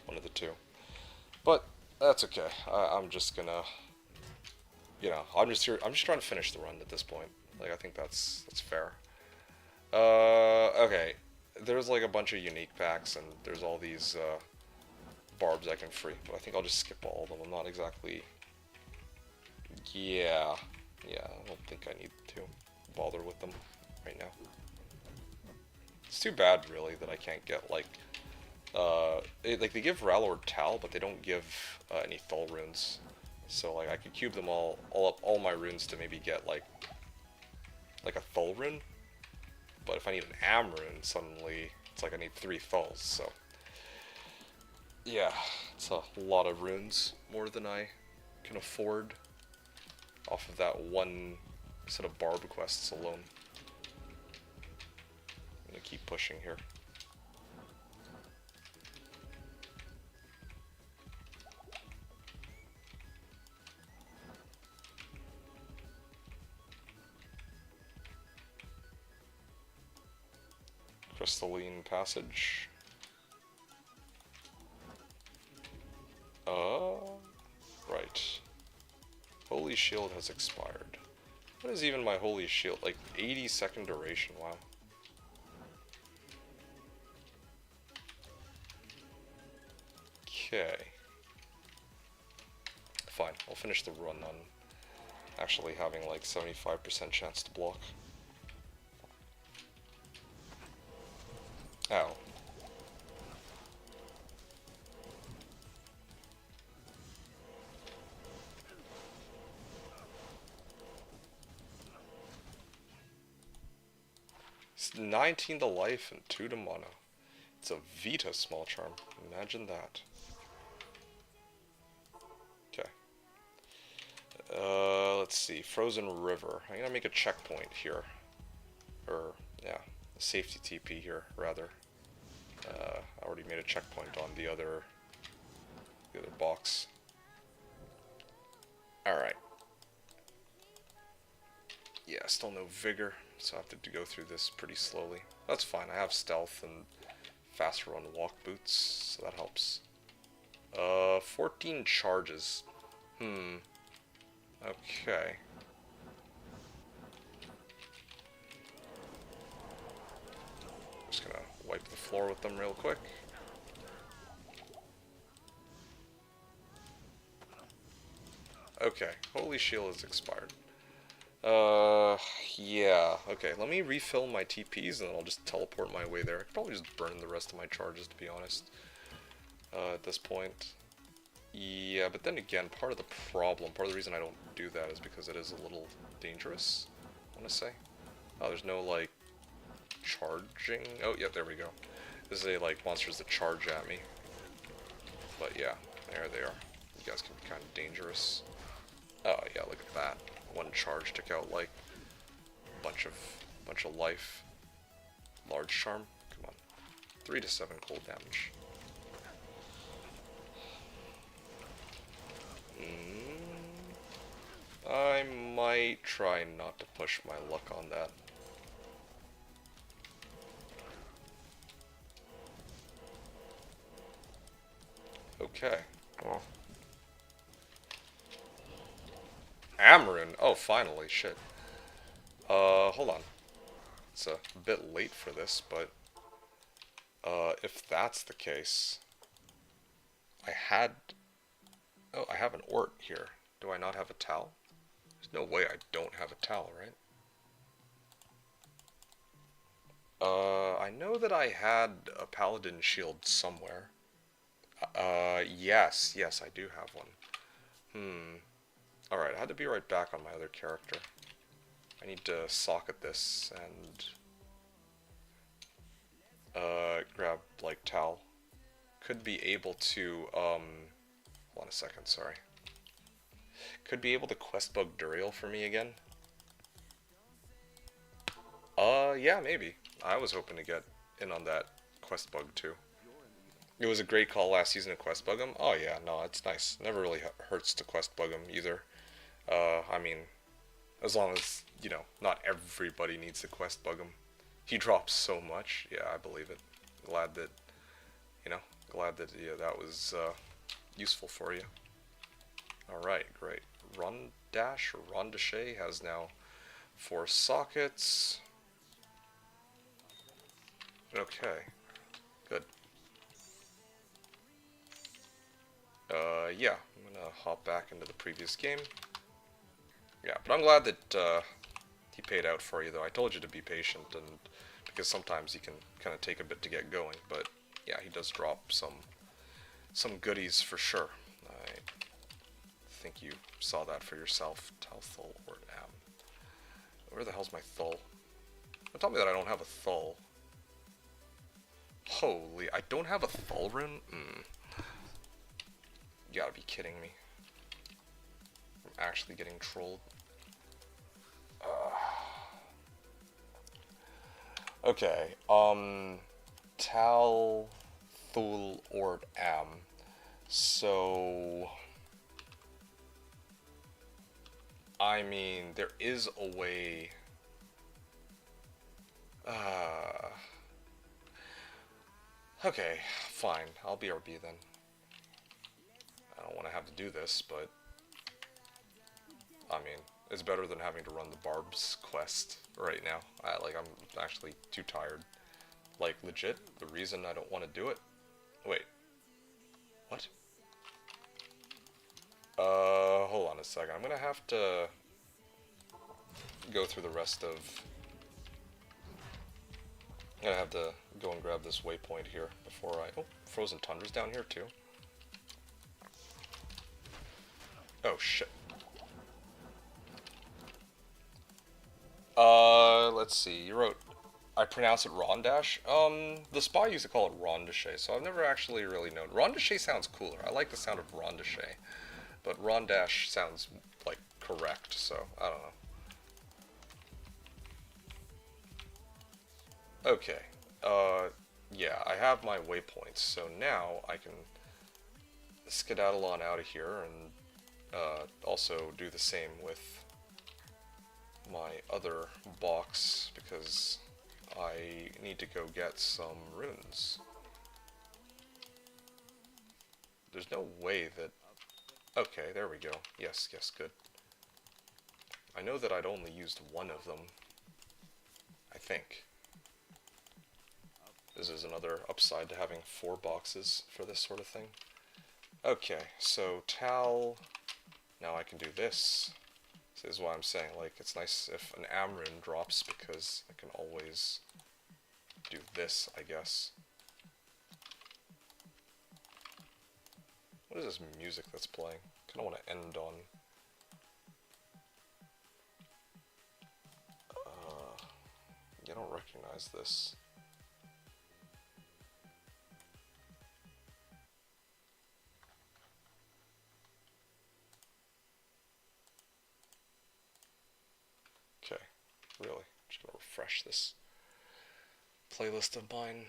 one of the two. But, that's okay. I'm just gonna, you know, I'm just trying to finish the run at this point. Like, I think that's fair. Okay. There's like a bunch of unique packs, and there's all these, barbs I can free, but I think I'll just skip all of them. I'm not exactly... Yeah, I don't think I need to bother with them right now. It's too bad, really, that I can't get, like, like, they give Rallord Tal, but they don't give any Thul runes. So, like, I could cube them all my runes to maybe get, like a Thul rune. But if I need an Am rune, suddenly, it's like I need 3 Thuls, so... Yeah, it's a lot of runes, more than I can afford off of that one set of barb quests alone. I'm gonna keep pushing here. Crystalline Passage. Right. Holy Shield has expired. What is even my Holy Shield? Like, 80-second duration, wow. Okay. Fine, I'll finish the run on actually having like 75% chance to block. Ow. It's 19 to life and 2 to mana. It's a Vita small charm. Imagine that. Okay. Let's see. Frozen River. I'm gonna make a checkpoint here. Or, yeah, a safety TP here, rather. I already made a checkpoint on the other box. Alright. Yeah, still no vigor, so I have to go through this pretty slowly. That's fine, I have stealth and fast run walk boots, so that helps. 14 charges. Okay. Just gonna wipe the floor with them real quick. Okay, Holy Shield is expired. Yeah. Okay, let me refill my TPs and then I'll just teleport my way there. I could probably just burn the rest of my charges, to be honest, at this point. Yeah, but then again, part of the reason I don't do that is because it is a little dangerous, I want to say. Oh, there's no, like, charging. Oh, yeah, there we go. This is like monsters that charge at me. But yeah, there they are. You guys can be kind of dangerous. Oh yeah, look at that. One charge took out like a bunch of life. Large charm. Come on. 3 to 7 cold damage. I might try not to push my luck on that. Okay. Well. Amarin. Oh, finally. Shit. Hold on. It's a bit late for this, but if that's the case, I had... Oh, I have an Ort here. Do I not have a Tal? There's no way I don't have a Tal, right? I know that I had a Paladin shield somewhere. Yes, I do have one. Alright, I had to be right back on my other character. I need to socket this and grab, like, Tal. Could be able to, hold on a second, sorry. Could be able to quest bug Duriel for me again. Yeah, maybe. I was hoping to get in on that quest bug too. It was a great call last season to quest bug him. Oh yeah, no, it's nice. Never really hurts to quest bug him either. I mean, as long as, you know, not everybody needs to quest bug him. He drops so much. Yeah, I believe it. Glad that, you know, yeah, that was useful for you. Alright, great. Rondachet has now 4 sockets. Okay, good. Yeah, I'm gonna hop back into the previous game. Yeah, but I'm glad that he paid out for you, though. I told you to be patient, and because sometimes he can kind of take a bit to get going. But yeah, he does drop some goodies for sure. I think you saw that for yourself. Thul or Am. Where the hell's my Thul? Don't tell me that I don't have a Thul. Holy, I don't have a Thul rune? You gotta be kidding me. I'm actually getting trolled. Okay, Tal, Thul, or Am. So, I mean, there is a way. Okay, fine. I'll BRB then. I don't want to have to do this, but I mean, it's better than having to run the Barb's quest right now. I'm actually too tired. Like, legit, the reason I don't want to do it... Wait. What? Hold on a second. I'm gonna have to go through the rest of... I'm gonna have to go and grab this waypoint here before I... Oh, Frozen Tundra's down here too. Oh, shit. Let's see. You wrote... I pronounce it Rondash. The Spy used to call it Rondachet, so I've never actually really known. Rondachet sounds cooler. I like the sound of Rondachet. But Rondash sounds, like, correct, so I don't know. Okay. Yeah, I have my waypoints, so now I can skedaddle on out of here and also do the same with my other box, because I need to go get some runes. there's no way that... Okay, there we go. Yes, yes, good. I know that I'd only used one of them. I think. This is another upside to having 4 boxes for this sort of thing. Okay, so Tal... Now I can do this. This is why I'm saying, like, it's nice if an Amrin drops, because I can always do this, I guess. What is this music that's playing? I kind of want to end on... I don't recognize this. Okay, really, just gonna refresh this playlist of mine.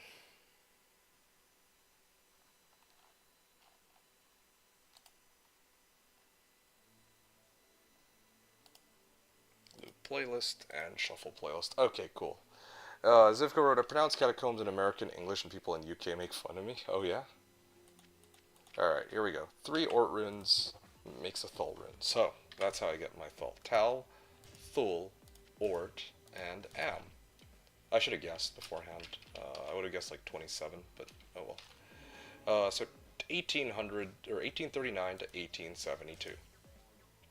Loop playlist and shuffle playlist. Okay, cool. Zivka wrote, I pronounce catacombs in American English and people in UK make fun of me. Oh yeah? Alright, here we go. 3 Ort runes makes a Thul rune. So, that's how I get my Thul. Tal, Thul, Ort, and Am. I should have guessed beforehand. I would have guessed like 27, but oh well. So 1800 or 1839 to 1872.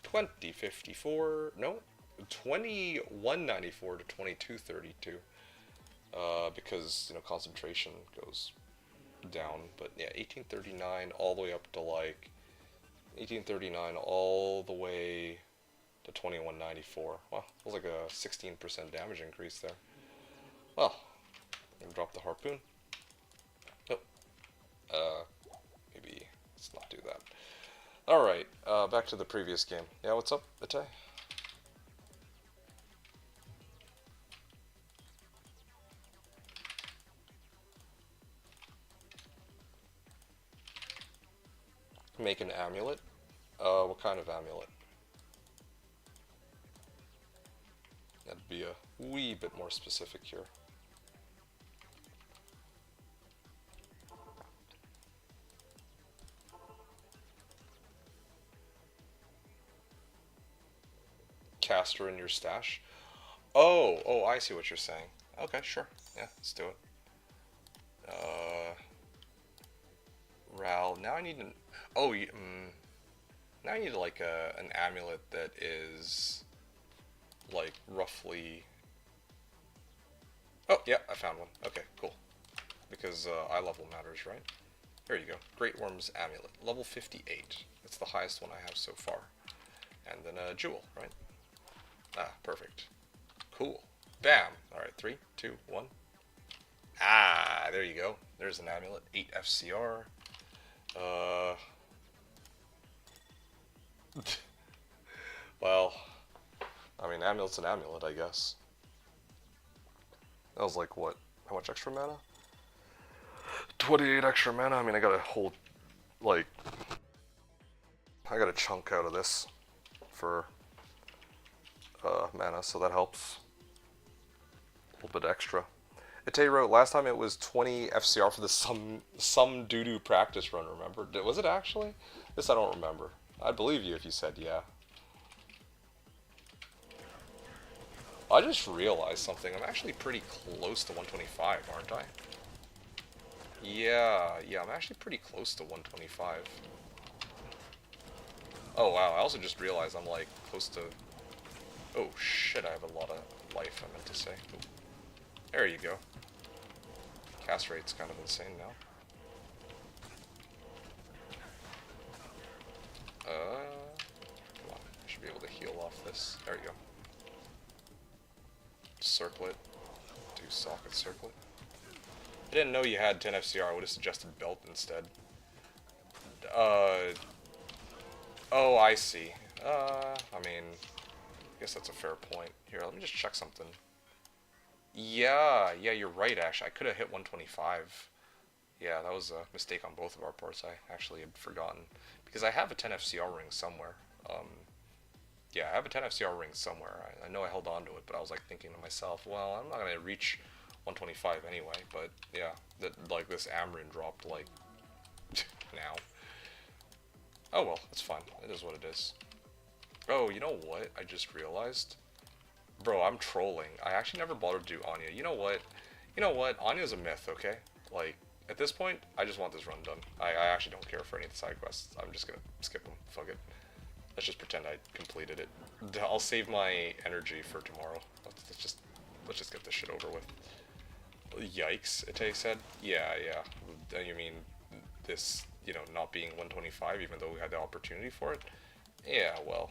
2054, no, 2194 to 2232. Because you know concentration goes down, but yeah, 1839 all the way up to like 1839 all the way to 2194. Well, it was like a 16% damage increase there. Well, I'm gonna drop the harpoon. Oh, maybe let's not do that. All right, back to the previous game. Yeah, what's up, Ite? Make an amulet. What kind of amulet? That'd be a wee bit more specific here. Caster in your stash. Oh, I see what you're saying. Okay, sure. Yeah, let's do it. Ral. Now I need an. Oh, now I need like an amulet that is like roughly. Oh yeah, I found one. Okay, cool. Because eye level matters, right? There you go. Great Worm's amulet, level 58. That's the highest one I have so far. And then a jewel, right? Ah, perfect. Cool. Bam! Alright, 3, 2, 1. Ah, there you go. There's an amulet. 8 FCR. Well, I mean, amulet's an amulet, I guess. That was like, what? How much extra mana? 28 extra mana? I mean, I got a whole, like... I got a chunk out of this for mana, so that helps. A little bit extra. Ite wrote, last time it was 20 FCR for the some doo-doo practice run, remember? Was it actually? This I don't remember. I'd believe you if you said yeah. I just realized something. I'm actually pretty close to 125, aren't I? Yeah, I'm actually pretty close to 125. Oh wow, I also just realized I'm like close to... Oh shit, I have a lot of life, I meant to say. Ooh. There you go. Cast rate's kind of insane now. Come on, I should be able to heal off this. There you go. Circlet. Do socket circlet. I didn't know you had 10 FCR, I would have suggested belt instead. Oh, I see. I mean, I guess that's a fair point. Here, let me just check something. Yeah, you're right, Ash. I could have hit 125. Yeah, that was a mistake on both of our parts. I actually had forgotten. Because I have a 10 FCR ring somewhere. Yeah, I have a 10 FCR ring somewhere. I know I held on to it, but I was like thinking to myself, well, I'm not going to reach 125 anyway. But yeah, like this Amrin dropped like now. Oh well, it's fine. It is what it is. Oh, you know what? I just realized. Bro, I'm trolling. I actually never bothered to do Anya. You know what? You know what? Anya's a myth, okay? Like, at this point, I just want this run done. I actually don't care for any of the side quests. I'm just gonna skip them. Fuck it. Let's just pretend I completed it. I'll save my energy for tomorrow. Let's just get this shit over with. Yikes, Ite said. Yeah. You mean this, you know, not being 125 even though we had the opportunity for it? Yeah, well,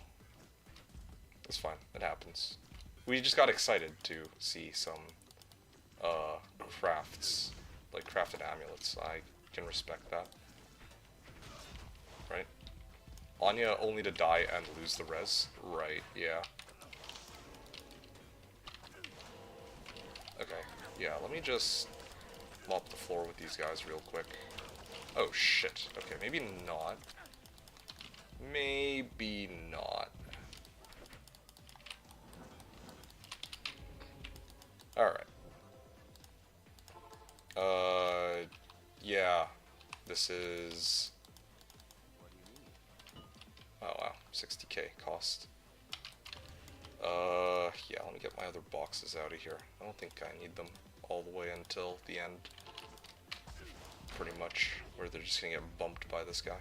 it's fine. It happens. We just got excited to see some crafts, like crafted amulets. I can respect that. Right? Anya only to die and lose the res? Right, yeah. Okay, yeah, let me just mop the floor with these guys real quick. Oh shit. Okay, maybe not. Maybe not. Alright. Yeah. This is... Oh wow, 60k cost. Yeah, let me get my other boxes out of here. I don't think I need them all the way until the end. Pretty much, where they're just gonna get bumped by this guy.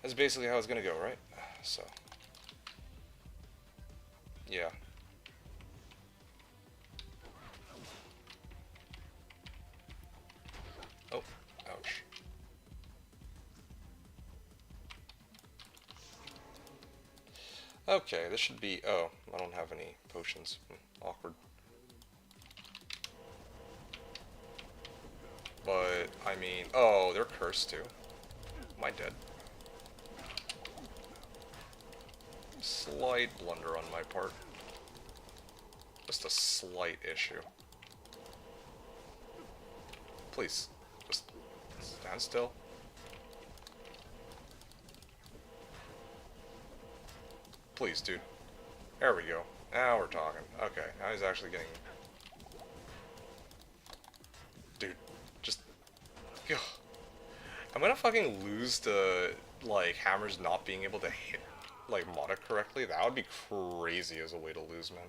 That's basically how it's gonna go, right? So... yeah. Oh, ouch. Okay, this should be... oh, I don't have any potions. Awkward. But, I mean... oh, they're cursed too. Am I dead? Slight blunder on my part. Just a slight issue. Please, just stand still. Please, dude. There we go. Now we're talking. Okay, now he's actually getting... dude, just... ugh. I'm gonna fucking lose to, like, hammers not being able to hit, like, mod it correctly. That would be crazy as a way to lose, man.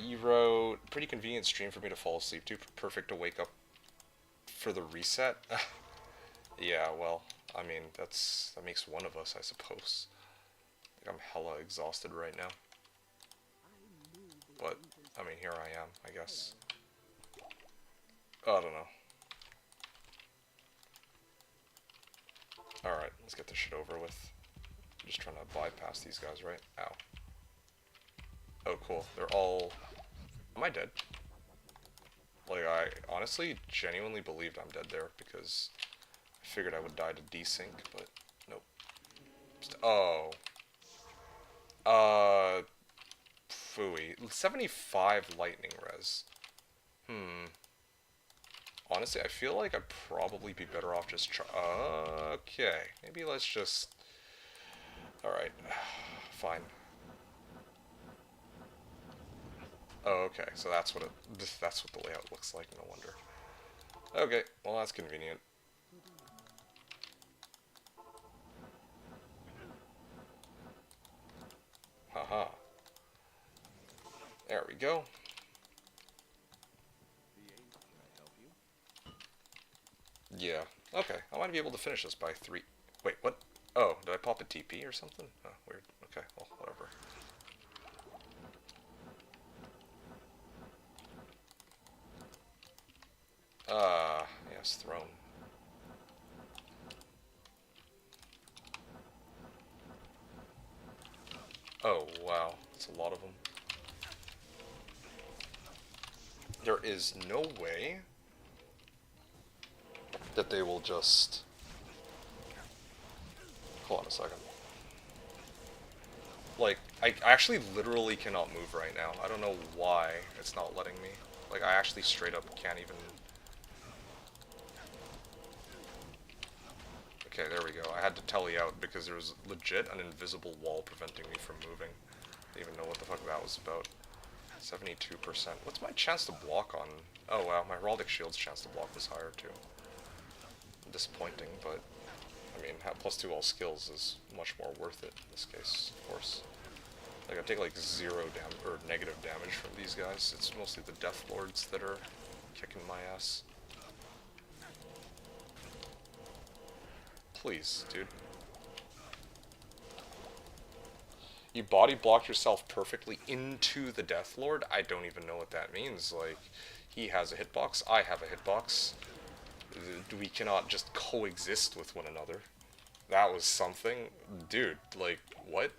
You wrote, pretty convenient stream for me to fall asleep to. Perfect to wake up for the reset. Yeah, well, I mean, that makes one of us, I suppose. Like, I'm hella exhausted right now. But, I mean, here I am, I guess. I don't know. Alright, let's get this shit over with. I'm just trying to bypass these guys, right? Ow. Oh, cool. They're all... am I dead? Like, I honestly, genuinely believed I'm dead there, because I figured I would die to desync, but nope. Oh. Phooey. 75 lightning res. Honestly, I feel like I'd probably be better off just okay. Maybe let's just... alright. Fine. Oh, okay. So that's what the layout looks like, no wonder. Okay, well that's convenient. Haha. There we go. Yeah. Okay, I might be able to finish this by 3... wait, what? Oh, did I pop a TP or something? Oh, weird. Okay, well, whatever. Yes, throne. Oh, wow. That's a lot of them. There is no way that they will just... hold on a second. Like, I actually literally cannot move right now. I don't know why it's not letting me. Like, I actually straight up can't even... okay, there we go. I had to telly out because there was legit an invisible wall preventing me from moving. I didn't even know what the fuck that was about. 72%. What's my chance to block on... oh wow, my heraldic shield's chance to block was higher too. disappointing, but I mean, +2 all skills is much more worth it in this case, of course. Like, I take like 0 damage, or negative damage from these guys. It's mostly the Death Lords that are kicking my ass. Please, dude. You body blocked yourself perfectly into the Death Lord? I don't even know what that means. Like, he has a hitbox, I have a hitbox. We cannot just coexist with one another. That was something. Dude, like, what?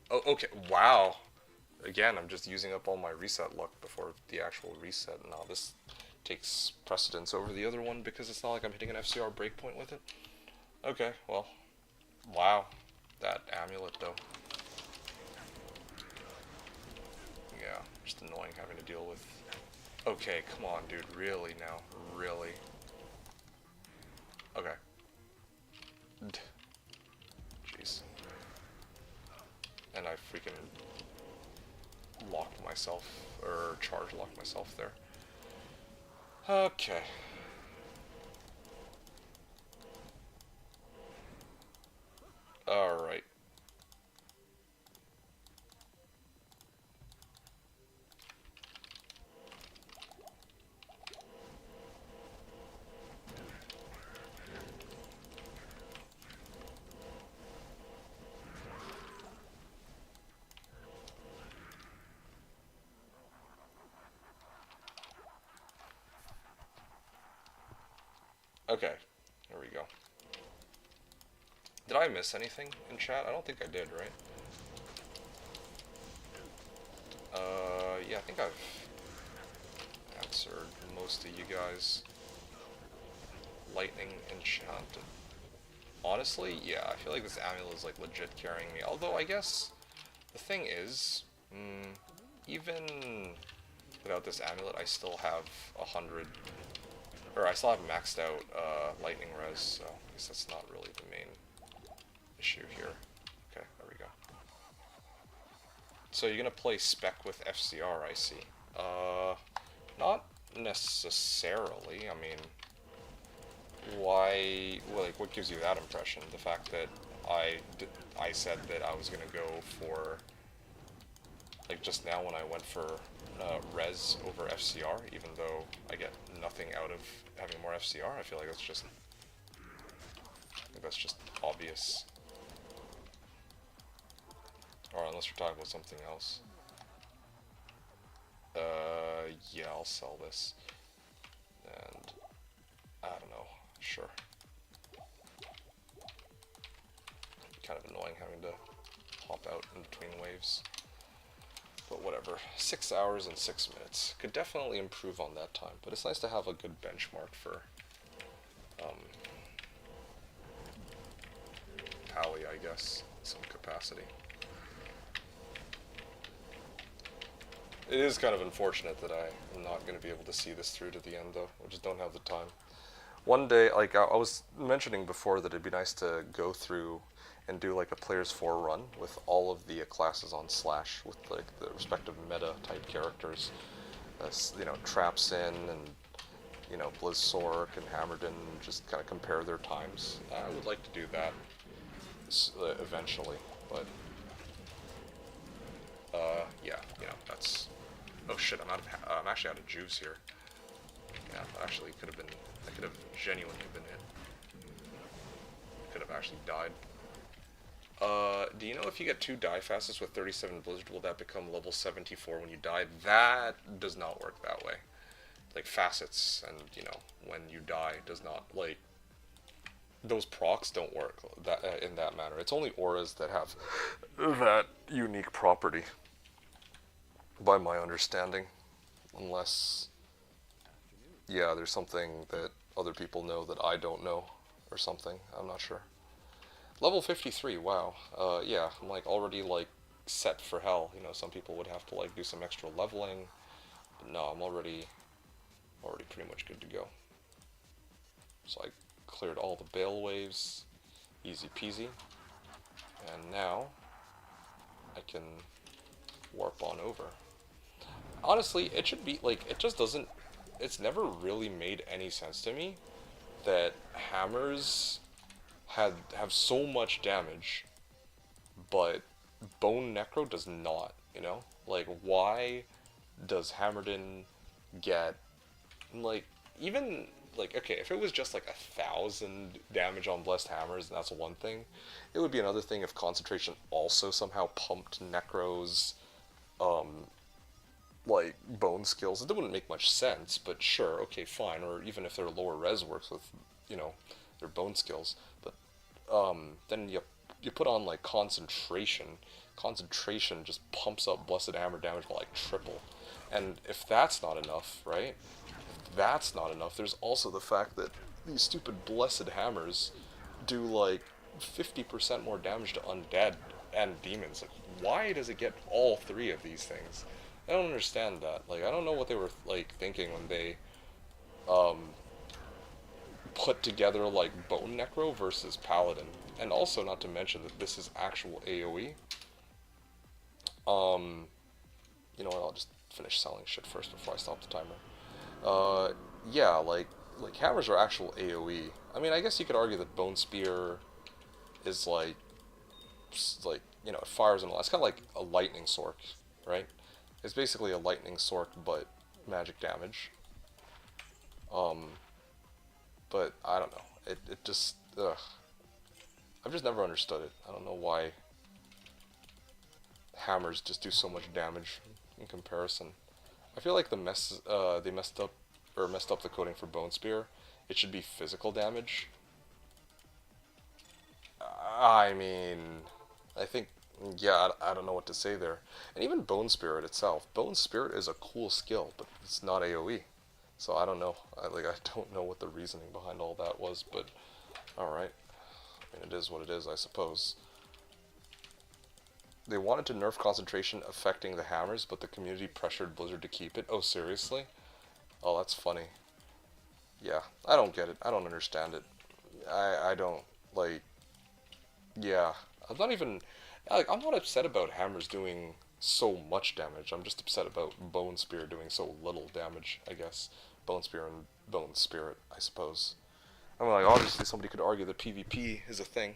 Oh, okay, wow. Again, I'm just using up all my reset luck before the actual reset. Now this takes precedence over the other one because it's not like I'm hitting an FCR breakpoint with it. Okay, well, wow. That amulet, though. Yeah, just annoying having to deal with. Okay, come on, dude. Really now? Really? Okay. Jeez. And I freaking locked myself, or charge locked myself there. Okay. Alright. Okay, there we go. Did I miss anything in chat? I don't think I did, right? Yeah, I think I've answered most of you guys. Lightning enchanted. Honestly, yeah, I feel like this amulet is like legit carrying me. Although I guess the thing is, even without this amulet, I still have 100, or I still have maxed out lightning res. So I guess that's not really the main issue here. Okay, there we go. So you're gonna play spec with FCR, I see. Not necessarily. I mean, why? Like, what gives you that impression? The fact that I said that I was gonna go for, like, just now when I went for res over FCR, even though I get nothing out of having more FCR. I feel like that's just obvious. Or unless we're talking about something else. Yeah, I'll sell this. And I don't know. Sure. Kind of annoying having to hop out in between waves. But whatever. 6 hours and 6 minutes. Could definitely improve on that time. But it's nice to have a good benchmark for Pally, I guess, in some capacity. It is kind of unfortunate that I'm not going to be able to see this through to the end, though. I just don't have the time. One day, like, I was mentioning before that it'd be nice to go through and do, like, a Players 4 run with all of the classes on Slash, with, like, the respective meta-type characters. You know, Trapsin and, you know, Blizzsork and Hammerden, just kind of compare their times. I would like to do that eventually, but yeah, you know, that's. Oh shit! I'm actually out of juice here. Yeah, actually could have been. I could have genuinely been hit. I could have actually died. Do you know if you get 2 die fastest with 37 Blizzard, will that become level 74 when you die? That does not work that way. Like, facets and, you know, when you die does not, like, those procs don't work that in that manner. It's only auras that have that unique property, by my understanding. Unless, yeah, there's something that other people know that I don't know, or something. I'm not sure. Level 53, wow. Yeah, I'm like already like set for hell. You know, some people would have to like do some extra leveling. But no, I'm already pretty much good to go. So I cleared all the Bale waves, easy peasy. And now I can warp on over. Honestly, it should be like, it just doesn't, it's never really made any sense to me that hammers have so much damage, but Bone Necro does not, you know? Like, why does Hammerdin get, like, even, like, okay, if it was just like 1,000 damage on Blessed Hammers, and that's one thing, it would be another thing if Concentration also somehow pumped Necro's, um, like, bone skills. It wouldn't make much sense, but sure, okay, fine. Or even if their lower res works with, you know, their bone skills. But then you put on like concentration. Concentration just pumps up Blessed Hammer damage by like triple. And if that's not enough, right? If that's not enough, there's also the fact that these stupid Blessed Hammers do like 50% more damage to undead and demons. Like, why does it get all three of these things? I don't understand that. Like, I don't know what they were like thinking when they um, put together like Bone Necro versus Paladin, and also not to mention that this is actual AOE. Um, you know what? I'll just finish selling shit first before I stop the timer. Uh, yeah, like hammers are actual AOE. I mean, I guess you could argue that Bone Spear is like you know it fires and all. It's kind of like a lightning sork, right? It's basically a lightning sork but magic damage. Um, but I don't know. It just ugh. I've just never understood it. I don't know why hammers just do so much damage in comparison. I feel like they messed up the coding for Bone Spear. It should be physical damage. I mean, I think yeah, I don't know what to say there. And even Bone Spirit itself. Bone Spirit is a cool skill, but it's not AoE. So I don't know. I don't know what the reasoning behind all that was, but alright. I mean, it is what it is, I suppose. They wanted to nerf concentration affecting the hammers, but the community pressured Blizzard to keep it. Oh, seriously? Oh, that's funny. Yeah, I don't get it. I don't understand it. I don't, like, yeah. I'm not even, like, I'm not upset about hammers doing so much damage. I'm just upset about Bone Spear doing so little damage, I guess. Bone Spear and Bone Spirit, I suppose. I mean, like, obviously somebody could argue that PvP is a thing,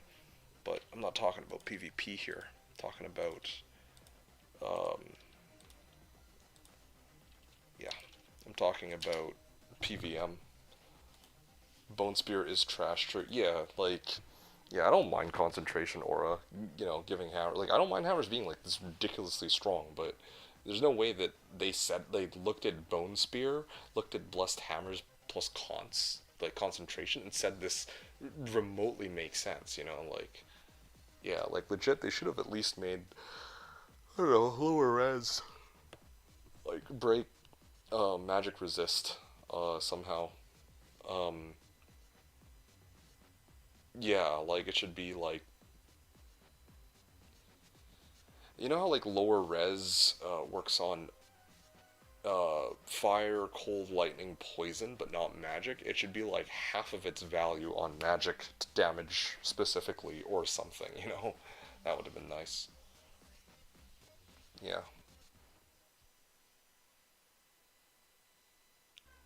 but I'm not talking about PvP here. I'm talking about, um, yeah, I'm talking about PVM. Bone Spear is trash. True. Yeah, like, yeah, I don't mind concentration aura. You know, giving hammer like I don't mind hammers being like this ridiculously strong, but there's no way that they said they looked at Bone Spear, looked at Blessed Hammers plus like concentration, and said this remotely makes sense. You know, like yeah, like legit, they should have at least made I don't know lower res, like break magic resist somehow. Um, yeah, like it should be like you know how like lower res works on fire, cold, lightning, poison, but not magic? It should be like half of its value on magic damage specifically, or something. You know, that would have been nice. Yeah.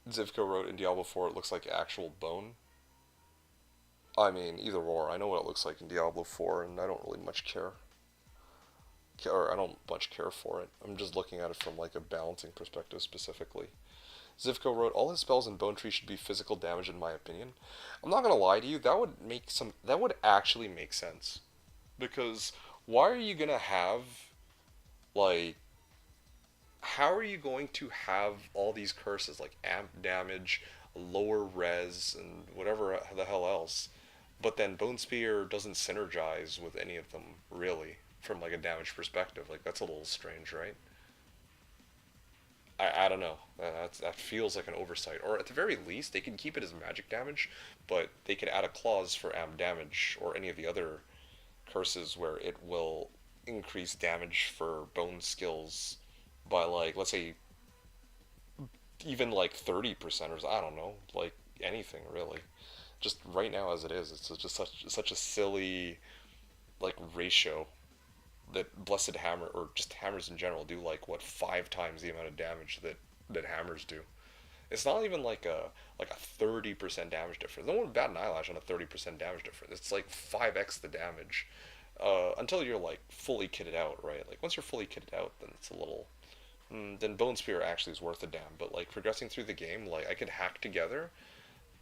Zivko wrote in Diablo 4 it looks like actual bone. I mean, either or. I know what it looks like in Diablo 4, and I don't really much care. Or I don't much care for it. I'm just looking at it from like a balancing perspective specifically. Zivko wrote, all his spells in Bone Tree should be physical damage in my opinion. I'm not gonna lie to you, that would actually make sense. Because why are you gonna have, like, how are you going to have all these curses, like amp damage, lower res, and whatever the hell else, but then Bone Spear doesn't synergize with any of them, really, from like a damage perspective? Like, that's a little strange, right? I don't know. That feels like an oversight. Or at the very least, they can keep it as magic damage, but they could add a clause for amp damage or any of the other curses where it will increase damage for bone skills by like, let's say, even like 30% or I don't know, like anything really. Just right now as it is, it's just such a silly like ratio that Blessed Hammer or just hammers in general do like what 5 times the amount of damage that hammers do. It's not even like a 30% damage difference. No one would bat an eyelash on a 30% damage difference. It's like 5x the damage. Until you're like fully kitted out, right? Like once you're fully kitted out, then it's a little. Then Bone Spear actually is worth a damn. But like progressing through the game, like I could hack together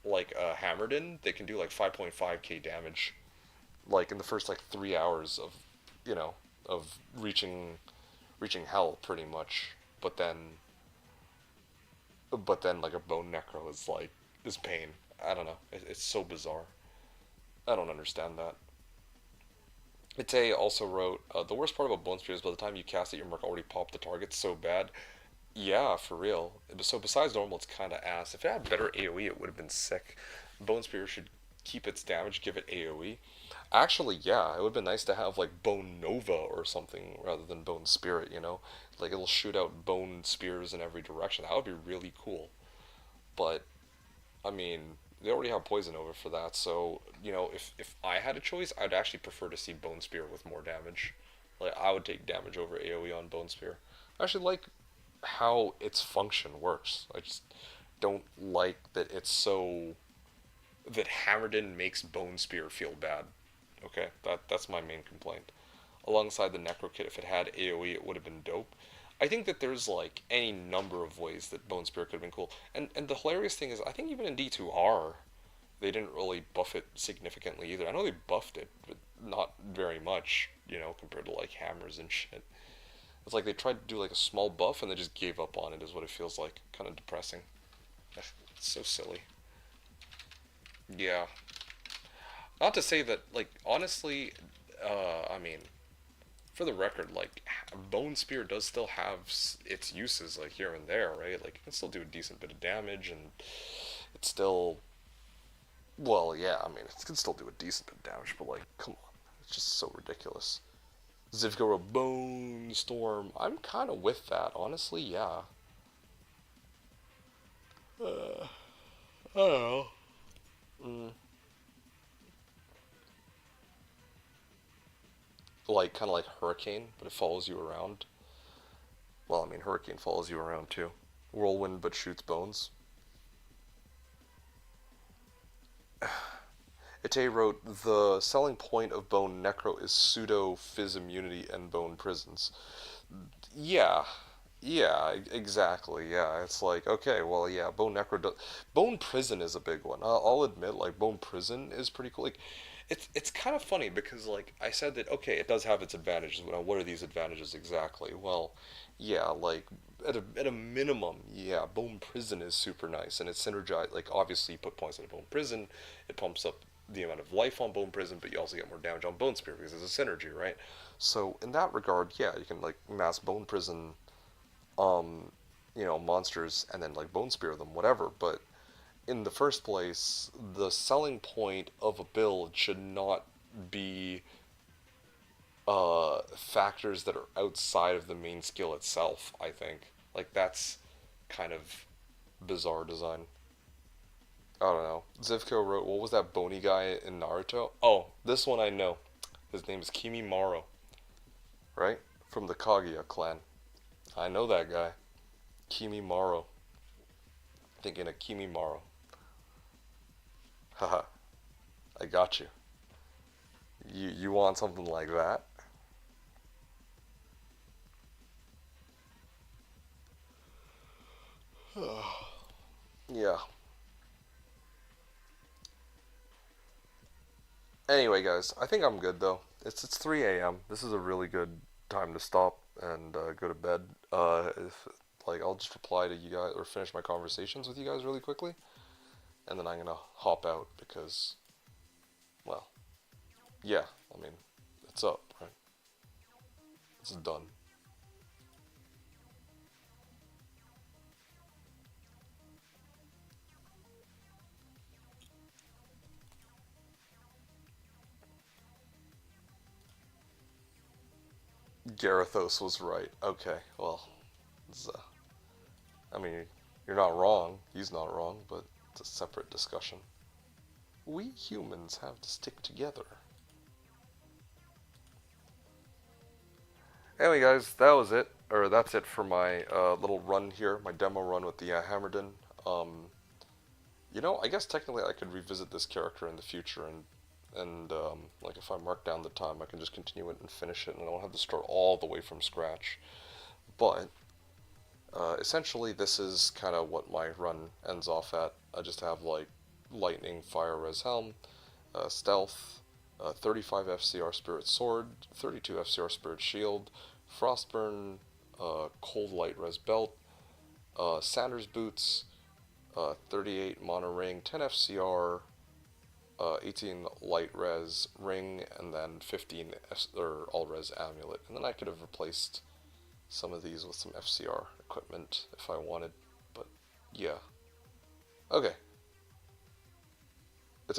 like Hammered in. They can do like 5.5k damage, like in the first like 3 hours of, you know, of reaching hell pretty much. But then like a Bone Necro is pain. I don't know. It's so bizarre. I don't understand that. Ite also wrote, the worst part about Bone Spear is by the time you cast it, your mark already popped the target so bad. Yeah, for real. So besides normal, it's kind of ass. If it had better AoE, it would have been sick. Bone Spear should keep its damage, give it AoE. Actually, yeah, it would have been nice to have like Bone Nova or something rather than Bone Spirit, you know? Like it'll shoot out bone spears in every direction. That would be really cool. But I mean, they already have Poison Over for that, so you know, if I had a choice, I'd actually prefer to see Bone Spear with more damage. Like I would take damage over AoE on Bone Spear. I actually like how its function works. I just don't like that it's so that Hammerden makes Bone Spear feel bad. Okay, that's my main complaint. Alongside the Necro Kit, if it had AoE, it would have been dope. I think that there's like any number of ways that Bone Spear could have been cool. And the hilarious thing is, I think even in D2R, they didn't really buff it significantly either. I know they buffed it, but not very much, you know, compared to like hammers and shit. It's like they tried to do like a small buff and they just gave up on it, is what it feels like. Kind of depressing. It's so silly. Yeah. Not to say that, like, honestly, I mean, for the record, like, Bone Spear does still have its uses, like, here and there, right? Like, it can still do a decent bit of damage, and it's still, well, yeah, I mean, it can still do a decent bit of damage, but, like, come on. It's just so ridiculous. Zivgora Bone Storm. I'm kind of with that, honestly, yeah. Oh. Mm. Like, kind of like Hurricane, but it follows you around. Well, I mean, Hurricane follows you around too. Whirlwind, but shoots bones. Ite wrote, the selling point of Bone Necro is pseudo Fizz immunity and Bone Prisons. Yeah, yeah, exactly. Yeah, it's like, okay, well, yeah, Bone Necro does. Bone Prison is a big one. I'll admit, like, Bone Prison is pretty cool. Like, it's kind of funny because, like, I said that, okay, it does have its advantages. Now, what are these advantages exactly? Well, yeah, like, at a minimum, yeah, Bone Prison is super nice, and it's synergized. Like, obviously, you put points into Bone Prison, it pumps up the amount of life on Bone Prison, but you also get more damage on Bone Spear because there's a synergy, right? So in that regard, yeah, you can like mass Bone Prison, um, you know, monsters and then like Bone Spear them, whatever. But in the first place, the selling point of a build should not be factors that are outside of the main skill itself. I think like that's kind of bizarre design. I don't know. Zivko wrote, what was that bony guy in Naruto? Oh, this one I know. His name is Kimimaro, right? From the Kaguya clan. I know that guy. Kimimaro. Thinking of Kimimaro. Haha, I got you. You want something like that? Yeah. Anyway, guys, I think I'm good though. It's 3 a.m. This is a really good time to stop and go to bed. If like I'll just reply to you guys or finish my conversations with you guys really quickly, and then I'm gonna hop out because, well, yeah. I mean, it's up, right? It's done. Garethos was right. Okay, well, it's, I mean, you're not wrong. He's not wrong, but it's a separate discussion. We humans have to stick together. Anyway, guys, that was it. Or that's it for my little run here, my demo run with the Hammerden. You know, I guess technically I could revisit this character in the future, and like if I mark down the time, I can just continue it and finish it, and I don't have to start all the way from scratch. But essentially, this is kind of what my run ends off at. I just have like lightning, fire, res helm, stealth, 35 FCR spirit sword, 32 FCR spirit shield, frostburn, cold light res belt, Sanders boots, 38 mono ring, 10 FCR, 18 light res ring, and then 15 or all res amulet. And then I could have replaced some of these with some FCR equipment if I wanted, but yeah. Okay.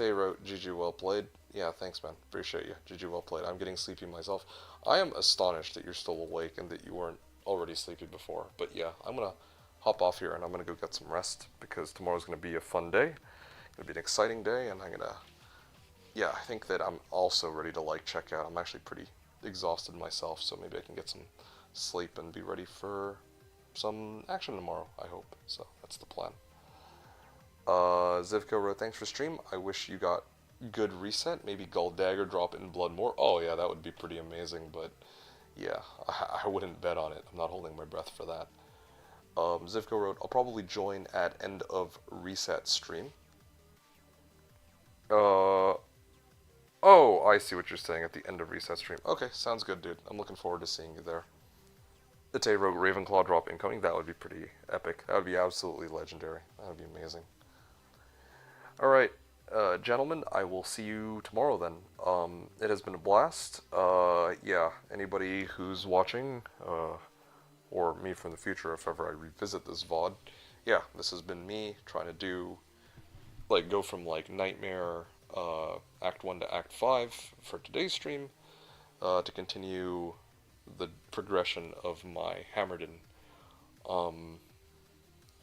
Ate wrote, GG well played. Yeah, thanks man, appreciate you. GG well played. I'm getting sleepy myself. I am astonished that you're still awake and that you weren't already sleepy before, but yeah, I'm gonna hop off here and I'm gonna go get some rest because tomorrow's gonna be a fun day. Gonna be an exciting day, and I'm gonna, yeah, I think that I'm also ready to like check out. I'm actually pretty exhausted myself, so maybe I can get some sleep and be ready for some action tomorrow, I hope. So that's the plan. Zivko wrote, thanks for stream. I wish you got good reset. Maybe Gold Dagger drop in Blood more. Oh yeah, that would be pretty amazing, but yeah, I wouldn't bet on it. I'm not holding my breath for that. Zivko wrote, I'll probably join at end of reset stream. Oh, I see what you're saying, at the end of reset stream. Okay, sounds good, dude. I'm looking forward to seeing you there. Ite wrote, Ravenclaw drop incoming. That would be pretty epic. That would be absolutely legendary. That would be amazing. Alright, gentlemen, I will see you tomorrow then. It has been a blast. Yeah, anybody who's watching, or me from the future if ever I revisit this VOD, yeah, this has been me trying to do, like, go from, like, Nightmare, Act 1 to Act 5 for today's stream, to continue the progression of my Hammerden,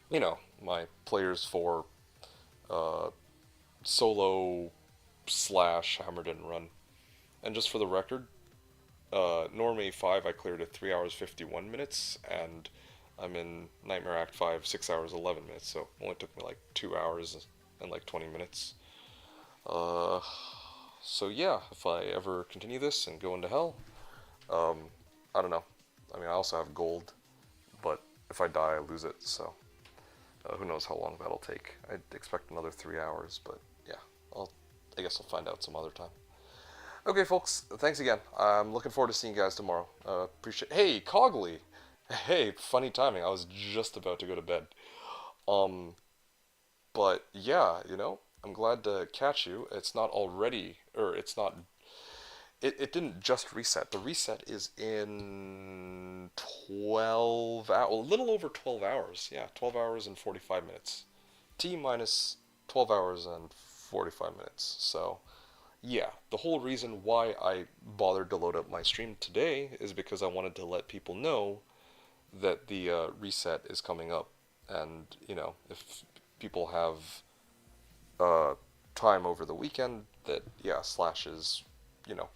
you know, my Players for, solo slash Hammerden run. And just for the record, Norm A5 I cleared at 3 hours 51 minutes, and I'm in Nightmare Act 5 6 hours 11 minutes, so it only took me like 2 hours and like 20 minutes. So yeah, if I ever continue this and go into hell, I don't know. I mean, I also have gold, but if I die, I lose it, so who knows how long that'll take. I'd expect another 3 hours, but yeah, I guess I'll find out some other time. Okay, folks, thanks again. I'm looking forward to seeing you guys tomorrow. Appreciate. Hey, Cogley. Hey, funny timing. I was just about to go to bed. But yeah, you know, I'm glad to catch you. It's not already, or it's not. It didn't just reset. The reset is in 12 hours, a little over 12 hours. Yeah, 12 hours and 45 minutes. T minus 12 hours and 45 minutes. So, yeah, the whole reason why I bothered to load up my stream today is because I wanted to let people know that the reset is coming up. And, you know, if people have time over the weekend, that, yeah, Slash is, you know,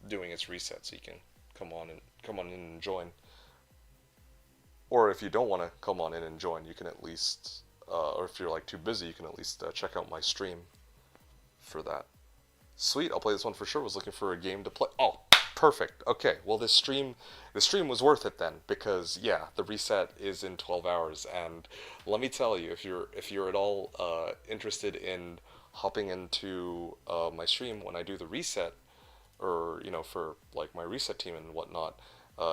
doing its reset, so you can come on in and join. Or if you don't want to come on in and join, you can at least, or if you're like too busy, you can at least check out my stream for that. Sweet, I'll play this one for sure. Was looking for a game to play. Oh, perfect. Okay, well the stream was worth it then, because yeah, the reset is in 12 hours, and let me tell you, if you're at all interested in hopping into my stream when I do the reset, or, you know, for like my reset team and whatnot,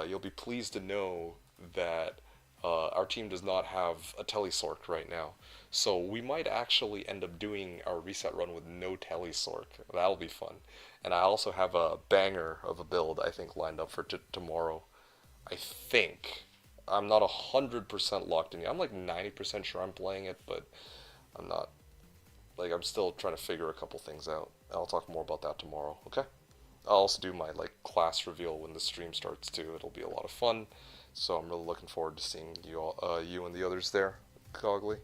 you'll be pleased to know that our team does not have a telesork right now. So we might actually end up doing our reset run with no telesork. That'll be fun. And I also have a banger of a build, I think, lined up for tomorrow. I think. I'm not 100% locked in yet. I'm like 90% sure I'm playing it, but I'm not. Like, I'm still trying to figure a couple things out. I'll talk more about that tomorrow, okay? I'll also do my like class reveal when the stream starts too. It'll be a lot of fun, so I'm really looking forward to seeing you all, you and the others there, Cogley.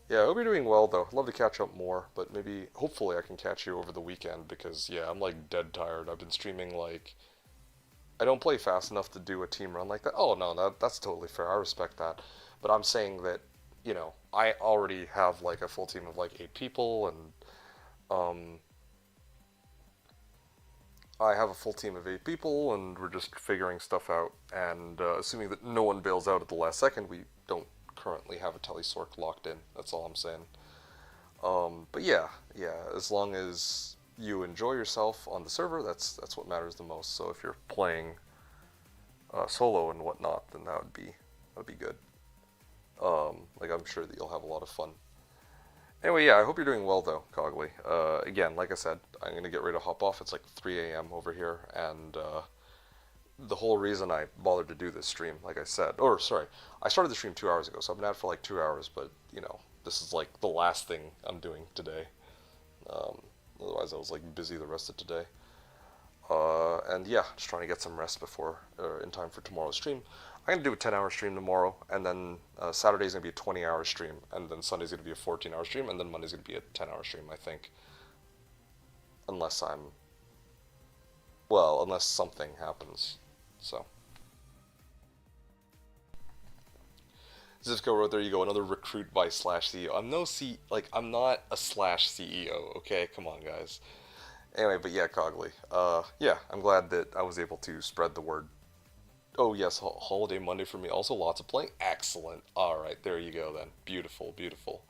Yeah, I hope you're doing well though. I'd love to catch up more, but maybe, hopefully, I can catch you over the weekend because yeah, I'm like dead tired. I've been streaming like, I don't play fast enough to do a team run like that. Oh no, that's totally fair. I respect that, but I'm saying that, you know, I already have like a full team of like 8 people, and um, I have a full team of 8 people, and we're just figuring stuff out. And assuming that no one bails out at the last second, we don't currently have a telesork locked in. That's all I'm saying. But yeah, yeah. As long as you enjoy yourself on the server, that's what matters the most. So if you're playing solo and whatnot, then that would be good. Like I'm sure that you'll have a lot of fun. Anyway, yeah, I hope you're doing well though, Cogley. Again, like I said, I'm gonna get ready to hop off. It's like 3 a.m. over here, and the whole reason I bothered to do this stream, like I said, or sorry, I started the stream 2 hours ago, so I've been at it for like 2 hours. But you know, this is like the last thing I'm doing today. Um, Otherwise, I was like busy the rest of today. And yeah, just trying to get some rest before, in time for tomorrow's stream. I'm gonna do a 10-hour stream tomorrow, and then Saturday's gonna be a 20-hour stream, and then Sunday's gonna be a 14-hour stream, and then Monday's gonna be a 10-hour stream, I think. Unless unless something happens. So. Zivko wrote, there you go, another recruit by Slash CEO. I'm not a Slash CEO, okay? Come on, guys. Anyway, but yeah, Cogley. Yeah, I'm glad that I was able to spread the word. Oh yes, holiday Monday for me. Also lots of playing. Excellent. All right, there you go then. Beautiful, beautiful.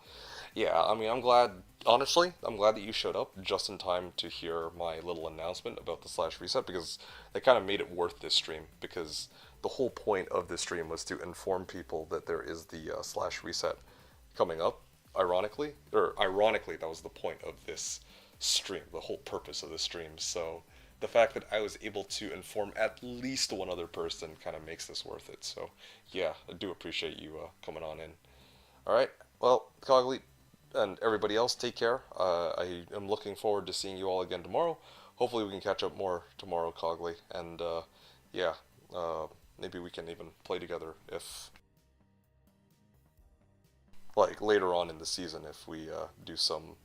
Yeah, I mean, I'm glad. Honestly, I'm glad that you showed up just in time to hear my little announcement about the Slash reset, because that kind of made it worth this stream. Because the whole point of this stream was to inform people that there is the Slash reset coming up. Ironically, that was the point of this stream, the whole purpose of the stream. So the fact that I was able to inform at least one other person kind of makes this worth it. So yeah, I do appreciate you coming on in. All right, well, Cogley and everybody else, take care. I am looking forward to seeing you all again tomorrow. Hopefully we can catch up more tomorrow, Cogley, and yeah, maybe we can even play together if, like, later on in the season, if we do some,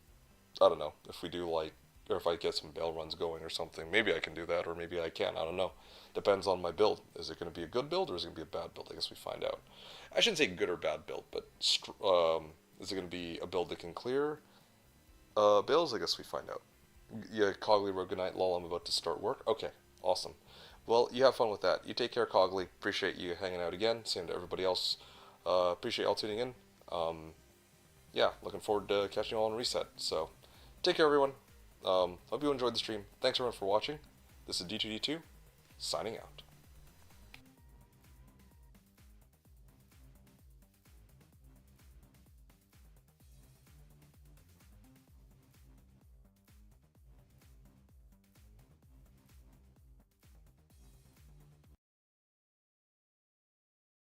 I don't know, if we do like, or if I get some bail runs going or something. Maybe I can do that, or maybe I can't. I don't know. Depends on my build. Is it going to be a good build, or is it going to be a bad build? I guess we find out. I shouldn't say good or bad build, but is it going to be a build that can clear bills? I guess we find out. Yeah, Cogley wrote, good night, lol, I'm about to start work. Okay, awesome. Well, you have fun with that. You take care, Cogley. Appreciate you hanging out again. Same to everybody else. Appreciate y'all tuning in. Yeah, looking forward to catching you all on Reset. So, take care, everyone. Hope you enjoyed the stream. Thanks, everyone, for watching. This is D2D2, signing out.